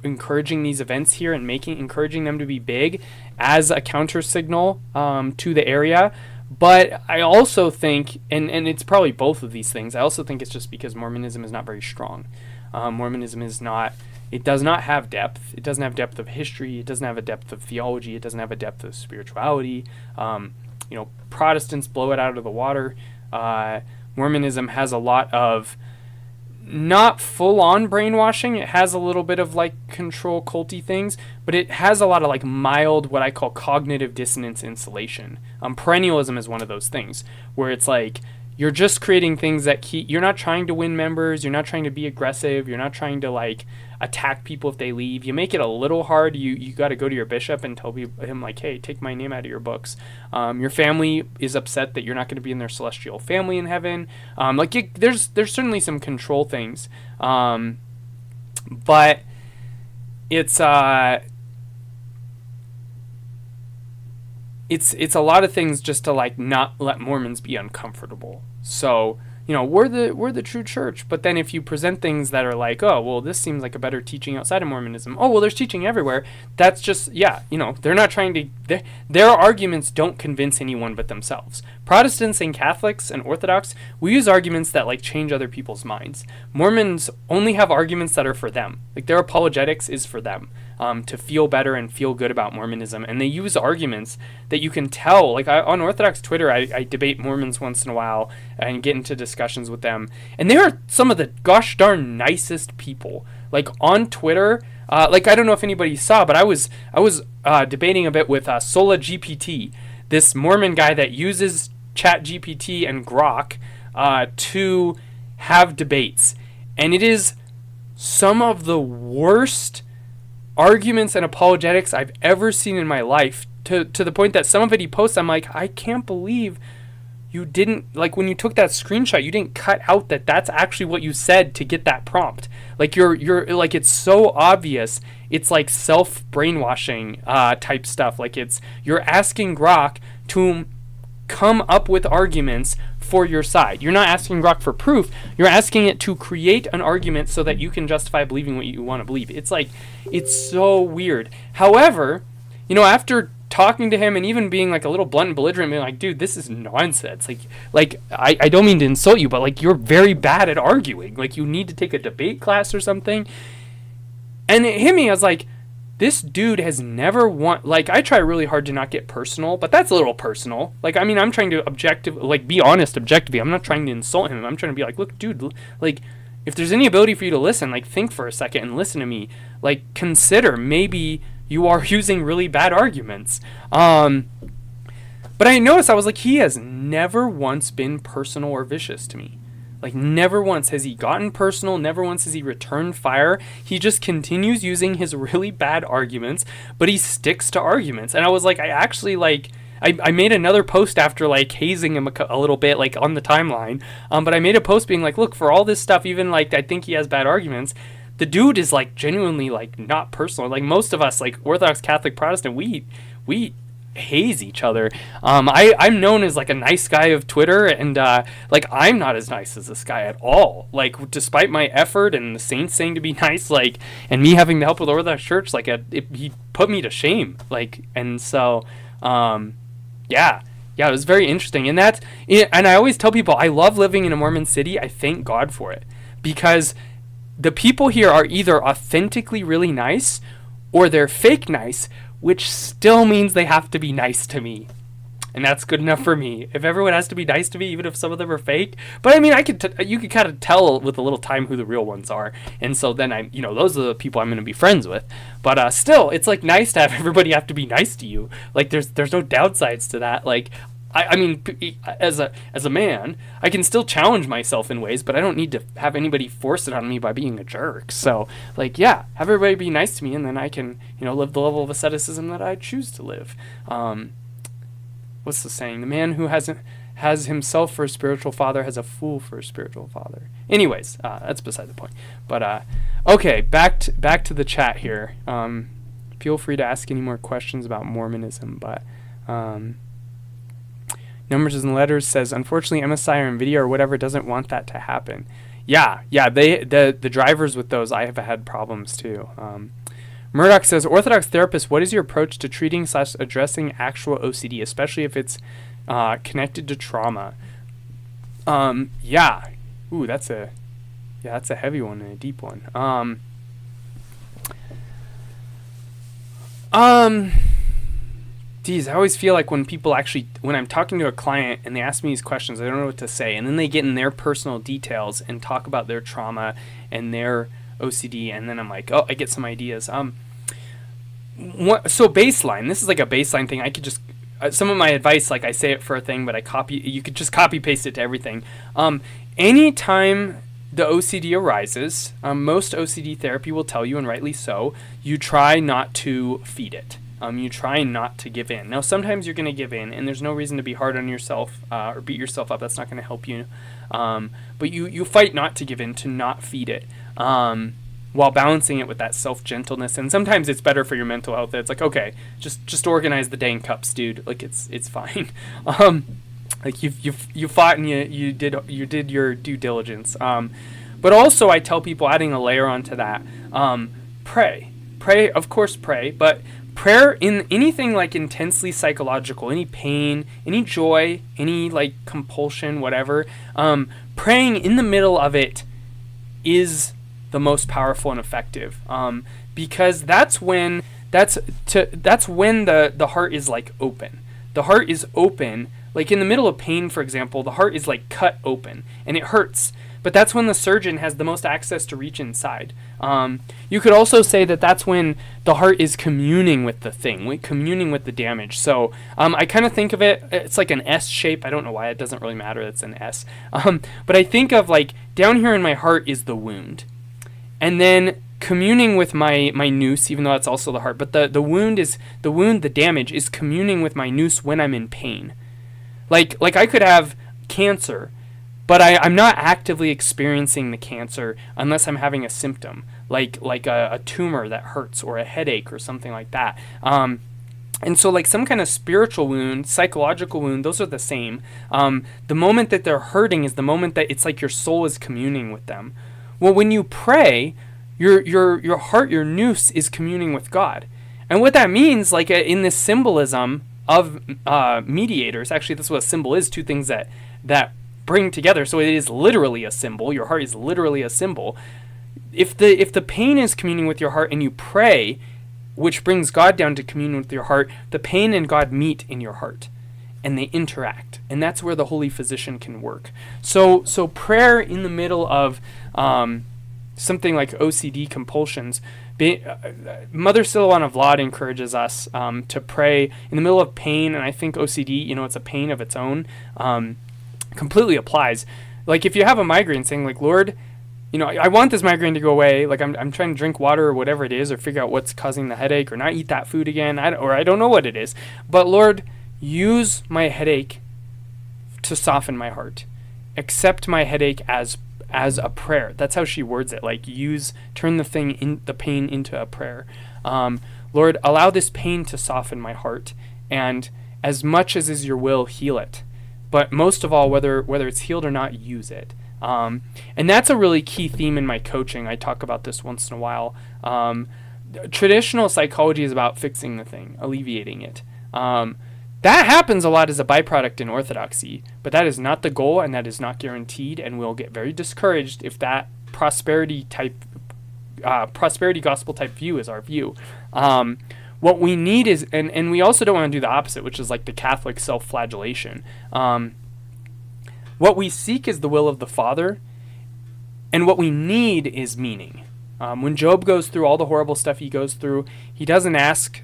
A: encouraging these events here and encouraging them to be big as a counter signal to the area. But I also think, and it's probably both of these things, I also think it's just because Mormonism is not very strong. Mormonism it does not have depth. It doesn't have depth of history. It doesn't have a depth of theology. It doesn't have a depth of spirituality. Protestants blow it out of the water. Mormonism has a lot of not full-on brainwashing. It has a little bit of like control culty things, but it has a lot of like mild, what I call cognitive dissonance insulation. Perennialism is one of those things where it's like you're just creating things that you're not trying to win members, you're not trying to be aggressive, you're not trying to like attack people if they leave. You make it a little hard. You got to go to your bishop and tell him like, hey, take my name out of your books. Your family is upset that you're not going to be in their celestial family in heaven. There's certainly some control things, but it's a lot of things just to like not let Mormons be uncomfortable. So we're the true church. But then if you present things that are like, oh, well, this seems like a better teaching outside of Mormonism. Oh, well, there's teaching everywhere. That's just, they're not trying to, their arguments don't convince anyone but themselves. Protestants and Catholics and Orthodox, we use arguments that like change other people's minds. Mormons only have arguments that are for them. Like their apologetics is for them. To feel better and feel good about Mormonism. And they use arguments that you can tell. Like on Orthodox Twitter, I debate Mormons once in a while and get into discussions with them. And they are some of the gosh darn nicest people. Like on Twitter, I don't know if anybody saw, but I was debating a bit with Sola GPT, this Mormon guy that uses Chat GPT and Grok to have debates. And it is some of the worst arguments and apologetics I've ever seen in my life, to the point that some of it he posts, I'm like, I can't believe you didn't, like, when you took that screenshot, you didn't cut out that's actually what you said to get that prompt. Like you're like, it's so obvious. It's like self-brainwashing type stuff. Like you're asking Grok to come up with arguments for your side. You're not asking Grok for proof. You're asking it to create an argument so that you can justify believing what you want to believe. It's like, it's so weird. However, after talking to him and even being like a little blunt and belligerent, being like, dude, this is nonsense. Like I don't mean to insult you, but like you're very bad at arguing. Like you need to take a debate class or something. And it hit me. I was like, this dude has never like, I try really hard to not get personal, but that's a little personal. Like, I mean, I'm trying to be honest objectively. I'm not trying to insult him. I'm trying to be like, look, dude, like, if there's any ability for you to listen, like, think for a second and listen to me. Like, consider maybe you are using really bad arguments. But I noticed, I was like, he has never once been personal or vicious to me. Like, never once has he gotten personal, never once has he returned fire. He just continues using his really bad arguments, but he sticks to arguments. And I was like, I actually, like, I made another post after, like, hazing him a little bit, like, on the timeline. But I made a post being like, look, for all this stuff, even, like, I think he has bad arguments, the dude is, like, genuinely, like, not personal. Like, most of us, like, Orthodox, Catholic, Protestant, we haze each other. I'm known as like a nice guy of Twitter, and like, I'm not as nice as this guy at all. Like, despite my effort and the saints saying to be nice, like, and me having to help with Orthodox Church, like, he put me to shame. Like, and so yeah, it was very interesting. And and I always tell people, I love living in a Mormon city. I thank God for it, because the people here are either authentically really nice or they're fake nice, which still means they have to be nice to me. and that's good enough for me. If everyone has to be nice to me, even if some of them are fake, but I mean, you could kind of tell with a little time who the real ones are, and so then those are the people I'm going to be friends with. But still, it's like nice to have everybody have to be nice to you. Like there's no downsides to that. Like I mean, as a man, I can still challenge myself in ways, but I don't need to have anybody force it on me by being a jerk. So, like, yeah, have everybody be nice to me, and then I can, live the level of asceticism that I choose to live. What's the saying? The man who has himself for a spiritual father has a fool for a spiritual father. Anyways, that's beside the point. But okay, back to the chat here. Feel free to ask any more questions about Mormonism, but. Numbers and Letters says, unfortunately, MSI or NVIDIA or whatever doesn't want that to happen. Yeah, the drivers with those, I have had problems too. Murdoch says, Orthodox therapist, what is your approach to treating / addressing actual OCD, especially if it's connected to trauma? Yeah. Ooh, that's a heavy one and a deep one. Geez, I always feel like when I'm talking to a client and they ask me these questions, I don't know what to say. And then they get in their personal details and talk about their trauma and their OCD. And then I'm like, oh, I get some ideas. So baseline, this is like a baseline thing. I could just, some of my advice, like I say it for a thing, but you could just copy paste it to everything. Anytime the OCD arises, most OCD therapy will tell you, and rightly so, you try not to feed it. You try not to give in. Now, sometimes you're going to give in, and there's no reason to be hard on yourself or beat yourself up. That's not going to help you. But you fight not to give in, to not feed it, while balancing it with that self-gentleness. And sometimes it's better for your mental health. It's like, okay, just organize the dang cups, dude. Like it's fine. Like you fought and you did your due diligence. But also, I tell people, adding a layer onto that, pray, of course, pray, but prayer in anything like intensely psychological, any pain, any joy, any like compulsion, whatever, praying in the middle of it is the most powerful and effective, because that's when the heart is like open. The heart is open, like in the middle of pain, for example, the heart is like cut open and it hurts. But that's when the surgeon has the most access to reach inside. You could also say that that's when the heart is communing with the thing, communing with the damage. So I kind of think of it's like an S shape. I don't know why, it doesn't really matter, it's an S. But I think of like down here in my heart is the wound. And then communing with my noose, even though that's also the heart. But the damage is communing with my noose when I'm in pain. Like I could have cancer, but I'm not actively experiencing the cancer unless I'm having a symptom, like a tumor that hurts or a headache or something like that. And so like some kind of spiritual wound, psychological wound, those are the same. The moment that they're hurting is the moment that it's like your soul is communing with them. Well, when you pray, your heart, your noose is communing with God. And what that means, like in this symbolism of mediators, actually that's what a symbol is, two things that bring together. So it is literally a symbol. Your heart is literally a symbol. If the pain is communing with your heart and you pray, which brings God down to commune with your heart, the pain and God meet in your heart and they interact. And that's where the holy physician can work. So prayer in the middle of something like OCD compulsions, Mother Silouan of Vlad encourages us to pray in the middle of pain, and I think OCD, it's a pain of its own, completely applies. Like if you have a migraine, saying like, Lord, I want this migraine to go away, like I'm trying to drink water or whatever it is, or figure out what's causing the headache, or not eat that food again, I don't know what it is, but Lord, use my headache to soften my heart. Accept my headache as a prayer. That's how she words it, like turn the pain into a prayer. Lord, allow this pain to soften my heart, and as much as is your will, heal it. But most of all, whether it's healed or not, use it. And that's a really key theme in my coaching. I talk about this once in a while. Traditional psychology is about fixing the thing, alleviating it. That happens a lot as a byproduct in Orthodoxy, but that is not the goal, and that is not guaranteed, and we'll get very discouraged if that prosperity gospel type view is our view. what we need is, and we also don't want to do the opposite, which is like the Catholic self-flagellation. What we seek is the will of the Father, and what we need is meaning. When Job goes through all the horrible stuff he goes through, he doesn't ask,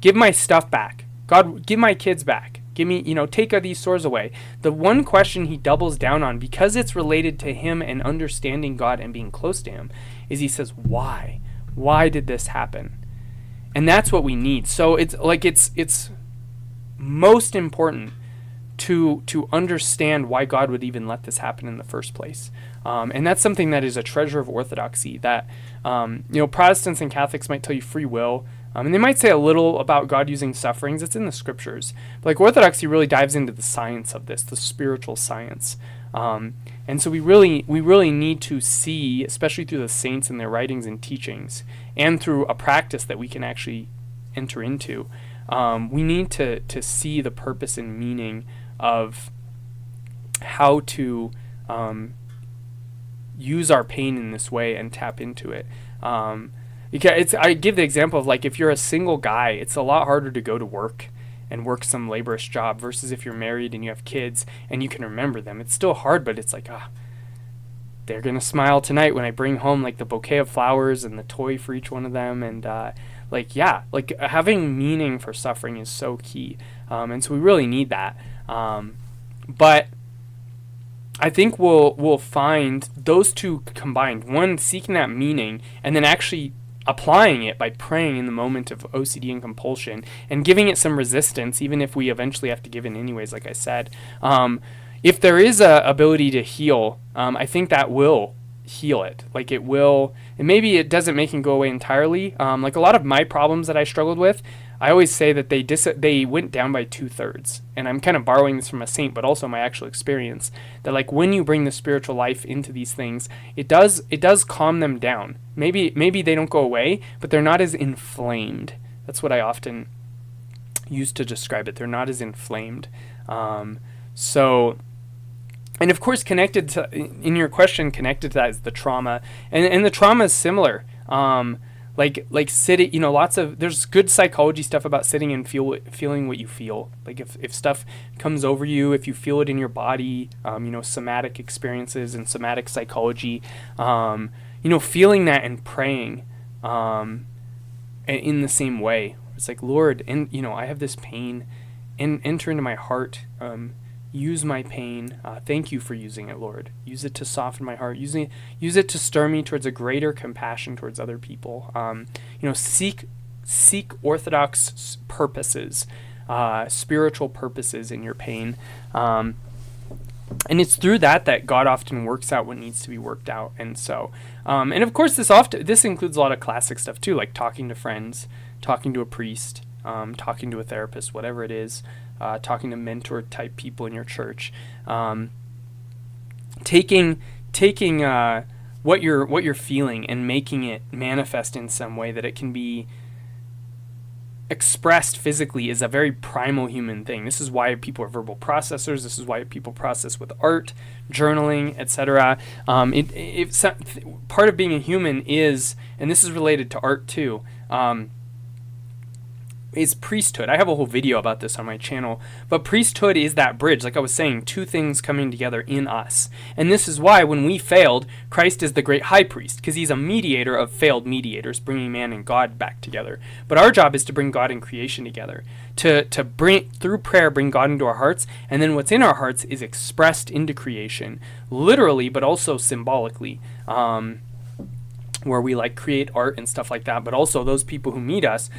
A: give my stuff back. God, give my kids back. Give me, take these sores away. The one question he doubles down on, because it's related to him and understanding God and being close to him, is he says, why? Why did this happen? And that's what we need. So it's most important to understand why God would even let this happen in the first place. And that's something that is a treasure of orthodoxy, that Protestants and Catholics might tell you free will, and they might say a little about God using sufferings. It's in the scriptures. But like orthodoxy really dives into the science of this, the spiritual science. And so we really need to see, especially through the saints and their writings and teachings, and through a practice that we can actually enter into, we need to see the purpose and meaning of how to use our pain in this way and tap into it. Because I give the example of, like, if you're a single guy, it's a lot harder to go to work and work some laborious job versus if you're married and you have kids and you can remember them. It's still hard, but it's like, they're going to smile tonight when I bring home like the bouquet of flowers and the toy for each one of them. And having meaning for suffering is so key. And so we really need that. But I think we'll find those two combined, one seeking that meaning and then actually applying it by praying in the moment of OCD and compulsion and giving it some resistance, even if we eventually have to give in anyways, like I said. If there is a ability to heal, I think that will heal it. Like it will, and maybe it doesn't make it go away entirely. Like a lot of my problems that I struggled with, I always say that they went down by 2/3. And I'm kind of borrowing this from a saint, but also my actual experience, that like when you bring the spiritual life into these things, it does calm them down. Maybe they don't go away, but they're not as inflamed. That's what I often use to describe it. They're not as inflamed. And of course, connected to, in your question, connected to that is the trauma, and the trauma is similar. Like sitting, there's good psychology stuff about sitting and feeling what you feel. Like if stuff comes over you, if you feel it in your body, somatic experiences and somatic psychology, feeling that and praying, in the same way. It's like, Lord, and I have this pain, and enter into my heart. Use my pain. Thank you for using it, Lord. Use it to soften my heart. Use it to stir me towards a greater compassion towards other people. Seek orthodox purposes, spiritual purposes in your pain. And it's through that God often works out what needs to be worked out. And so, and of course, this includes a lot of classic stuff too, like talking to friends, talking to a priest, talking to a therapist, whatever it is. Talking to mentor type people in your church, taking what you're feeling and making it manifest in some way that it can be expressed physically is a very primal human thing. This is why people are verbal processors. This is why people process with art, journaling, etc. Part of being a human is, and this is related to art too, is priesthood. I have a whole video about this on my channel, but priesthood is that bridge, like I was saying, two things coming together in us. And this is why when we failed, Christ is the great high priest, because he's a mediator of failed mediators, bringing man and God back together. But our job is to bring God and creation together, to bring, through prayer, bring God into our hearts, and then what's in our hearts is expressed into creation, literally, but also symbolically, where we like create art and stuff like that, but also those people who meet us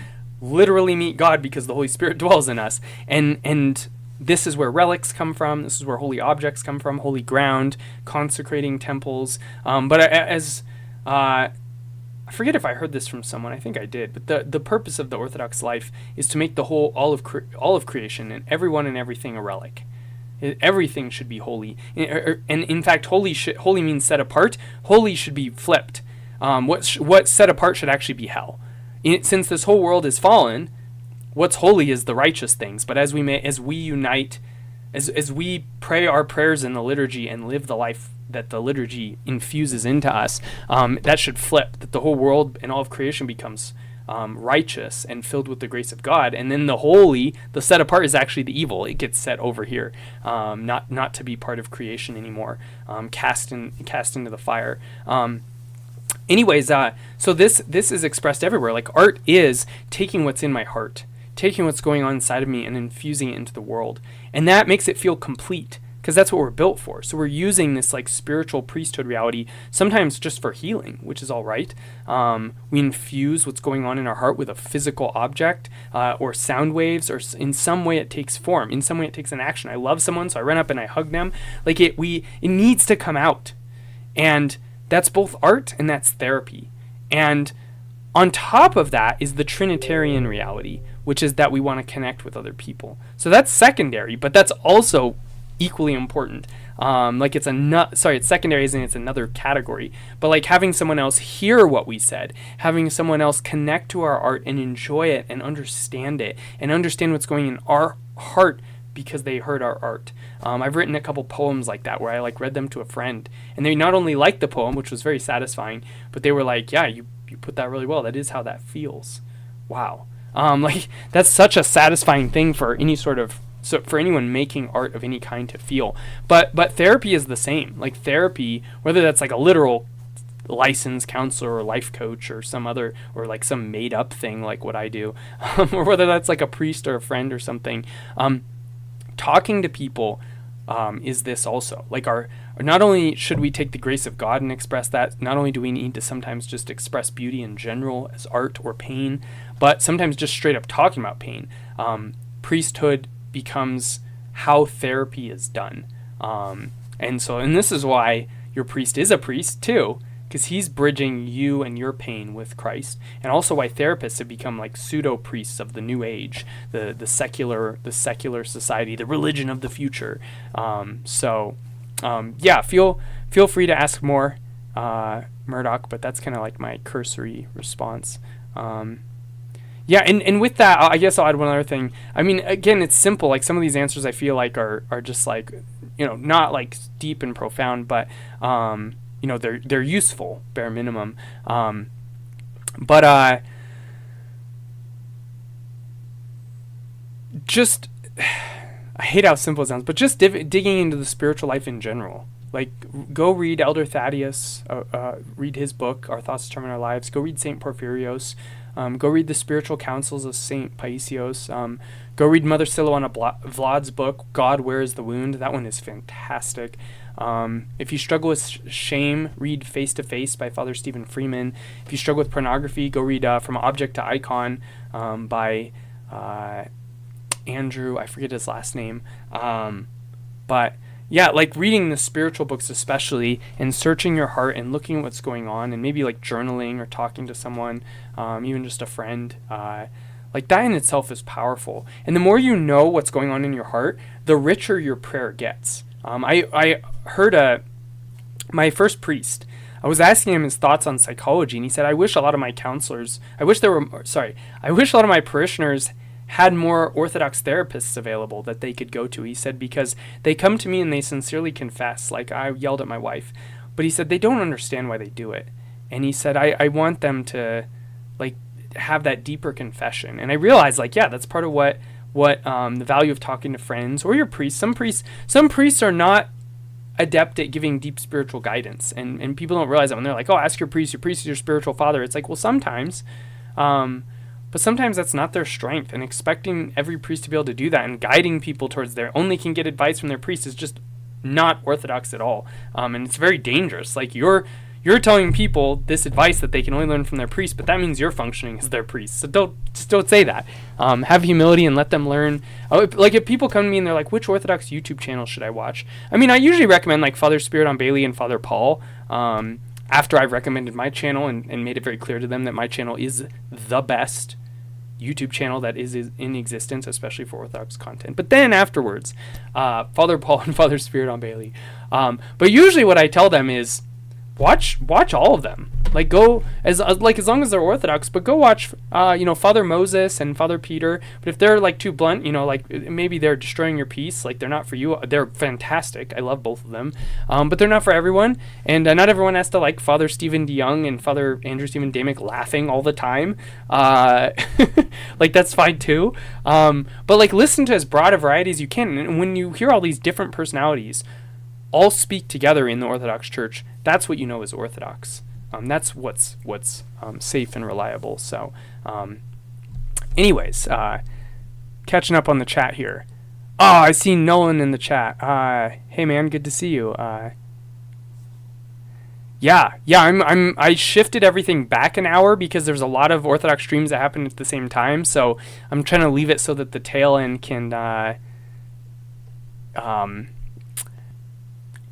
A: literally meet God because the Holy Spirit dwells in us. And this is where relics come from. This is where holy objects come from, holy ground, consecrating temples. But I forget if I heard this from someone. I think I did. But the purpose of the Orthodox life is to make the whole, all of creation and everyone and everything a relic. Everything should be holy. And in fact, holy means set apart. Holy should be flipped. What set apart should actually be hell. Since this whole world is fallen, what's holy is the righteous things. But as we unite, as we pray our prayers in the liturgy and live the life that the liturgy infuses into us, that should flip. That the whole world and all of creation becomes righteous and filled with the grace of God, and then the holy, the set apart, is actually the evil. It gets set over here, not to be part of creation anymore, cast into the fire. Anyways, so this is expressed everywhere. Like, art is taking what's in my heart, taking what's going on inside of me and infusing it into the world, and that makes it feel complete, because that's what we're built for. So we're using this like spiritual priesthood reality sometimes just for healing, which is all right. We infuse what's going on in our heart with a physical object, or sound waves, or in some way it takes form, in some way it takes an action. I love someone, so I run up and I hug them. Like, it needs to come out, and that's both art and that's therapy. And on top of that is the Trinitarian reality, which is that we want to connect with other people. So that's secondary, but that's also equally important. Like, it's secondary, isn't it? It's another category. But like, having someone else hear what we said, having someone else connect to our art and enjoy it and understand it and understand what's going in our heart because they heard our art. I've written a couple poems like that where I like read them to a friend, and they not only liked the poem, which was very satisfying, but they were like, yeah, you put that really well. That is how that feels. Wow. Like, that's such a satisfying thing for for anyone making art of any kind to feel. But therapy is the same. Like, therapy, whether that's like a literal licensed counselor or life coach or some other, or like some made up thing like what I do, or whether that's like a priest or a friend or something, talking to people is this also. Like, not only should we take the grace of God and express that, not only do we need to sometimes just express beauty in general as art or pain, but sometimes just straight up talking about pain. Priesthood becomes how therapy is done. And this is why your priest is a priest too, because he's bridging you and your pain with Christ, and also why therapists have become like pseudo priests of the new age, the secular society, the religion of the future. Yeah, feel free to ask more, Murdoch, but that's kind of like my cursory response. Yeah, and with that, I guess I'll add one other thing. I mean, again, it's simple. Like, some of these answers I feel like are just like, not like deep and profound, but they're useful, bare minimum. Just, I hate how simple it sounds, but just digging into the spiritual life in general. Like, go read Elder Thaddeus, read his book, Our Thoughts Determine Our Lives. Go read St. Porphyrios. Go read the Spiritual Counsels of St. Paisios. Go read Mother Silouana Vlad's book, God, Where is the Wound? That one is fantastic. If you struggle with shame, read Face to Face by Father Stephen Freeman. If you struggle with pornography, go read From Object to Icon by Andrew, I forget his last name. But yeah, like, reading the spiritual books especially, and searching your heart and looking at what's going on, and maybe like journaling or talking to someone, even just a friend, like, that in itself is powerful. And the more you know what's going on in your heart, the richer your prayer gets. I heard my first priest, I was asking him his thoughts on psychology, and he said, I wish a lot of my parishioners had more Orthodox therapists available that they could go to. He said, because they come to me and they sincerely confess, like, I yelled at my wife, but he said they don't understand why they do it. And he said, I want them to, like, have that deeper confession. And I realized, like, yeah, that's part of what the value of talking to friends or your priests. Some priests are not adept at giving deep spiritual guidance, and people don't realize that when they're like, oh, ask your priest is your spiritual father. It's like, well, sometimes, but sometimes that's not their strength, and expecting every priest to be able to do that and guiding people towards their only can get advice from their priest is just not Orthodox at all. And it's very dangerous. Like, you're telling people this advice that they can only learn from their priest, but that means you're functioning as their priest. So don't say that. Have humility and let them learn. Like, if people come to me and they're like, which Orthodox YouTube channel should I watch? I mean, I usually recommend like Father Spirit on Bailey and Father Paul. After I've recommended my channel and made it very clear to them that my channel is the best YouTube channel that is in existence, especially for Orthodox content. But then afterwards, Father Paul and Father Spirit on Bailey. But usually what I tell them is, watch all of them. Like, go as long as they're Orthodox, but go watch Father Moses and Father Peter. But if they're like too blunt, like maybe they're destroying your peace, like they're not for you. They're fantastic. I love both of them, but they're not for everyone. And not everyone has to like Father Stephen DeYoung and Father Andrew Stephen Damick laughing all the time. Like that's fine too. But like listen to as broad a variety as you can. And when you hear all these different personalities all speak together in the Orthodox Church, that's what you know is Orthodox. That's what's safe and reliable. So, anyways, catching up on the chat here. Oh, I see Nolan in the chat. Hey man, good to see you. I shifted everything back an hour because there's a lot of Orthodox streams that happen at the same time. So I'm trying to leave it so that the tail end can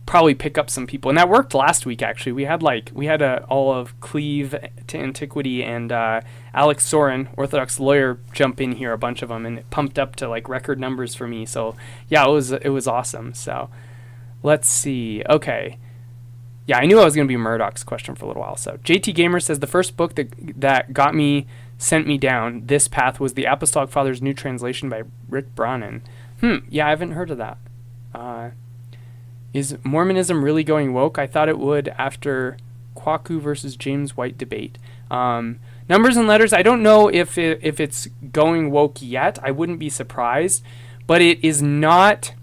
A: probably pick up some people, and that worked last week. Actually, we had all of Cleve to Antiquity and Alex Soren, Orthodox lawyer, jump in here, a bunch of them, and it pumped up to like record numbers for me. So yeah, it was awesome. So let's see. Okay, yeah, I knew I was gonna be Murdoch's question for a little while. So JT Gamer says the first book that got me sent me down this path was the Apostolic Fathers' New Translation by Rick Brannon. Yeah, I haven't heard of that. Is Mormonism really going woke? I thought it would after Kwaku versus James White debate. Numbers and letters, I don't know if it's going woke yet. I wouldn't be surprised. But it's not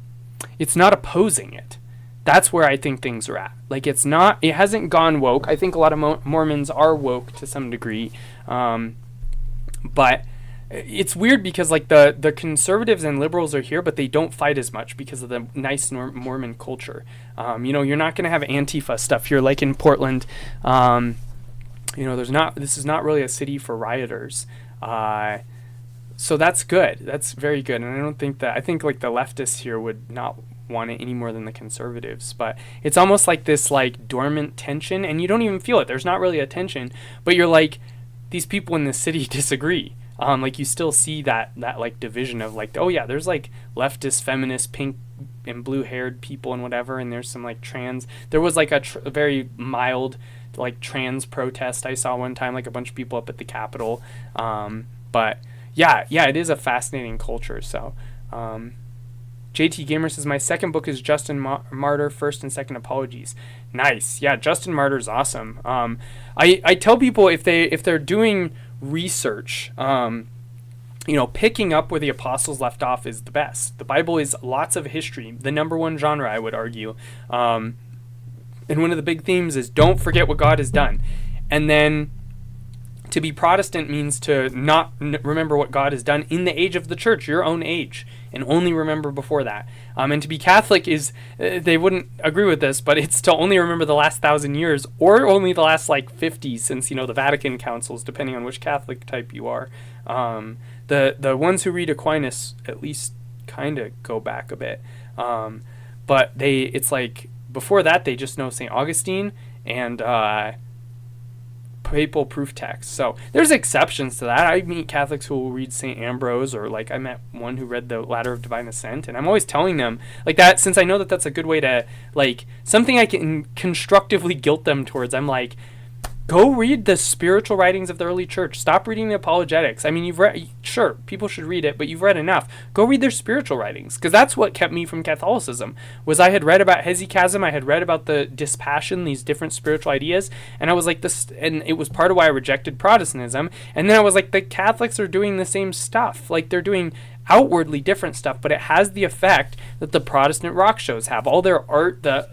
A: opposing it. That's where I think things are at. Like it hasn't gone woke. I think a lot of Mormons are woke to some degree. But it's weird because like the conservatives and liberals are here, but they don't fight as much because of the nice Mormon culture. You're not going to have Antifa stuff here like in Portland. This is not really a city for rioters. So that's good. That's very good. And I think like the leftists here would not want it any more than the conservatives, but it's almost like this like dormant tension, and you don't even feel it. There's not really a tension, but you're like, these people in this city disagree. Like you still see that like division of like, oh yeah, there's like leftist, feminist, pink and blue haired people and whatever, and there's some like trans. There was like a very mild like trans protest I saw one time, like a bunch of people up at the Capitol. But yeah, it is a fascinating culture. So JT Gamer says my second book is Justin Martyr, First and Second Apologies. Nice. Yeah, Justin Martyr's awesome. I tell people if they're doing research, picking up where the apostles left off is the best. The Bible is lots of history, the number one genre, I would argue. And one of the big themes is don't forget what God has done. And then to be Protestant means to not remember what God has done in the age of the church, your own age, and only remember before that. And to be Catholic is, they wouldn't agree with this, but it's to only remember the last 1,000 years, or only the last 50 since, the Vatican councils, depending on which Catholic type you are. The ones who read Aquinas at least kind of go back a bit. But it's like, before that, they just know St. Augustine and papal proof text. So there's exceptions to that. I meet Catholics who will read St. Ambrose, or like I met one who read the Ladder of Divine Ascent, and I'm always telling them like that, since I know that that's a good way to like something I can constructively guilt them towards. I'm like, go read the spiritual writings of the early church. Stop reading the apologetics. I mean, you've read, sure, people should read it, but you've read enough. Go read their spiritual writings, because that's what kept me from Catholicism, was I had read about hesychasm, I had read about the dispassion, these different spiritual ideas, and I was like, this, and it was part of why I rejected Protestantism, and then I was like, the Catholics are doing the same stuff. Like, they're doing outwardly different stuff, but it has the effect that the Protestant rock shows have. All their art, the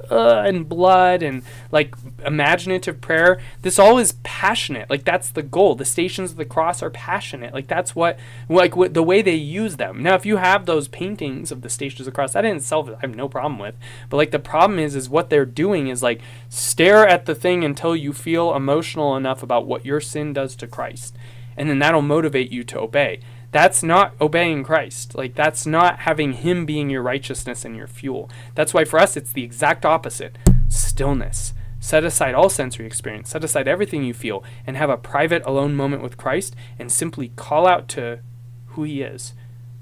A: and blood and like imaginative prayer, this all is passionate. Like that's the goal. The Stations of the Cross are passionate. Like that's what the way they use them. Now if you have those paintings of the Stations of the Cross, that in itself I have no problem with, but like the problem is what they're doing is like stare at the thing until you feel emotional enough about what your sin does to Christ, and then that'll motivate you to obey. That's not obeying Christ. Like, that's not having him being your righteousness and your fuel. That's why for us, it's the exact opposite. Stillness. Set aside all sensory experience. Set aside everything you feel and have a private, alone moment with Christ and simply call out to who he is.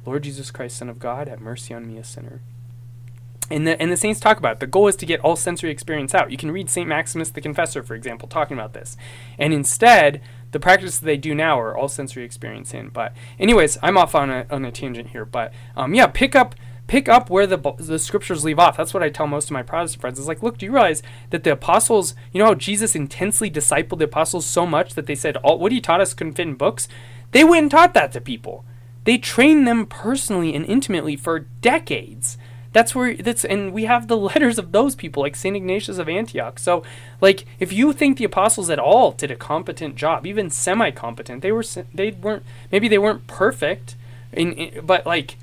A: Lord Jesus Christ, Son of God, have mercy on me, a sinner. And the saints talk about it. The goal is to get all sensory experience out. You can read St. Maximus the Confessor, for example, talking about this. And instead, the practices they do now are all sensory experience in. But anyways, I'm off on a tangent here. But yeah, pick up where the scriptures leave off. That's what I tell most of my Protestant friends. It's like, look, do you realize that the apostles, you know how Jesus intensely discipled the apostles so much that they said, what he taught us couldn't fit in books? They went and taught that to people. They trained them personally and intimately for decades. And we have the letters of those people, like St. Ignatius of Antioch. So, like, if you think the apostles at all did a competent job, even semi-competent, they weren't perfect, but like,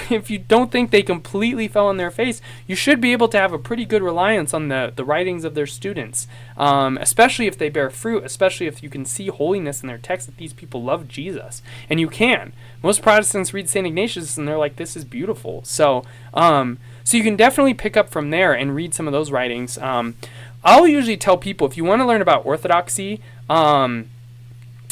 A: if you don't think they completely fell on their face, you should be able to have a pretty good reliance on the writings of their students, especially if they bear fruit, especially if you can see holiness in their text, that these people love Jesus. And you can. Most Protestants read St. Ignatius and they're like, this is beautiful. So you can definitely pick up from there and read some of those writings. I'll usually tell people, if you want to learn about Orthodoxy,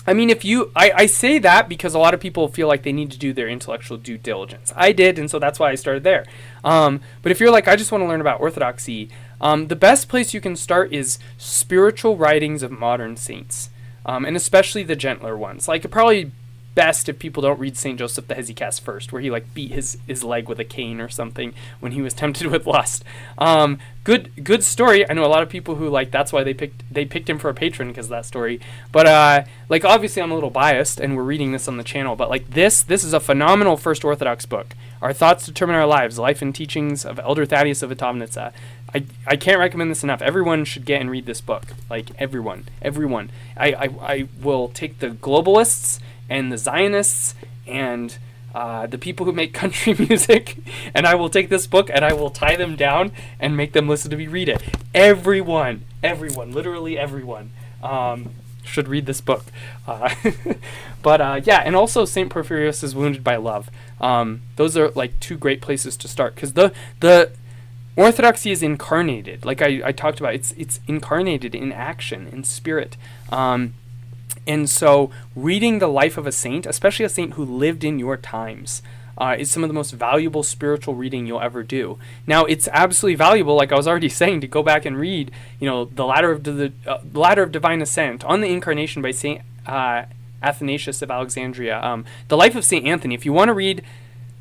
A: I mean, I say that because a lot of people feel like they need to do their intellectual due diligence. I did, and so that's why I started there. But if you're like, I just want to learn about Orthodoxy, the best place you can start is spiritual writings of modern saints, and especially the gentler ones. Like, probably best if people don't read St. Joseph the Hesychast first, where he like beat his leg with a cane or something when he was tempted with lust. Good story. I know a lot of people who like that's why they picked him for a patron because of that story. But like obviously I'm a little biased and we're reading this on the channel, but like this is a phenomenal first Orthodox book. Our Thoughts Determine Our Lives, Life and Teachings of Elder Thaddeus of Vitovnica. I can't recommend this enough. Everyone should get and read this book. Like everyone. I will take the globalists and the Zionists and the people who make country music, and I will take this book and I will tie them down and make them listen to me read it. Everyone, literally everyone should read this book. But yeah, and also St. Porphyrius is Wounded by Love. Those are like two great places to start, because the Orthodoxy is incarnated. Like I talked about, it's incarnated in action, in spirit. And so reading the life of a saint, especially a saint who lived in your times, is some of the most valuable spiritual reading you'll ever do. Now, it's absolutely valuable, like I was already saying, to go back and read, the Ladder of Divine Ascent, On the Incarnation by St. Athanasius of Alexandria, the Life of St. Anthony. If you want to read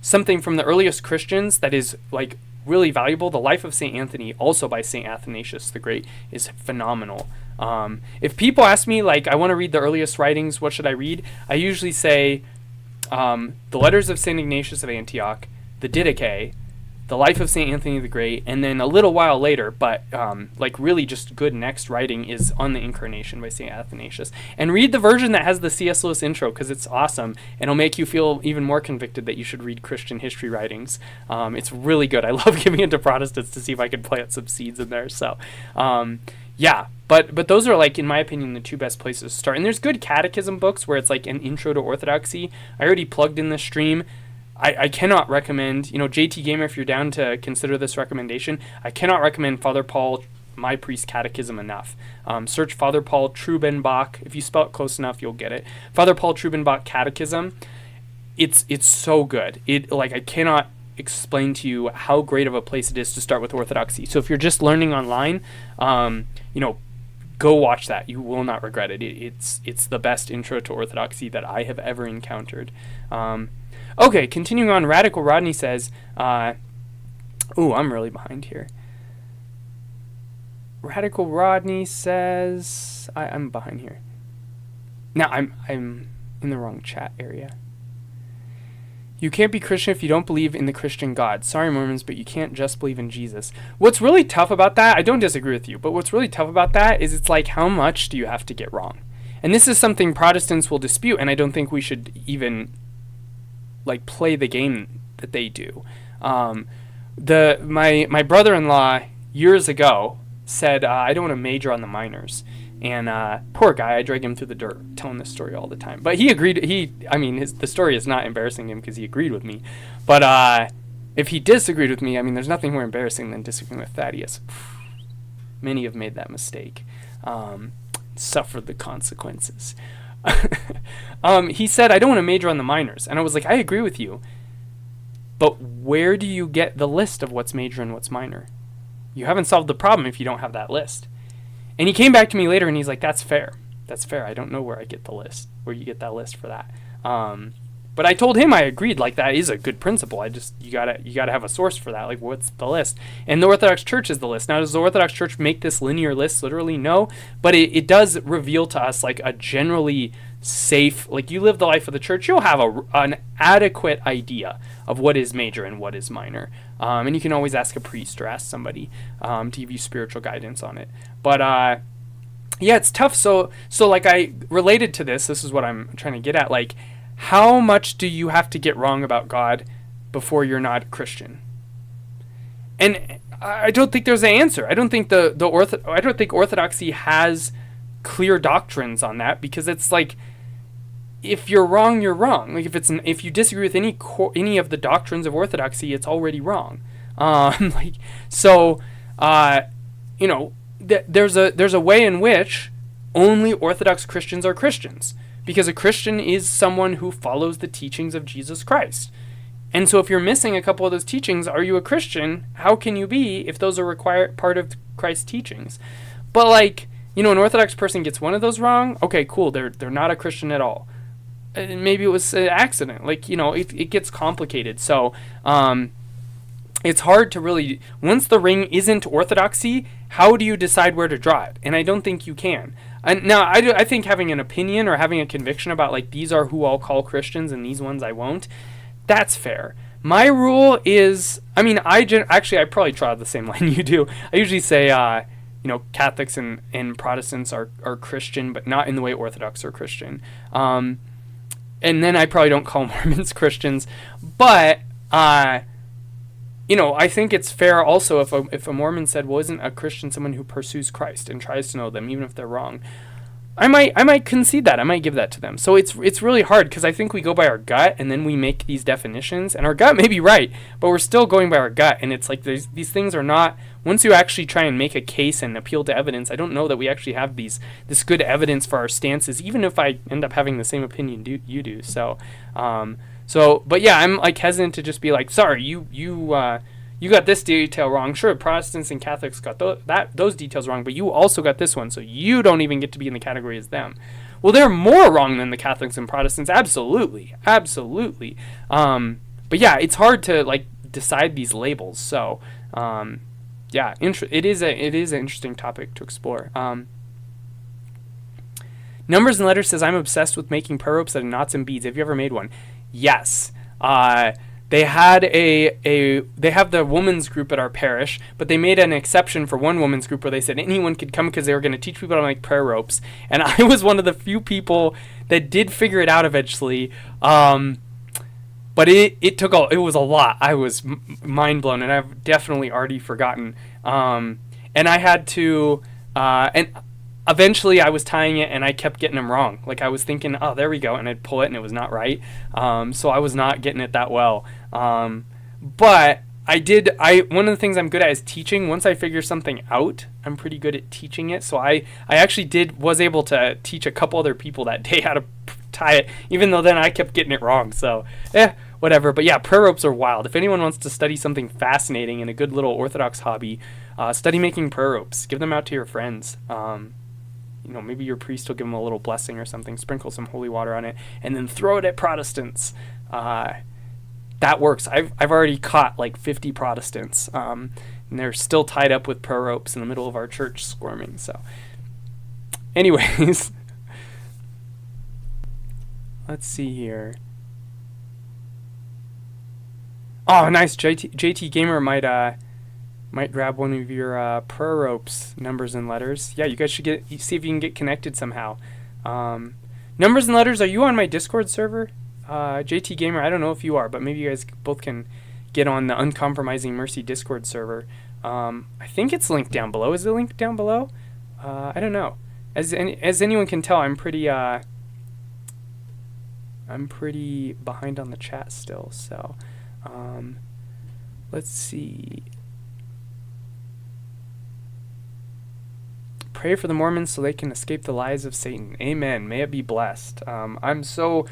A: something from the earliest Christians that is like really valuable, the Life of St. Anthony, also by St. Athanasius the Great, is phenomenal. If people ask me, like, I want to read the earliest writings, what should I read? I usually say the Letters of St. Ignatius of Antioch, the Didache, the Life of St. Anthony the Great, and then a little while later, but like really just good next writing is On the Incarnation by St. Athanasius. And read the version that has the C.S. Lewis intro, because it's awesome, and it'll make you feel even more convicted that you should read Christian history writings. It's really good. I love giving it to Protestants to see if I can plant some seeds in there. So yeah, but those are, like, in my opinion, the two best places to start. And there's good catechism books where it's like an intro to Orthodoxy. I already plugged in the stream. I cannot recommend, JT Gamer, if you're down to consider this recommendation, I cannot recommend Father Paul, My Priest Catechism enough. Search Father Paul Trubenbach. If you spell it close enough, you'll get it. Father Paul Trubenbach Catechism. It's so good. I cannot explain to you how great of a place it is to start with Orthodoxy. So if you're just learning online, go watch that. You will not regret it. It's the best intro to Orthodoxy that I have ever encountered. Okay, continuing on, Radical Rodney says, I'm really behind here. Radical Rodney says, I'm behind here. Now, I'm in the wrong chat area. You can't be Christian if you don't believe in the Christian God. Sorry, Mormons, but you can't just believe in Jesus. What's really tough about that, I don't disagree with you, but what's really tough about that is it's like, how much do you have to get wrong? And this is something Protestants will dispute, and I don't think we should even play the game that they do. My brother-in-law years ago said, I don't want to major on the minors. And poor guy, I drag him through the dirt telling this story all the time. But he agreed. The story is not embarrassing him because he agreed with me. But if he disagreed with me, there's nothing more embarrassing than disagreeing with Thaddeus. Many have made that mistake. Suffered the consequences. He said, I don't want to major on the minors. And I was like, I agree with you. But where do you get the list of what's major and what's minor? You haven't solved the problem if you don't have that list. And he came back to me later and he's like, that's fair. That's fair. I don't know where I get the list, where you get that list for that. But I told him I agreed, like, that is a good principle. You gotta have a source for that. Like, what's the list? And the Orthodox Church is the list. Now, does the Orthodox Church make this linear list literally? No. But it does reveal to us, like, a generally safe, like, you live the life of the church, you'll have an adequate idea of what is major and what is minor. And you can always ask a priest or ask somebody to give you spiritual guidance on it. But, yeah, it's tough. So like, I related to this is what I'm trying to get at. Like, how much do you have to get wrong about God before you're not a Christian? And I don't think there's an answer. I don't think I don't think Orthodoxy has clear doctrines on that, because it's like, if you're wrong, you're wrong. Like, if you disagree with any of the doctrines of Orthodoxy, it's already wrong. There's a way in which only Orthodox Christians are Christians, because a Christian is someone who follows the teachings of Jesus Christ. And so if you're missing a couple of those teachings, are you a Christian? How can you be if those are part of Christ's teachings? But, like, an Orthodox person gets one of those wrong, okay, cool, they're not a Christian at all. Maybe it was an accident. Like, it gets complicated. So it's hard to really, once the ring isn't Orthodoxy, how do you decide where to draw it? And I don't think you can. And now, I think having an opinion or having a conviction about, like, these are who I'll call Christians and these ones I won't, that's fair. My rule is, I probably draw the same line you do. I usually say, Catholics and Protestants are Christian, but not in the way Orthodox are Christian. And then I probably don't call Mormons Christians. But, I think it's fair also if a Mormon said, well, isn't a Christian someone who pursues Christ and tries to know them, even if they're wrong? I might concede that. I might give that to them. So it's really hard, because I think we go by our gut and then we make these definitions, and our gut may be right, but we're still going by our gut. And it's like these things are not, once you actually try and make a case and appeal to evidence, I don't know that we actually have this good evidence for our stances, even if I end up having the same opinion you do. But yeah, I'm, like, hesitant to just be like, sorry, you got this detail wrong. Sure, Protestants and Catholics got those details wrong, but you also got this one, so you don't even get to be in the category as them. Well, they're more wrong than the Catholics and Protestants, absolutely. But yeah, it's hard to, like, decide these labels. So, yeah, it is an interesting topic to explore. Numbers and Letters says, I'm obsessed with making prayer ropes out of knots and beads. Have you ever made one? Yes. They had they have the women's group at our parish, but they made an exception for one women's group where they said anyone could come because they were going to teach people how to make prayer ropes. And I was one of the few people that did figure it out eventually. But it was a lot. I was mind blown, and I've definitely already forgotten. And I had to, and eventually I was tying it and I kept getting them wrong. Like, I was thinking, oh, there we go, and I'd pull it and it was not right. So I was not getting it that well. But one of the things I'm good at is teaching. Once I figure something out, I'm pretty good at teaching it. So I actually was able to teach a couple other people that day how to tie it, even though then I kept getting it wrong. So, whatever. But yeah, prayer ropes are wild. If anyone wants to study something fascinating and a good little Orthodox hobby, study making prayer ropes. Give them out to your friends. Maybe your priest will give them a little blessing or something, sprinkle some holy water on it, and then throw it at Protestants. That works. I've already caught like 50 Protestants, and they're still tied up with prayer ropes in the middle of our church squirming. So, anyways, let's see here. Oh, nice. JT Gamer might grab one of your prayer ropes, Numbers and Letters. Yeah, you guys should see if you can get connected somehow. Numbers and Letters, are you on my Discord server? JT Gamer, I don't know if you are, but maybe you guys both can get on the Uncompromising Mercy Discord server. I think it's linked down below. Is it linked down below? I don't know. As anyone can tell, I'm pretty behind on the chat still. So, let's see. Pray for the Mormons so they can escape the lies of Satan. Amen. May it be blessed. It's so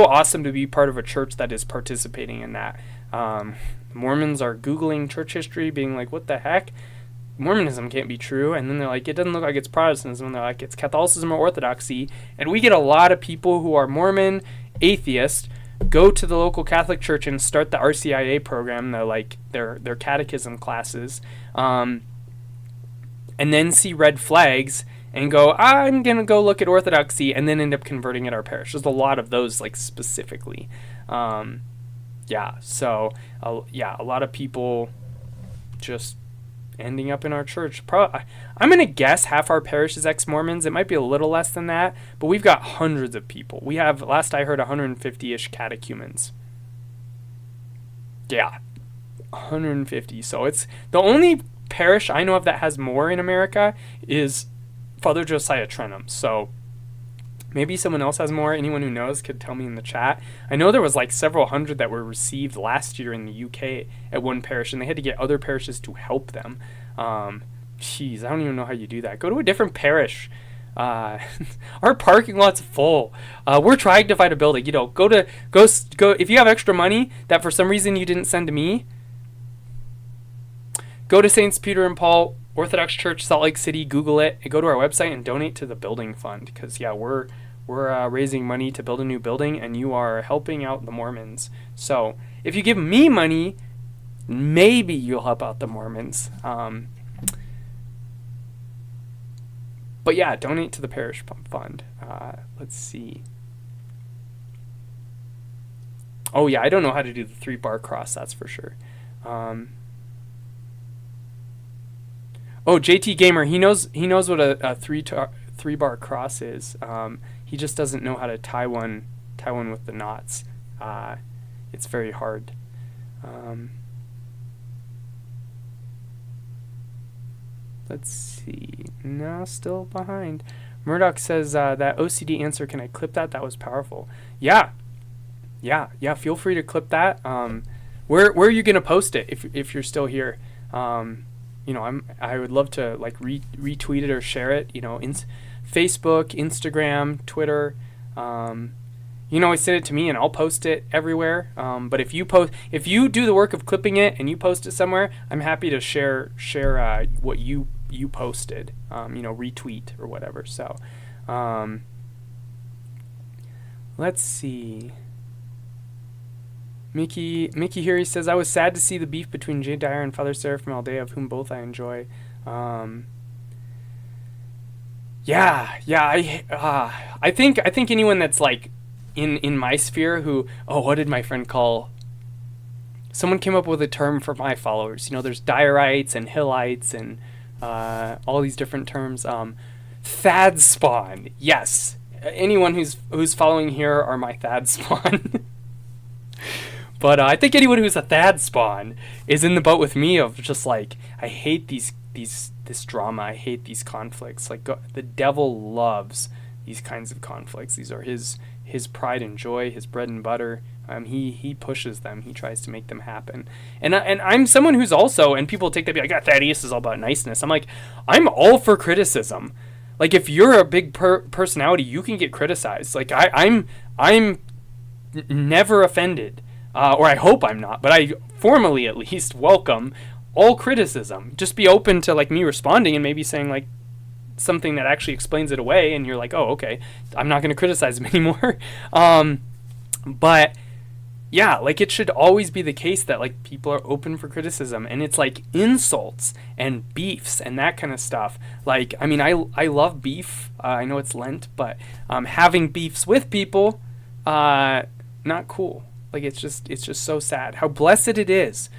A: awesome to be part of a church that is participating in that. Mormons are Googling church history, being like, what the heck? Mormonism can't be true. And then they're like, it doesn't look like it's Protestantism. And they're like, it's Catholicism or Orthodoxy. And we get a lot of people who are Mormon, atheist, go to the local Catholic church and start the RCIA program, their catechism classes, and then see red flags and go, I'm going to go look at Orthodoxy, and then end up converting at our parish. There's a lot of those, like, specifically. A lot of people just ending up in our church. I'm going to guess half our parish is ex-Mormons. It might be a little less than that, but we've got hundreds of people. We have, last I heard, 150-ish catechumens. Yeah, 150. So it's the only parish I know of that has more in America is Father Josiah Trenum. So maybe someone else has more. Anyone who knows could tell me in the chat. I know there was like several hundred that were received last year in the UK at one parish, and they had to get other parishes to help them. I don't even know how you do that. Go to a different parish. Our parking lot's full. We're trying to find a building. Go. If you have extra money that for some reason you didn't send to me, go to Saints Peter and Paul Orthodox Church, Salt Lake City. Google it and go to our website and donate to the building fund. Because we're raising money to build a new building, and you are helping out the Mormons. So if you give me money, maybe you'll help out the Mormons. But yeah, donate to the parish fund. Let's see. Oh yeah, I don't know how to do the 3-bar cross, that's for sure. JT Gamer, he knows what a 3-bar cross is. He just doesn't know how to tie one with the knots. It's very hard. Let's see. No, still behind. Murdoch says that OCD answer. Can I clip that? That was powerful. Yeah. Feel free to clip that. Where are you gonna post it if you're still here? I would love to like retweet it or share it. Facebook, Instagram, Twitter. You can always send it to me and I'll post it everywhere. But if you do the work of clipping it and you post it somewhere, I'm happy to share what you posted. Retweet or whatever. So, let's see. Mickey here, he says, I was sad to see the beef between Jay Dyer and Father Seraphim Aldea, of whom both I enjoy. I think anyone that's like in my sphere who, what did my friend call? Someone came up with a term for my followers. There's Dyerites and Hillites and all these different terms. Thad spawn. Yes. Anyone who's following here are my Thad spawn. But I think anyone who's a Thad spawn is in the boat with me of just like, I hate this drama. I hate these conflicts. Like the devil loves these kinds of conflicts. These are his pride and joy, his bread and butter. He pushes them. He tries to make them happen. And I'm someone who's also, and people take that be like, Thaddeus is all about niceness. I'm like, I'm all for criticism. Like if you're a big personality, you can get criticized. Like I'm never offended. Or I hope I'm not, but I formally at least welcome all criticism. Just be open to like me responding and maybe saying like something that actually explains it away, and you're like, oh, okay, I'm not going to criticize him anymore. But yeah, like it should always be the case that like people are open for criticism, and it's like insults and beefs and that kind of stuff. Like, I mean, I love beef. I know it's Lent, but having beefs with people, not cool. Like it's just so sad. How blessed it is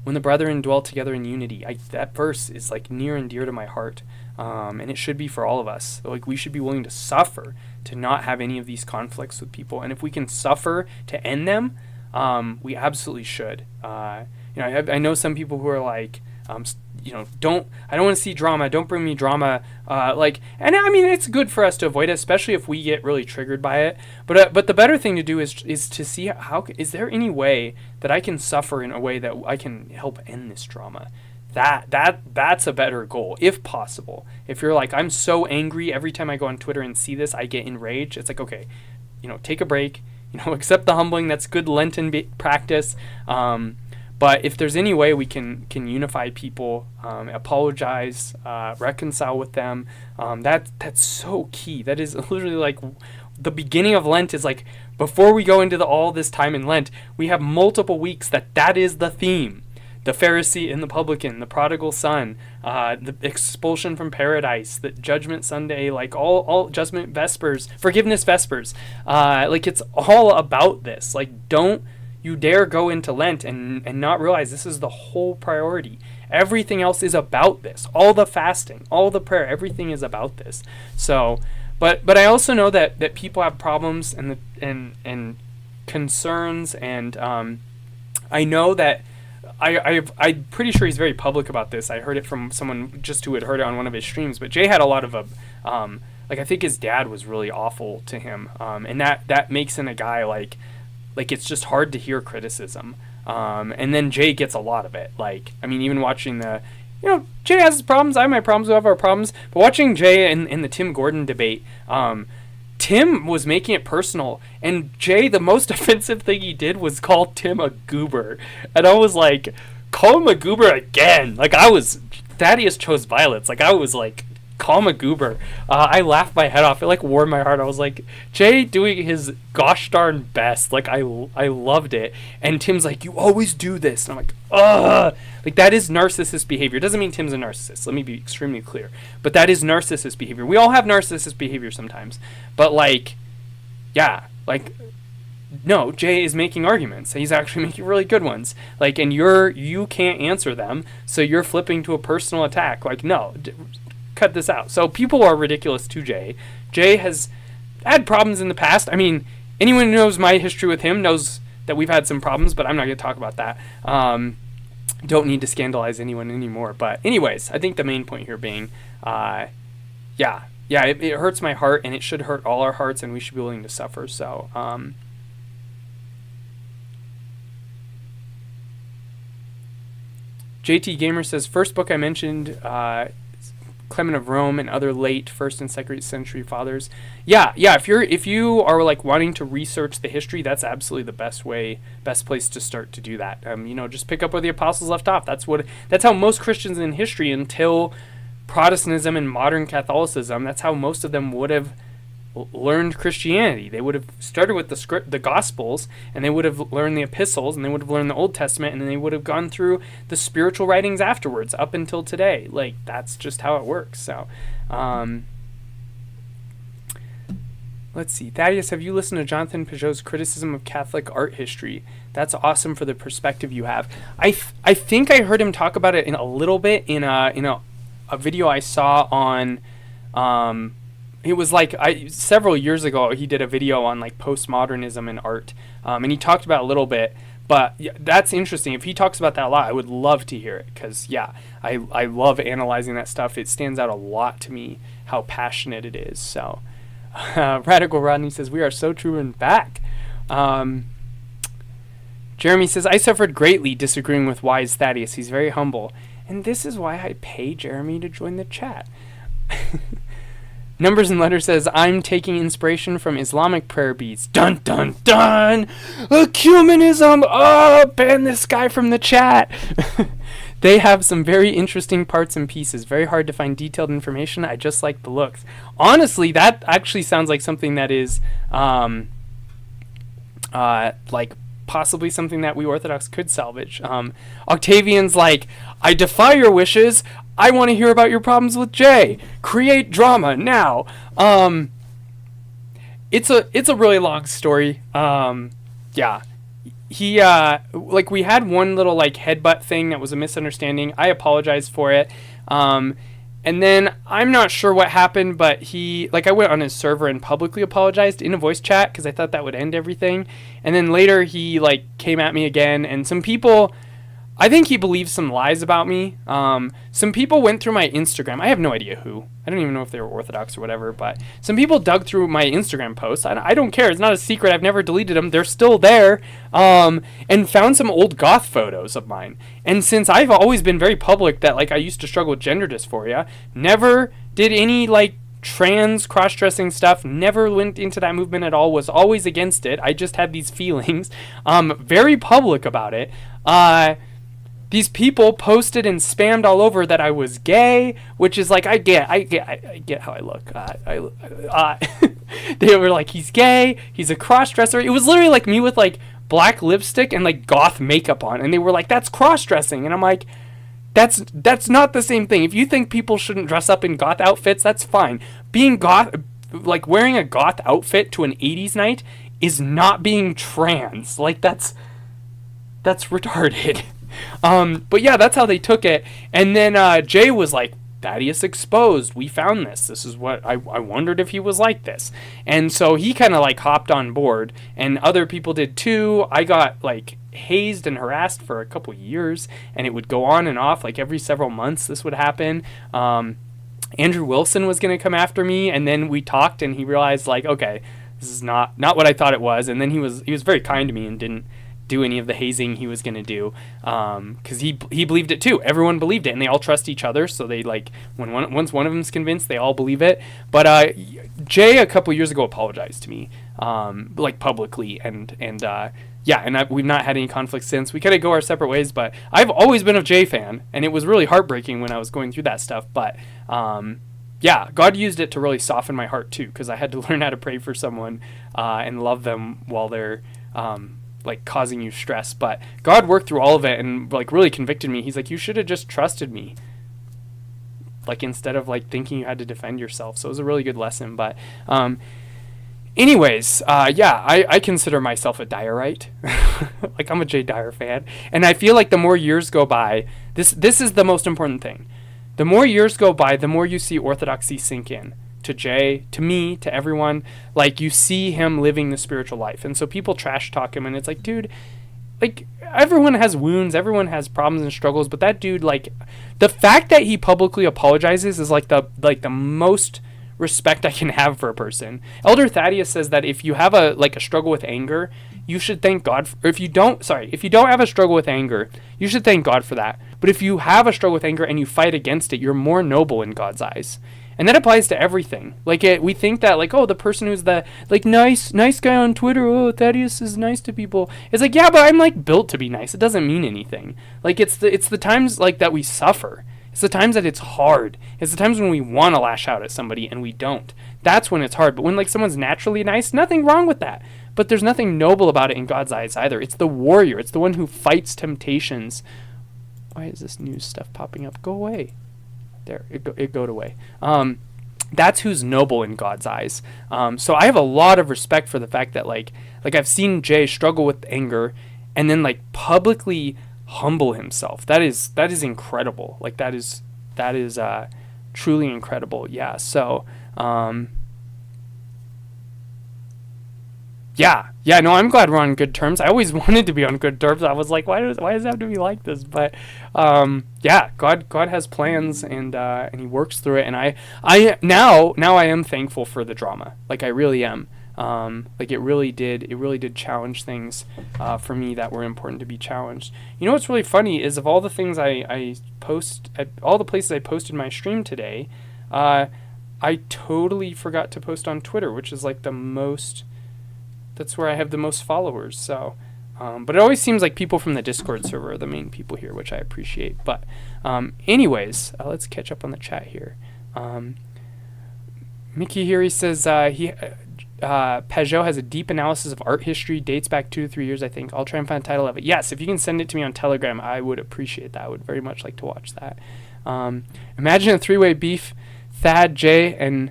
A: when the brethren dwell together in unity. That verse is like near and dear to my heart, and it should be for all of us. Like we should be willing to suffer to not have any of these conflicts with people, and if we can suffer to end them, we absolutely should. I know some people who are like, I don't want to see drama. Don't bring me drama. And I mean, it's good for us to avoid it, especially if we get really triggered by it. But the better thing to do is to see is there any way that I can suffer in a way that I can help end this drama. That's a better goal, if possible. If you're like, I'm so angry every time I go on Twitter and see this, I get enraged. It's like, okay, take a break. Accept the humbling. That's good Lenten practice. But if there's any way we can unify people, apologize, reconcile with them, that's so key. That is literally like the beginning of Lent is like, before we go into all this time in Lent, we have multiple weeks that is the theme. The Pharisee and the publican, the prodigal son, the expulsion from paradise, the judgment Sunday, like all judgment vespers, forgiveness vespers. Like it's all about this. Like don't you dare go into Lent and not realize this is the whole priority. Everything else is about this. All the fasting, all the prayer, everything is about this. So, but I also know that people have problems and concerns, and I know that I'm pretty sure he's very public about this. I heard it from someone just who had heard it on one of his streams. But Jay had a lot of like I think his dad was really awful to him, and that makes him a guy like it's just hard to hear criticism. And then Jay gets a lot of it. Like, I mean, even watching Jay has his problems. I have my problems. We have our problems. But watching Jay in the Tim Gordon debate, Tim was making it personal. And Jay, the most offensive thing he did was call Tim a goober. And I was like, call him a goober again. Like, Thaddeus chose violets. Like, I was like, call him a goober. I laughed my head off. It like warmed my heart. I was like, Jay doing his gosh darn best. Like I loved it. And Tim's like, you always do this. And I'm like, ugh. Like that is narcissist behavior. It doesn't mean Tim's a narcissist. Let me be extremely clear. But that is narcissist behavior. We all have narcissist behavior sometimes. But like, yeah, like no, Jay is making arguments. He's actually making really good ones. Like, and you can't answer them, so you're flipping to a personal attack. Like, no. Cut this out. So people are ridiculous to Jay. Jay has had problems in the past. I mean, anyone who knows my history with him knows that we've had some problems, but I'm not going to talk about that. Don't need to scandalize anyone anymore. But anyways, I think the main point here being, it hurts my heart, and it should hurt all our hearts, and we should be willing to suffer. So, JT Gamer says, first book I mentioned, Clement of Rome and other late 1st and 2nd century fathers. Yeah. If you are like wanting to research the history, that's absolutely the best place to start to do that. Just pick up where the apostles left off. That's how most Christians in history until Protestantism and modern Catholicism. That's how most of them would have learned Christianity. They would have started with the Gospels, and they would have learned the epistles, and they would have learned the Old Testament, and then they would have gone through the spiritual writings afterwards up until today. Like, that's just how it works. So, let's see. Thaddeus, have you listened to Jonathan Peugeot's criticism of Catholic art history? That's awesome for the perspective you have. I think I heard him talk about it in a little bit in a video I saw on it was like several years ago he did a video on like postmodernism and art, and he talked about it a little bit. But yeah, that's interesting. If he talks about that a lot, I would love to hear it, because I love analyzing that stuff. It stands out a lot to me how passionate it is. So Radical Rodney says, we are so true and back. Jeremy says, I suffered greatly disagreeing with wise Thaddeus. He's very humble, and this is why I pay Jeremy to join the chat. Numbers and Letters says, I'm taking inspiration from Islamic prayer beads. Dun, dun, dun! Ecumenism! Oh, ban this guy from the chat! They have some very interesting parts and pieces. Very hard to find detailed information. I just like the looks. Honestly, that actually sounds like something that is, like, possibly something that we Orthodox could salvage. Octavian's like, I defy your wishes. I want to hear about your problems with Jay. Create drama now. It's a really long story. He like, we had one little like headbutt thing that was a misunderstanding. I apologize for it. And then I'm not sure what happened, but I went on his server and publicly apologized in a voice chat because I thought that would end everything. And then later he like came at me again, and some people, I think he believes some lies about me. Some people went through my Instagram. I have no idea who. I don't even know if they were Orthodox or whatever, but some people dug through my Instagram posts. I don't care. It's not a secret. I've never deleted them. They're still there. And found some old goth photos of mine. And since I've always been very public that like I used to struggle with gender dysphoria, never did any like trans cross-dressing stuff, never went into that movement at all, was always against it. I just had these feelings. Very public about it. these people posted and spammed all over that I was gay, which is like, I get how I look. They were like, he's gay, he's a cross-dresser. It was literally like me with like black lipstick and like goth makeup on, and they were like, that's cross-dressing, and I'm like, that's not the same thing. If you think people shouldn't dress up in goth outfits, that's fine. Being goth, like wearing a goth outfit to an 80s night, is not being trans. Like that's retarded. But yeah, that's how they took it. And then Jay was like, Thaddeus exposed. We found this. This is what I wondered if he was like this. And so he kind of like hopped on board, and other people did too. I got like hazed and harassed for a couple years, and it would go on and off. Like every several months this would happen. Andrew Wilson was going to come after me, and then we talked, and he realized like, okay, this is not what I thought it was. And then he was very kind to me and didn't do any of the hazing he was going to do, because he believed it too. Everyone believed it, and they all trust each other, so they like once one of them's convinced, they all believe it. But Jay a couple years ago apologized to me, like publicly, and we've not had any conflict since. We kind of go our separate ways, but I've always been a Jay fan, and it was really heartbreaking when I was going through that stuff. But yeah, God used it to really soften my heart too, because I had to learn how to pray for someone and love them while they're like causing you stress. But God worked through all of it and like really convicted me. He's like, you should have just trusted me, like instead of like thinking you had to defend yourself. So it was a really good lesson. But anyways, I consider myself a Dyerite. Like I'm a Jay Dyer fan, and I feel like the more years go by, this is the most important thing. The more years go by, the more you see orthodoxy sink in. To Jay, to me, to everyone, like you see him living the spiritual life. And so people trash talk him, and it's like, dude, like everyone has wounds, everyone has problems and struggles, but that dude, like the fact that he publicly apologizes is like the most respect I can have for a person. Elder Thaddeus says that if you have a struggle with anger, you should thank God or if you don't have a struggle with anger, you should thank God for that. But if you have a struggle with anger and you fight against it, you're more noble in God's eyes. And that applies to everything. Like we think that like, oh, the person who's the like nice guy on Twitter, oh, Thaddeus is nice to people. It's like, yeah, but I'm like built to be nice. It doesn't mean anything. Like it's the times like that we suffer. It's the times that it's hard. It's the times when we want to lash out at somebody and we don't. That's when it's hard. But when like someone's naturally nice, nothing wrong with that. But there's nothing noble about it in God's eyes either. It's the warrior. It's the one who fights temptations. Why is this new stuff popping up? Go away. There, it go away. That's who's noble in God's eyes. So I have a lot of respect for the fact that like I've seen Jay struggle with anger and then like publicly humble himself. That is incredible. Like that is truly incredible. Yeah. So yeah, no, I'm glad we're on good terms. I always wanted to be on good terms. I was like, why does it have to be like this? But yeah, God has plans, and he works through it. And I now I am thankful for the drama. Like I really am. Like it really did challenge things for me that were important to be challenged. You know what's really funny is of all the things I post at all the places I posted my stream today, I totally forgot to post on Twitter, which is like that's where I have the most followers. So, but it always seems like people from the Discord server are the main people here, which I appreciate. But anyways, let's catch up on the chat here. Mickey here, he says Pajot has a deep analysis of art history, dates back 2 to 3 years, I think. I'll try and find the title of it. Yes, if you can send it to me on Telegram, I would appreciate that. I would very much like to watch that. Imagine a three-way beef, Thad, Jay, and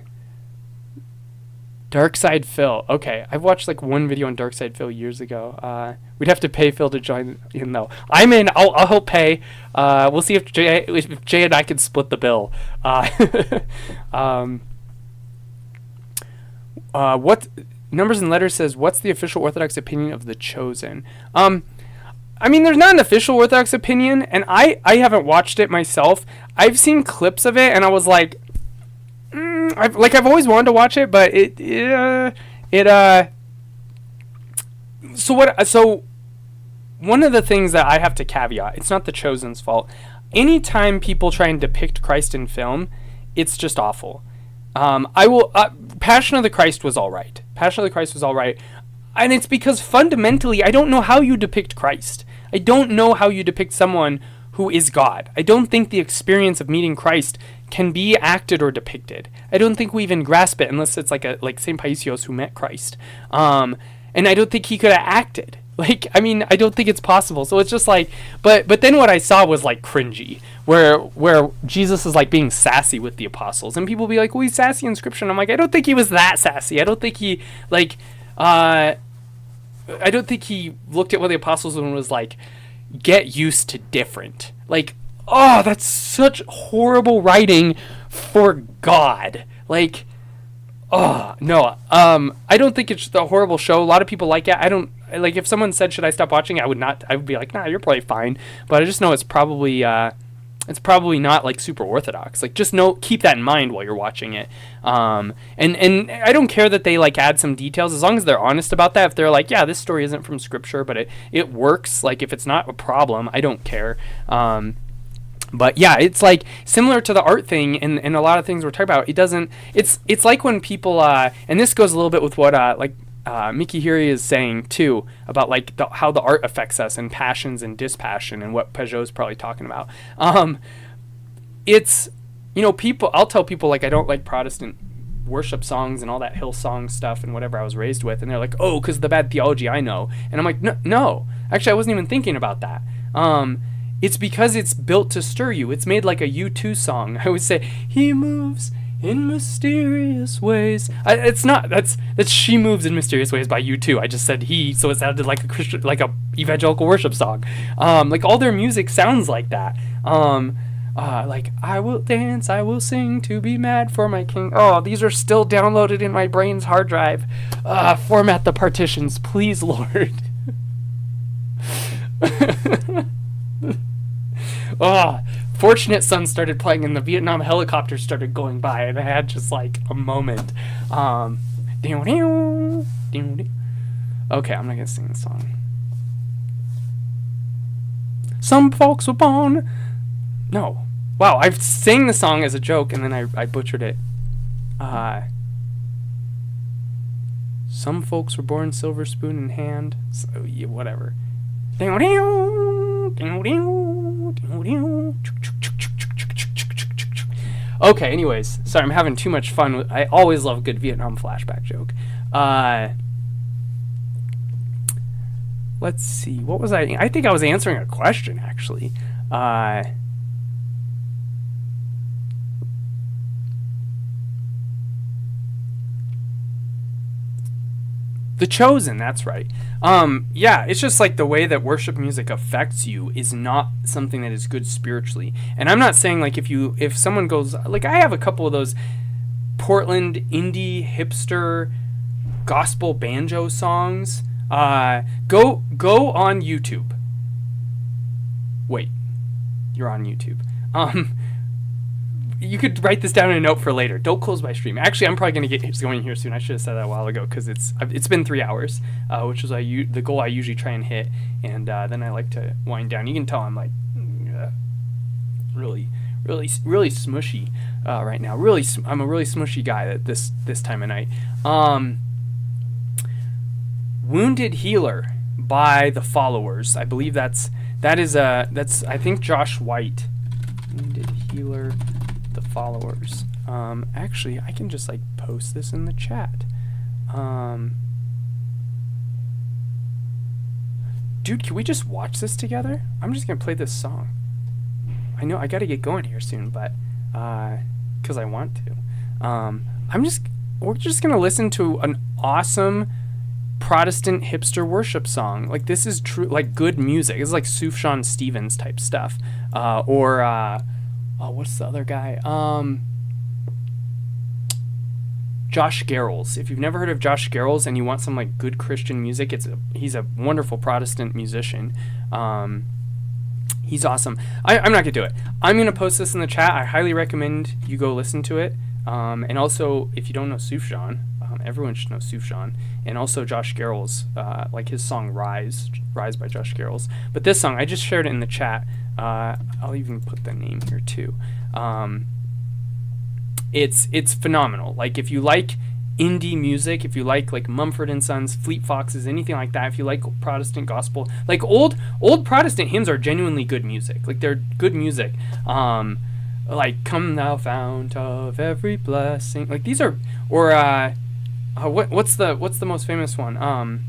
A: Darkside Phil. Okay, I've watched like one video on Darkside Phil years ago. We'd have to pay Phil to join in though. I'm in. I'll help pay. We'll see if Jay and I can split the bill. What Numbers and Letters says? What's the official Orthodox opinion of The Chosen? I mean, there's not an official Orthodox opinion, and I haven't watched it myself. I've seen clips of it, and I was like, I've always wanted to watch it, but so one of the things that I have to caveat, it's not The Chosen's fault. Anytime people try and depict Christ in film, it's just awful. Passion of the Christ was all right. Passion of the Christ was all right. And it's because fundamentally, I don't know how you depict Christ. I don't know how you depict someone who is God. I don't think the experience of meeting Christ can be acted or depicted. I don't think we even grasp it unless it's like St. Paisios who met Christ. And I don't think he could have acted. Like, I mean, I don't think it's possible. So it's just like, but then what I saw was like cringy, where Jesus is like being sassy with the apostles, and people be like, well, he's sassy in scripture. And I'm like, I don't think he was that sassy. I don't think he like, I don't think he looked at what the apostles and was like, get used to different. Like, oh, that's such horrible writing for God. Like, oh no, I don't think it's a horrible show. A lot of people like it. I don't like. If someone said, should I stop watching it, I would not. I would be like, nah, you're probably fine. But I just know it's probably not like super orthodox. Like, just keep that in mind while you're watching it. And I don't care that they like add some details as long as they're honest about that. If they're like, yeah, this story isn't from scripture, but it works. Like, if it's not a problem, I don't care. But yeah, it's like similar to the art thing and a lot of things we're talking about. It doesn't. It's like when people and this goes a little bit with what Miki Hiri is saying too about like how the art affects us and passions and dispassion and what Peugeot's probably talking about. It's, you know, people. I'll tell people like I don't like Protestant worship songs and all that Hillsong stuff and whatever I was raised with, and they're like, oh, because of the bad theology I know, and I'm like, no, actually I wasn't even thinking about that. It's because it's built to stir you. It's made like a U2 song. I would say, he moves in mysterious ways. It's not. That's She Moves in Mysterious Ways by U2. I just said he, so it sounded like a Christian, like a evangelical worship song. Like all their music sounds like that. Like, I will dance, I will sing to be mad for my king. Oh, these are still downloaded in my brain's hard drive. Format the partitions, please, Lord. Oh, Fortunate Son started playing and the Vietnam helicopters started going by and I had just like a moment. Okay, I'm not gonna sing the song. Some folks were born. No. Wow, I sang the song as a joke and then I butchered it. Some folks were born silver spoon in hand. So, yeah, whatever. Okay, anyways, sorry, I'm having too much fun. I always love a good Vietnam flashback joke. Let's see, what was I think I was answering a question, actually. The Chosen, that's right. Yeah, it's just like the way that worship music affects you is not something that is good spiritually. And I'm not saying like if someone goes, like I have a couple of those Portland indie hipster gospel banjo songs. Go on YouTube. Wait, you're on YouTube. You could write this down in a note for later. Don't close my stream. Actually, I'm probably going to get going here soon. I should have said that a while ago because it's been 3 hours, which is the goal I usually try and hit, and then I like to wind down. You can tell I'm like really smushy right now. I'm a really smushy guy at this time of night. Wounded Healer by The Followers. I believe that's I think Josh White. Wounded Healer, The Followers. Actually, I can just like post this in the chat. Dude, can we just watch this together? I'm just gonna play this song. I know I gotta get going here soon, but because I want to. We're just gonna listen to an awesome Protestant hipster worship song. Like, this is true, like good music. It's like Sufjan Stevens type stuff. What's the other guy? Josh Garrels. If you've never heard of Josh Garrels and you want some like good Christian music, he's a wonderful Protestant musician. He's awesome. I'm not gonna do it. I'm gonna post this in the chat. I highly recommend you go listen to it. And also, if you don't know Sufjan, everyone should know Sufjan. And also Josh Garrels, like his song Rise by Josh Garrels. But this song, I just shared it in the chat. I'll even put the name here too. It's phenomenal. Like, if you like indie music, if you like Mumford and Sons, Fleet Foxes, anything like that, if you like Protestant gospel, like old Protestant hymns are genuinely good music. Like they're good music. Like Come Thou Fount of Every Blessing. Like these are, or what's the most famous one?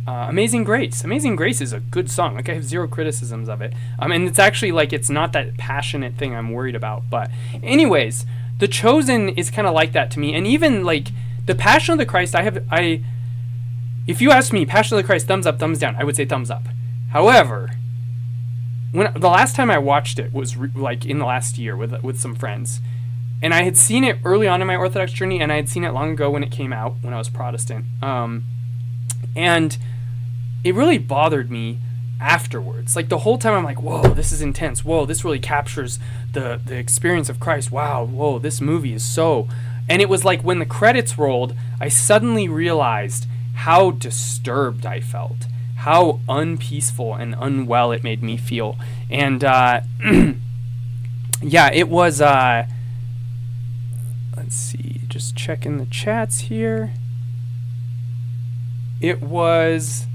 A: Amazing Grace. Amazing Grace is a good song. Like I have zero criticisms of it. And it's actually like it's not that passionate thing I'm worried about. But anyways, The Chosen is kind of like that to me. And even like the Passion of the Christ, if you ask me, Passion of the Christ, thumbs up, thumbs down, I would say thumbs up. However, when the last time I watched it was like in the last year with some friends, and I had seen it early on in my Orthodox journey, and I had seen it long ago when it came out when I was Protestant, and it really bothered me afterwards. Like the whole time I'm like, whoa, this is intense. Whoa, this really captures the experience of Christ. Wow, whoa, this movie is so. And it was like when the credits rolled, I suddenly realized how disturbed I felt. How unpeaceful and unwell it made me feel. And yeah, it was let's see, just checking the chats here. It was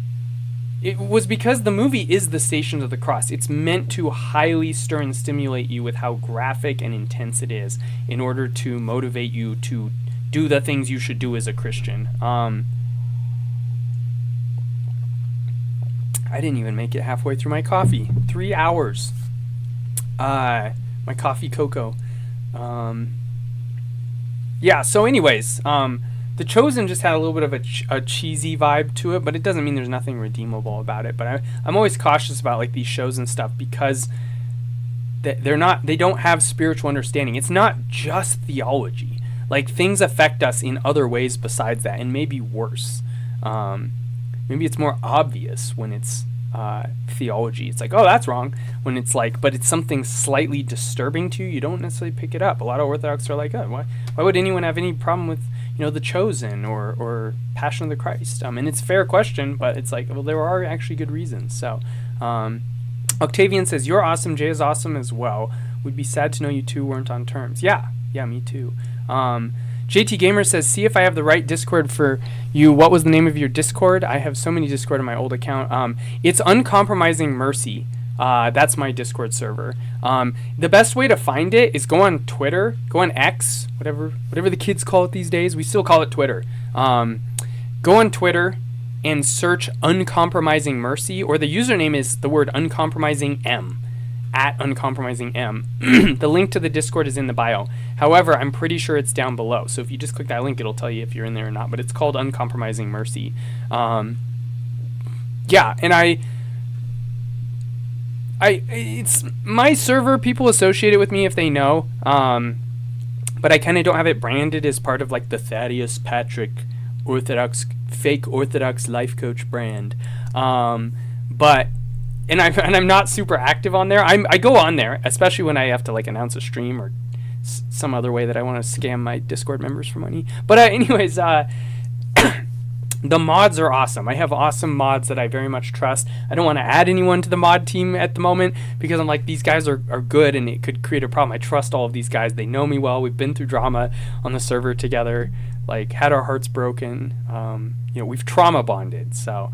A: because the movie is the Stations of the Cross. It's meant to highly stir and stimulate you with how graphic and intense it is in order to motivate you to do the things you should do as a Christian. I didn't even make it halfway through my coffee. 3 hours. My coffee cocoa. Yeah, so anyways, The Chosen just had a little bit of a cheesy vibe to it, but it doesn't mean there's nothing redeemable about it. But I'm always cautious about like these shows and stuff because they don't have spiritual understanding. It's not just theology. Like things affect us in other ways besides that, and maybe worse. Maybe it's more obvious when it's theology. It's like, oh, that's wrong. When it's like, but it's something slightly disturbing to you, you don't necessarily pick it up. A lot of Orthodox are like, oh, why would anyone have any problem with, The Chosen or Passion of the Christ? And it's a fair question, but it's like, well, there are actually good reasons. So, Octavian says, you're awesome. Jay is awesome as well. Would be sad to know you two weren't on terms. Yeah, me too. JT Gamer says, see if I have the right Discord for you. What was the name of your Discord? I have so many Discord on my old account. It's Uncompromising Mercy. That's my Discord server. The best way to find it is go on Twitter, go on X, whatever the kids call it these days. We still call it Twitter. Go on Twitter and search Uncompromising Mercy, or the username is the word Uncompromising M. At Uncompromising M. The link to the Discord is in the bio. However, I'm pretty sure it's down below. So if you just click that link, it'll tell you if you're in there or not. But it's called Uncompromising Mercy. Yeah, and it's my server. People associate it with me if they know. But I kind of don't have it branded as part of like the Thaddeus Patrick fake Orthodox life coach brand. But And I'm not super active on there. I go on there, especially when I have to like announce a stream or some other way that I want to scam my Discord members for money. But anyways, the mods are awesome. I have awesome mods that I very much trust. I don't want to add anyone to the mod team at the moment because I'm like, these guys are good and it could create a problem. I trust all of these guys. They know me well. We've been through drama on the server together, like had our hearts broken. We've trauma bonded. So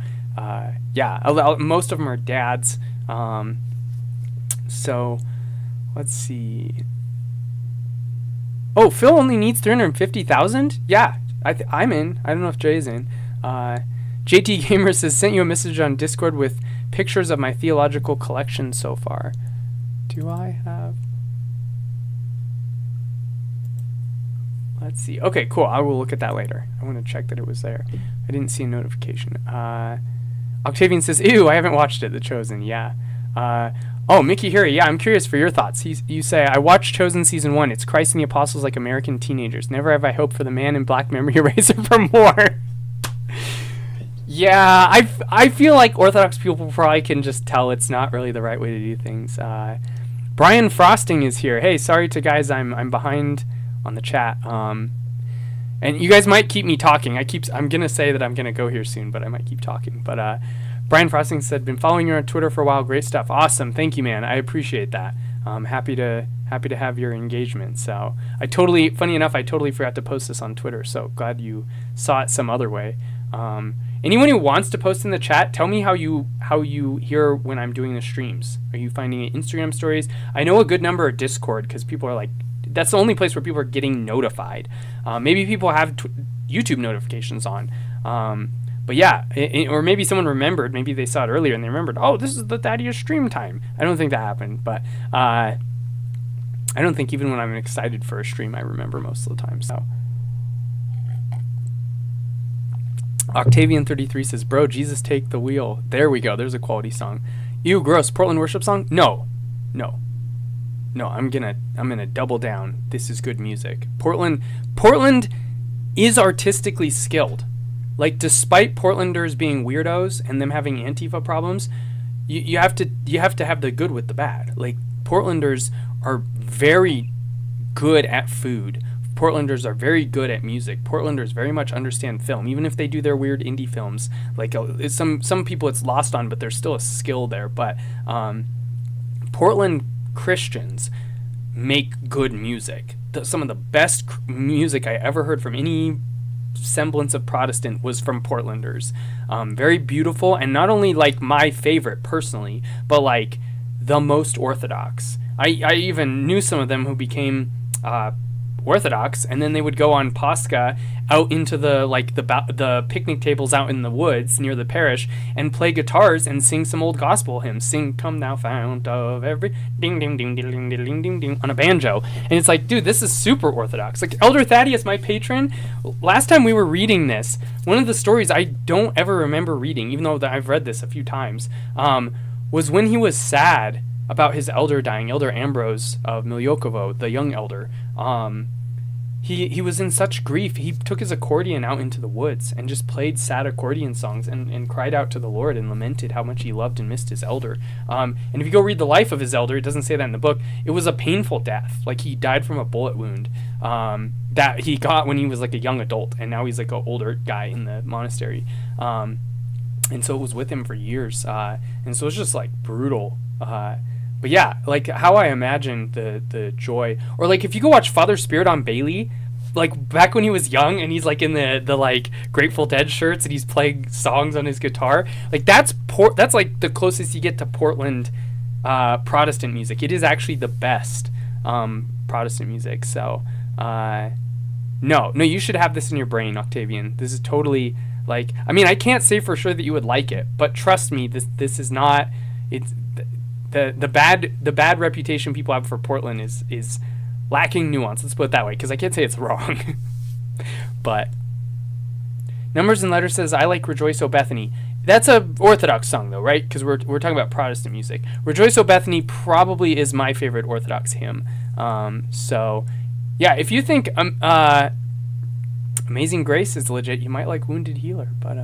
A: yeah, most of them are dads. So let's see. Oh, Phil only needs 350,000? Yeah, I'm in. I don't know if Jay's in. JT Gamer says, sent you a message on Discord with pictures of my theological collection so far. Do I have? Let's see. Okay, cool. I will look at that later. I want to check that it was there. I didn't see a notification. Octavian says, ew, I haven't watched it, The Chosen. Yeah. Oh, Mickey Hiri, yeah, I'm curious for your thoughts. You say, I watched Chosen Season 1. It's Christ and the Apostles like American teenagers. Never have I hoped for the Man in Black Memory Eraser for more. Yeah, I feel like Orthodox people probably can just tell it's not really the right way to do things. Brian Frosting is here. Hey, sorry to guys, I'm behind on the chat. And you guys might keep me talking. I'm gonna say that I'm gonna go here soon, but I might keep talking. But Brian Frosting said, been following you on Twitter for a while. Great stuff. Awesome. Thank you, man. I appreciate that. Happy to have your engagement. So funny enough, I totally forgot to post this on Twitter. So glad you saw it some other way. Anyone who wants to post in the chat, tell me how you hear when I'm doing the streams. Are you finding it Instagram stories? I know a good number of Discord, because people are like, that's the only place where people are getting notified. Maybe people have YouTube notifications on. But yeah, or maybe someone remembered, maybe they saw it earlier and they remembered, oh, this is the Thaddeus stream time. I don't think that happened, but I don't think even when I'm excited for a stream, I remember most of the time. So Octavian33 says, bro, Jesus take the wheel. There we go. There's a quality song. Ew, gross. Portland worship song? No, I'm gonna double down. This is good music. Portland is artistically skilled. Like, despite Portlanders being weirdos and them having Antifa problems, you have to have the good with the bad. Like, Portlanders are very good at food. Portlanders are very good at music. Portlanders very much understand film, even if they do their weird indie films. Like, some people it's lost on, but there's still a skill there. But Portland Christians make good music. Some of the best music I ever heard from any semblance of Protestant was from Portlanders. Very beautiful, and not only like my favorite personally, but like the most Orthodox. I even knew some of them who became Orthodox, and then they would go on Pascha out into the picnic tables out in the woods near the parish and play guitars and sing some old gospel hymns. Sing, come thou fount of every ding ding ding ding ding ding ding ding on a banjo. And it's like, dude, this is super Orthodox. Like, Elder Thaddeus, my patron, last time we were reading this, one of the stories I don't ever remember reading, even though I've read this a few times, was when he was sad about his elder dying, Elder Ambrose of Miljokovo, the young elder. He was in such grief, he took his accordion out into the woods and just played sad accordion songs and cried out to the Lord and lamented how much he loved and missed his elder. And if you go read the life of his elder, it doesn't say that in the book, it was a painful death. Like, he died from a bullet wound that he got when he was like a young adult, and now he's like an older guy in the monastery. And so it was with him for years. And so it's just like brutal. But yeah, like how I imagine the joy, or like if you go watch Father Spirit on Bailey, like back when he was young and he's like in the like Grateful Dead shirts and he's playing songs on his guitar, like that's like the closest you get to Portland Protestant music. It is actually the best Protestant music. So no, you should have this in your brain, Octavian. This is totally like, I mean, I can't say for sure that you would like it, but trust me, this is not, it's the bad reputation people have for Portland is lacking nuance. Let's put it that way, because I can't say it's wrong. But Numbers and Letters says, I like Rejoice, O Bethany. That's a Orthodox song though, right? Because we're talking about Protestant music. Rejoice, O Bethany probably is my favorite Orthodox hymn. So yeah, if you think Amazing Grace is legit, you might like Wounded Healer. But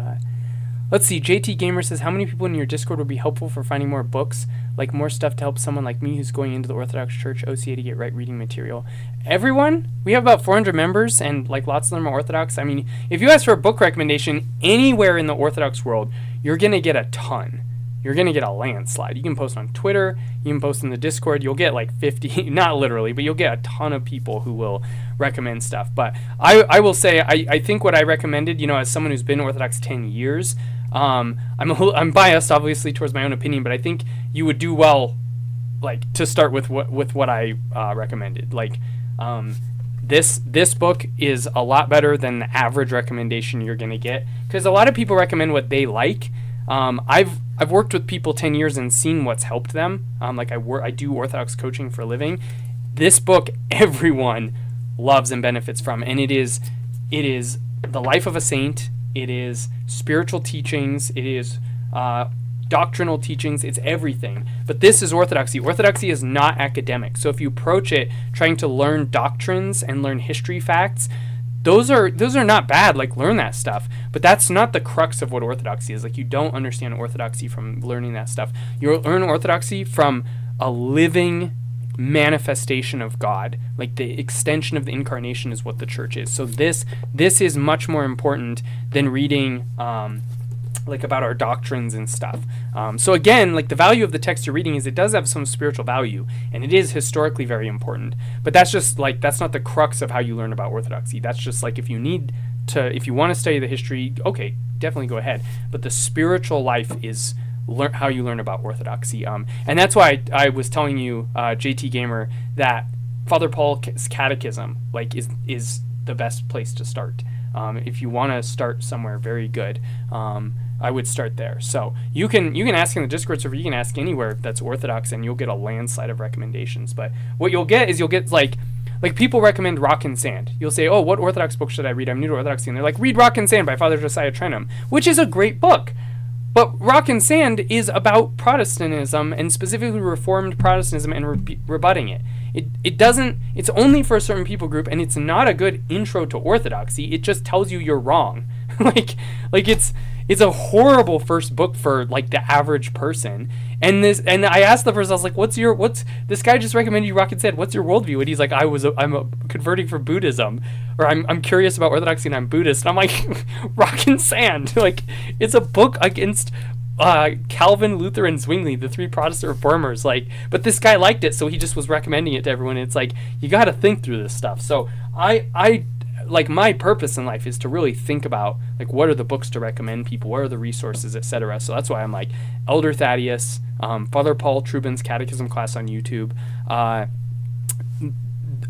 A: let's see. JT Gamer says, how many people in your Discord would be helpful for finding more books, like more stuff to help someone like me who's going into the Orthodox Church OCA to get right reading material? Everyone? We have about 400 members, and like lots of them are Orthodox. I mean, if you ask for a book recommendation anywhere in the Orthodox world, you're going to get a ton. You're going to get a landslide. You can post on Twitter, you can post in the Discord, you'll get like 50, not literally, but you'll get a ton of people who will recommend stuff. But I will say, I think what I recommended, as someone who's been Orthodox 10 years, I'm biased obviously towards my own opinion, but I think you would do well, like, to start with what I recommended. Like, this book is a lot better than the average recommendation you're going to get, because a lot of people recommend what they like. I've worked with people 10 years and seen what's helped them. Like I do Orthodox coaching for a living. This book everyone loves and benefits from, and it is the life of a saint. It is spiritual teachings. It is doctrinal teachings. It's everything. But this is Orthodoxy. Orthodoxy is not academic. So if you approach it trying to learn doctrines and learn history facts, those are not bad. Like, learn that stuff. But that's not the crux of what Orthodoxy is. Like, you don't understand Orthodoxy from learning that stuff. You learn Orthodoxy from a living manifestation of God. Like, the extension of the incarnation is what the church is. So this is much more important than reading like about our doctrines and stuff. So again, like the value of the text you're reading is it does have some spiritual value, and it is historically very important. But that's just like, that's not the crux of how you learn about Orthodoxy. That's just like, if you want to study the history, okay, definitely go ahead. But the spiritual life is how you learn about Orthodoxy. And that's why I was telling you, JT Gamer, that Father Paul's Catechism like is the best place to start. If you want to start somewhere very good, I would start there. So you can ask in the Discord server, you can ask anywhere that's Orthodox, and you'll get a landslide of recommendations. But what you'll get is like people recommend Rock and Sand. You'll say, oh, what Orthodox book should I read? I'm new to Orthodoxy. And they're like, read Rock and Sand by Father Josiah Trenum, which is a great book. But Rock and Sand is about Protestantism, and specifically Reformed Protestantism, and rebutting it. It's only for a certain people group, and it's not a good intro to Orthodoxy. It just tells you you're wrong. like it's a horrible first book for like the average person. And I asked the person, I was like, what's this guy just recommended you Rock and Sand, what's your worldview? And he's like, I'm converting for Buddhism, or I'm curious about Orthodoxy and I'm Buddhist. And I'm like, Rock and Sand, like, it's a book against Calvin, Luther, and Zwingli, the three Protestant reformers. Like, but this guy liked it, so he just was recommending it to everyone. And it's like, you got to think through this stuff. So I like, my purpose in life is to really think about like, what are the books to recommend people, what are the resources, etc. So that's why I'm like Elder Thaddeus, Father Paul Trubin's Catechism class on YouTube.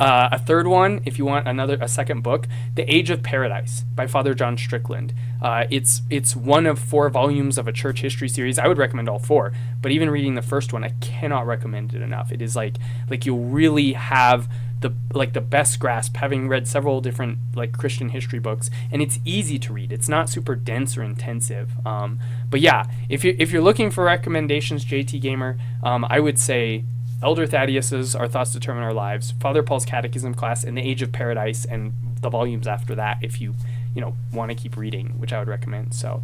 A: A third one, if you want a second book, The Age of Paradise by Father John Strickland. It's one of 4 volumes of a church history series. I would recommend all 4, but even reading the first one, I cannot recommend it enough. It is like you'll really have the best grasp, having read several different like Christian history books, and it's easy to read. It's not super dense or intensive. But yeah, if you're looking for recommendations, JT Gamer, I would say Elder Thaddeus's Our Thoughts Determine Our Lives, Father Paul's Catechism class, and The Age of Paradise, and the volumes after that, if you want to keep reading, which I would recommend. So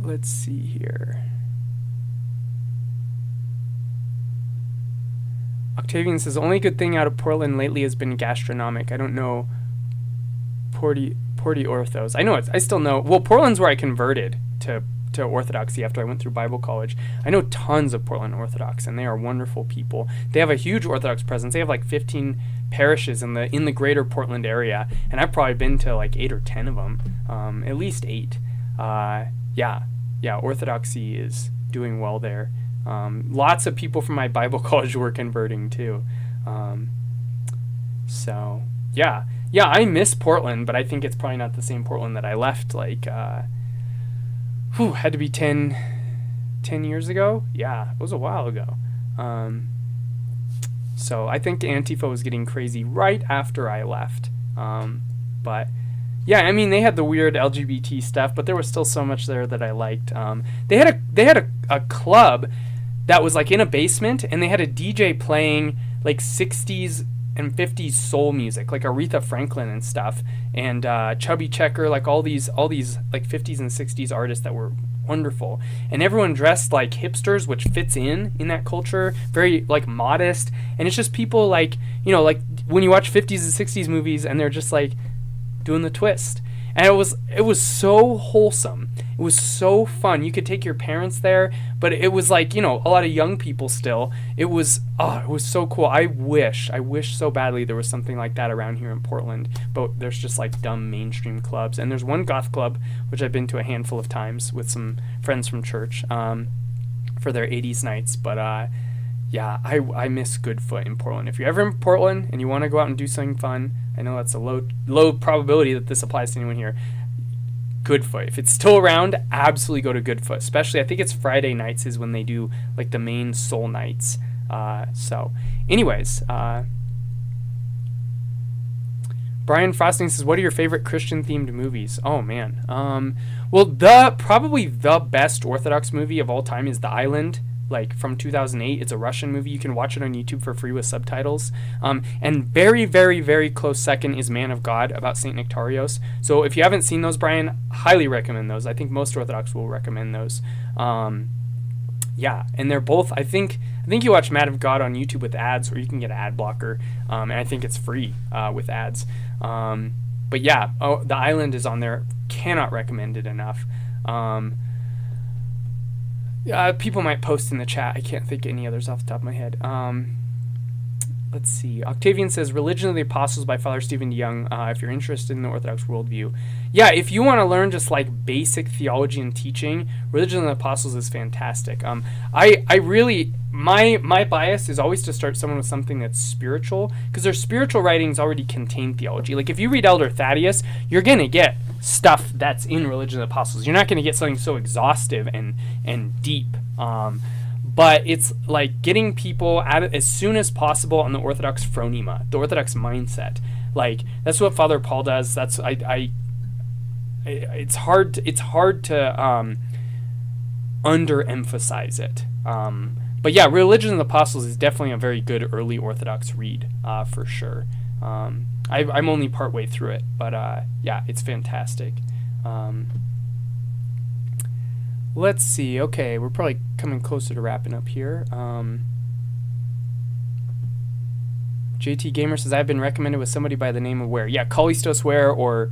A: let's see here. Octavian says, only good thing out of Portland lately has been gastronomic. I don't know Porty Orthos. I know I still know. Well, Portland's where I converted to Orthodoxy after I went through Bible college. I know tons of Portland Orthodox, and they are wonderful people. They have a huge Orthodox presence. They have like 15 parishes in the greater Portland area, and I've probably been to like 8 or 10 of them, at least 8. Orthodoxy is doing well there. Lots of people from my Bible college were converting too. So yeah, I miss Portland, but I think it's probably not the same Portland that I left, like, had to be 10 years ago? Yeah, it was a while ago. So I think Antifa was getting crazy right after I left. But yeah, I mean, they had the weird LGBT stuff, but there was still so much there that I liked. They had a club that was like in a basement, and they had a DJ playing like 60s and 50s soul music, like Aretha Franklin and stuff, and Chubby Checker, like all these like 50s and 60s artists that were wonderful, and everyone dressed like hipsters, which fits in that culture, very like modest, and it's just people like, like when you watch 50s and 60s movies, and they're just like doing the twist. And it was so wholesome. It was so fun. You could take your parents there, but it was like, a lot of young people still. It was so cool. I wish so badly there was something like that around here in Portland, but there's just like dumb mainstream clubs. And there's one goth club, which I've been to a handful of times with some friends from church, for their 80s nights. But I miss Goodfoot in Portland. If you're ever in Portland and you want to go out and do something fun, I know that's a low probability that this applies to anyone here. Goodfoot, if it's still around, absolutely go to Goodfoot. Especially, I think it's Friday nights is when they do like the main soul nights. So, anyways, Brian Frosting says, "What are your favorite Christian-themed movies?" Oh man, well, probably the best Orthodox movie of all time is The Island. Like from 2008, it's a Russian movie. You can watch it on YouTube for free with subtitles. And very, very, very close second is Man of God, about Saint Nectarios. So if you haven't seen those, Brian, highly recommend those. I think most Orthodox will recommend those. And they're both. I think you watch Man of God on YouTube with ads, or you can get an ad blocker, and I think it's free with ads. But yeah, the island is on there. Cannot recommend it enough. People might post in the chat. I can't think of any others off the top of my head. Let's see. Octavian says, Religion of the Apostles by Father Stephen DeYoung, if you're interested in the Orthodox worldview. Yeah, if you want to learn just like basic theology and teaching, Religion of the Apostles is fantastic. I really, my bias is always to start someone with something that's spiritual, because their spiritual writings already contain theology. Like if you read Elder Thaddeus, you're going to get stuff that's in Religion of the Apostles. You're not going to get something so exhaustive and deep. But it's like getting people out as soon as possible on the Orthodox phronema, the Orthodox mindset. Like that's what Father Paul does. That's it's hard to underemphasize it. But yeah, Religion of the Apostles is definitely a very good early Orthodox read, for sure. I'm only partway through it, but yeah, it's fantastic. Let's see. Okay, we're probably coming closer to wrapping up here. JT Gamer says, I've been recommended with somebody by the name of Ware. Yeah, Callistos Ware or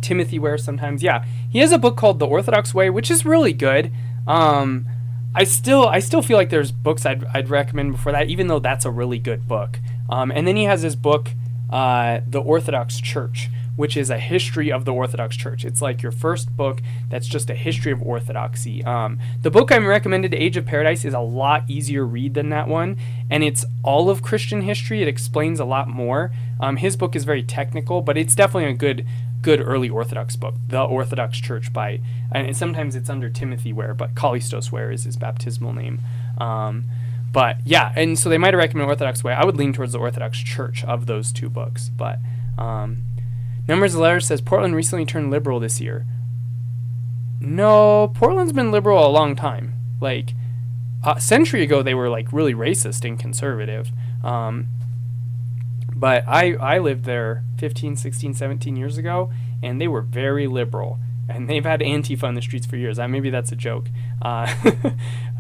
A: Timothy Ware sometimes. Yeah, he has a book called The Orthodox Way, which is really good. I still feel like there's books I'd recommend before that, even though that's a really good book. And then he has his book, The Orthodox Church, which is a history of the Orthodox Church. It's like your first book that's just a history of Orthodoxy. The book I'm recommended, Age of Paradise, is a lot easier read than that one, and it's all of Christian history. It explains a lot more. His book is very technical, but it's definitely a good early Orthodox book, The Orthodox Church by, and sometimes it's under Timothy Ware, but Callistos Ware is his baptismal name. But yeah, and so they might have recommended Orthodox Way. I would lean towards the Orthodox Church of those two books, but Numbers of Letters says Portland recently turned liberal this year. No, Portland's been liberal a long time. Like a century ago, they were like really racist and conservative. But I lived there 15, 16, 17 years ago, and they were very liberal. And they've had Antifa in the streets for years. Maybe that's a joke. I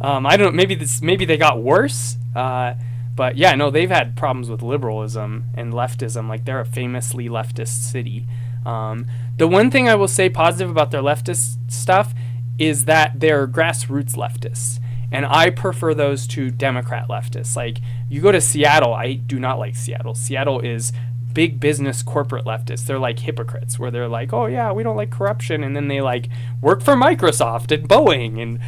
A: don't know. Maybe they got worse. But yeah, no, they've had problems with liberalism and leftism. Like they're a famously leftist city. The one thing I will say positive about their leftist stuff is that they're grassroots leftists. And I prefer those to Democrat leftists. Like you go to Seattle, I do not like Seattle. Seattle is big business corporate leftists. They're like hypocrites where they're like, oh yeah, we don't like corruption. And then they like work for Microsoft and Boeing. And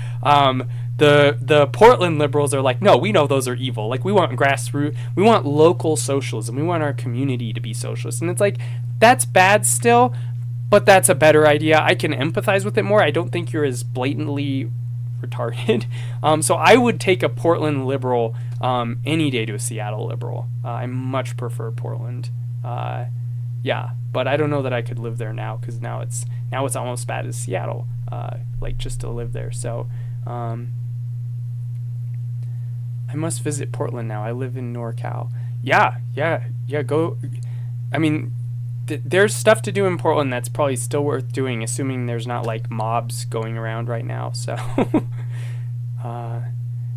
A: the Portland liberals are like, no, we know those are evil. Like we want grassroots, we want local socialism. We want our community to be socialist. And it's like, that's bad still, but that's a better idea. I can empathize with it more. I don't think you're as blatantly retarded. So I would take a Portland liberal any day to a Seattle liberal. I much prefer Portland. Yeah, but I don't know that I could live there now, because now it's almost bad as Seattle, like just to live there. So I must visit Portland now. I live in NorCal. Yeah, go. I mean, there's stuff to do in Portland that's probably still worth doing, assuming there's not like mobs going around right now. So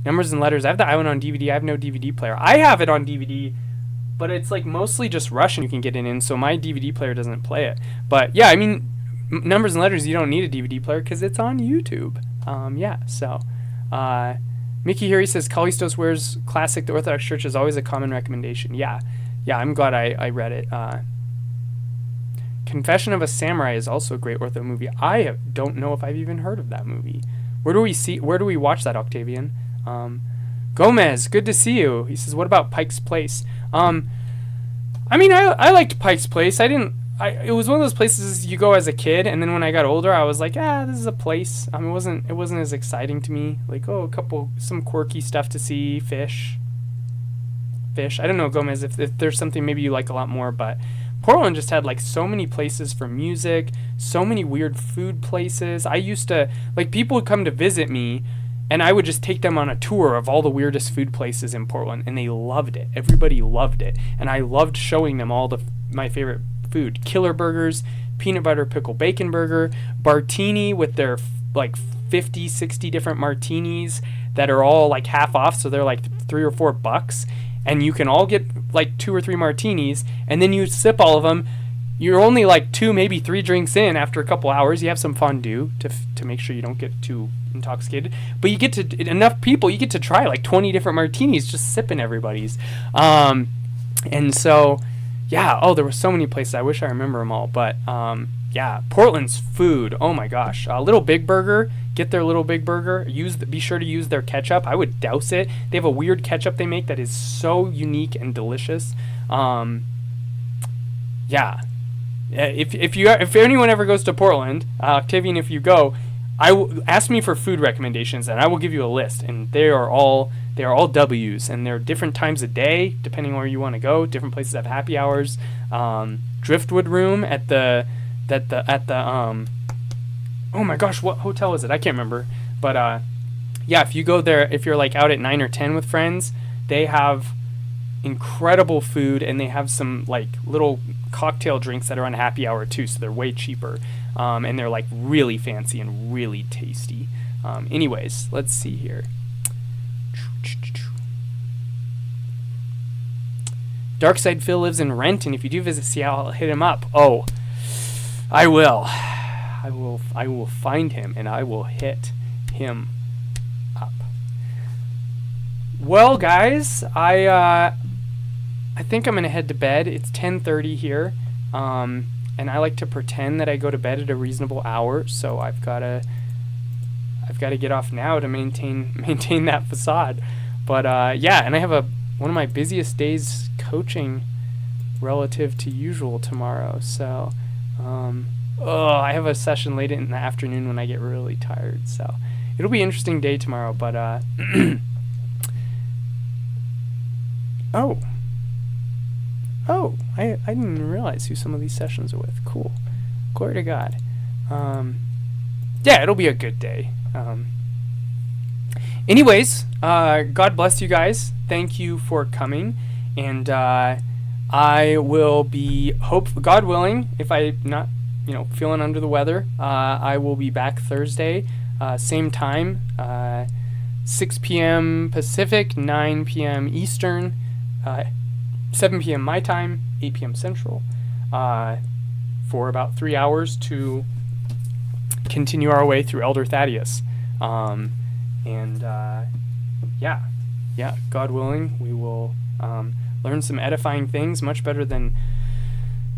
A: Numbers and Letters, I have the Island on DVD. I have no DVD player. I have it on DVD, but it's like mostly just Russian you can get it in, so my DVD player doesn't play it. But yeah, I mean, Numbers and Letters, you don't need a DVD player because it's on YouTube. Yeah, so Mickey here, he says Callistos Ware's classic The Orthodox Church is always a common recommendation. Yeah, I'm glad I read it. Confession of a Samurai is also a great ortho movie. I don't know if I've even heard of that movie. Where do we watch that, Octavian? Gomez, good to see you. He says, what about Pike's Place? I mean, I liked Pike's Place. It was one of those places you go as a kid, and then when I got older, I was like, this is a place. It wasn't as exciting to me. Like, some quirky stuff to see, fish. I don't know, Gomez, if there's something maybe you like a lot more, but Portland just had like so many places for music, so many weird food places. I used to, like, people would come to visit me, and I would just take them on a tour of all the weirdest food places in Portland, and they loved it. Everybody loved it, and I loved showing them all my favorite food. Killer Burgers, peanut butter pickle bacon burger, Bartini with their like 50, 60 different martinis that are all like half off, so they're like $3 or $4. and you can all get like 2 or 3 martinis, and then you sip all of them. You're only like 2, maybe 3 drinks in. After a couple hours, you have some fondue to make sure you don't get too intoxicated. But you get to enough people, you get to try like 20 different martinis, just sipping everybody's. And so, yeah. Oh, there were so many places. I wish I remember them all. But yeah, Portland's food. Oh my gosh, Little Big Burger. Get their Little Big Burger. Be sure to use their ketchup. I would douse it. They have a weird ketchup they make that is so unique and delicious. Yeah. If anyone ever goes to Portland, Octavian, if you go, ask me for food recommendations, and I will give you a list. And they are all W's, and they're different times of day depending where you want to go. Different places have happy hours. Driftwood Room at the oh my gosh, what hotel is it? I can't remember. But yeah, if you go there, if you're like out at 9 or 10 with friends, they have incredible food, and they have some like little cocktail drinks that are on happy hour too, so they're way cheaper, and they're like really fancy and really tasty. Anyways, let's see here. Darkside Phil lives in Renton. If you do visit Seattle, I'll hit him up. Oh, I will find him, and I will hit him up. Well, guys, I think I'm gonna head to bed. It's 10:30 here, and I like to pretend that I go to bed at a reasonable hour. So I've gotta get off now to maintain that facade. But yeah, and I have one of my busiest days coaching relative to usual tomorrow. So I have a session late in the afternoon when I get really tired. So it'll be an interesting day tomorrow. But Oh, I didn't even realize who some of these sessions are with. Cool. Glory to God. Yeah, it'll be a good day. Anyways, God bless you guys. Thank you for coming. And I will be, God willing, if I'm not, feeling under the weather, I will be back Thursday, same time, 6 p.m. Pacific, 9 p.m. Eastern, 7 p.m. my time, 8 p.m. Central, for about 3 hours to continue our way through Elder Thaddeus. Yeah, God willing, we will learn some edifying things, much better than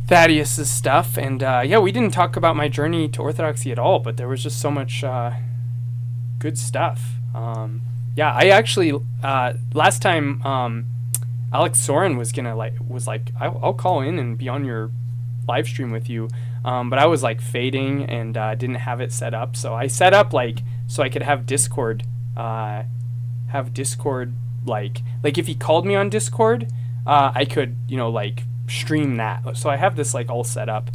A: Thaddeus's stuff. And yeah, we didn't talk about my journey to Orthodoxy at all, but there was just so much good stuff. Yeah, I actually last time Alex Soren was like I'll call in and be on your live stream with you, but I was like fading and didn't have it set up. So I set up so I could have Discord like if he called me on Discord, I could stream that. So I have this all set up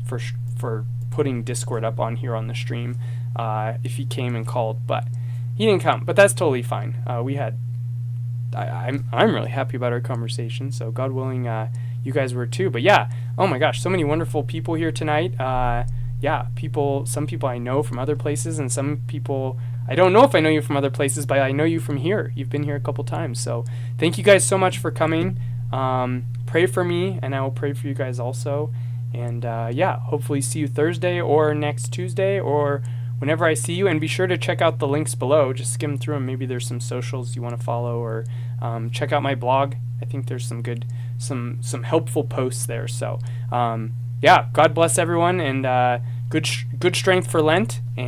A: for putting Discord up on here on the stream if he came and called, but he didn't come. But that's totally fine. I'm really happy about our conversation, so God willing, you guys were too. But yeah, oh my gosh, so many wonderful people here tonight. Yeah, some people I know from other places, and some people I don't know if I know you from other places, but I know you from here. You've been here a couple times, so thank you guys so much for coming. Pray for me, and I will pray for you guys also. And yeah, hopefully see you Thursday or next Tuesday or whenever I see you. And be sure to check out the links below. Just skim through them. Maybe there's some socials you want to follow, or check out my blog. I think there's some helpful posts there. So yeah, God bless everyone, and good strength for Lent. And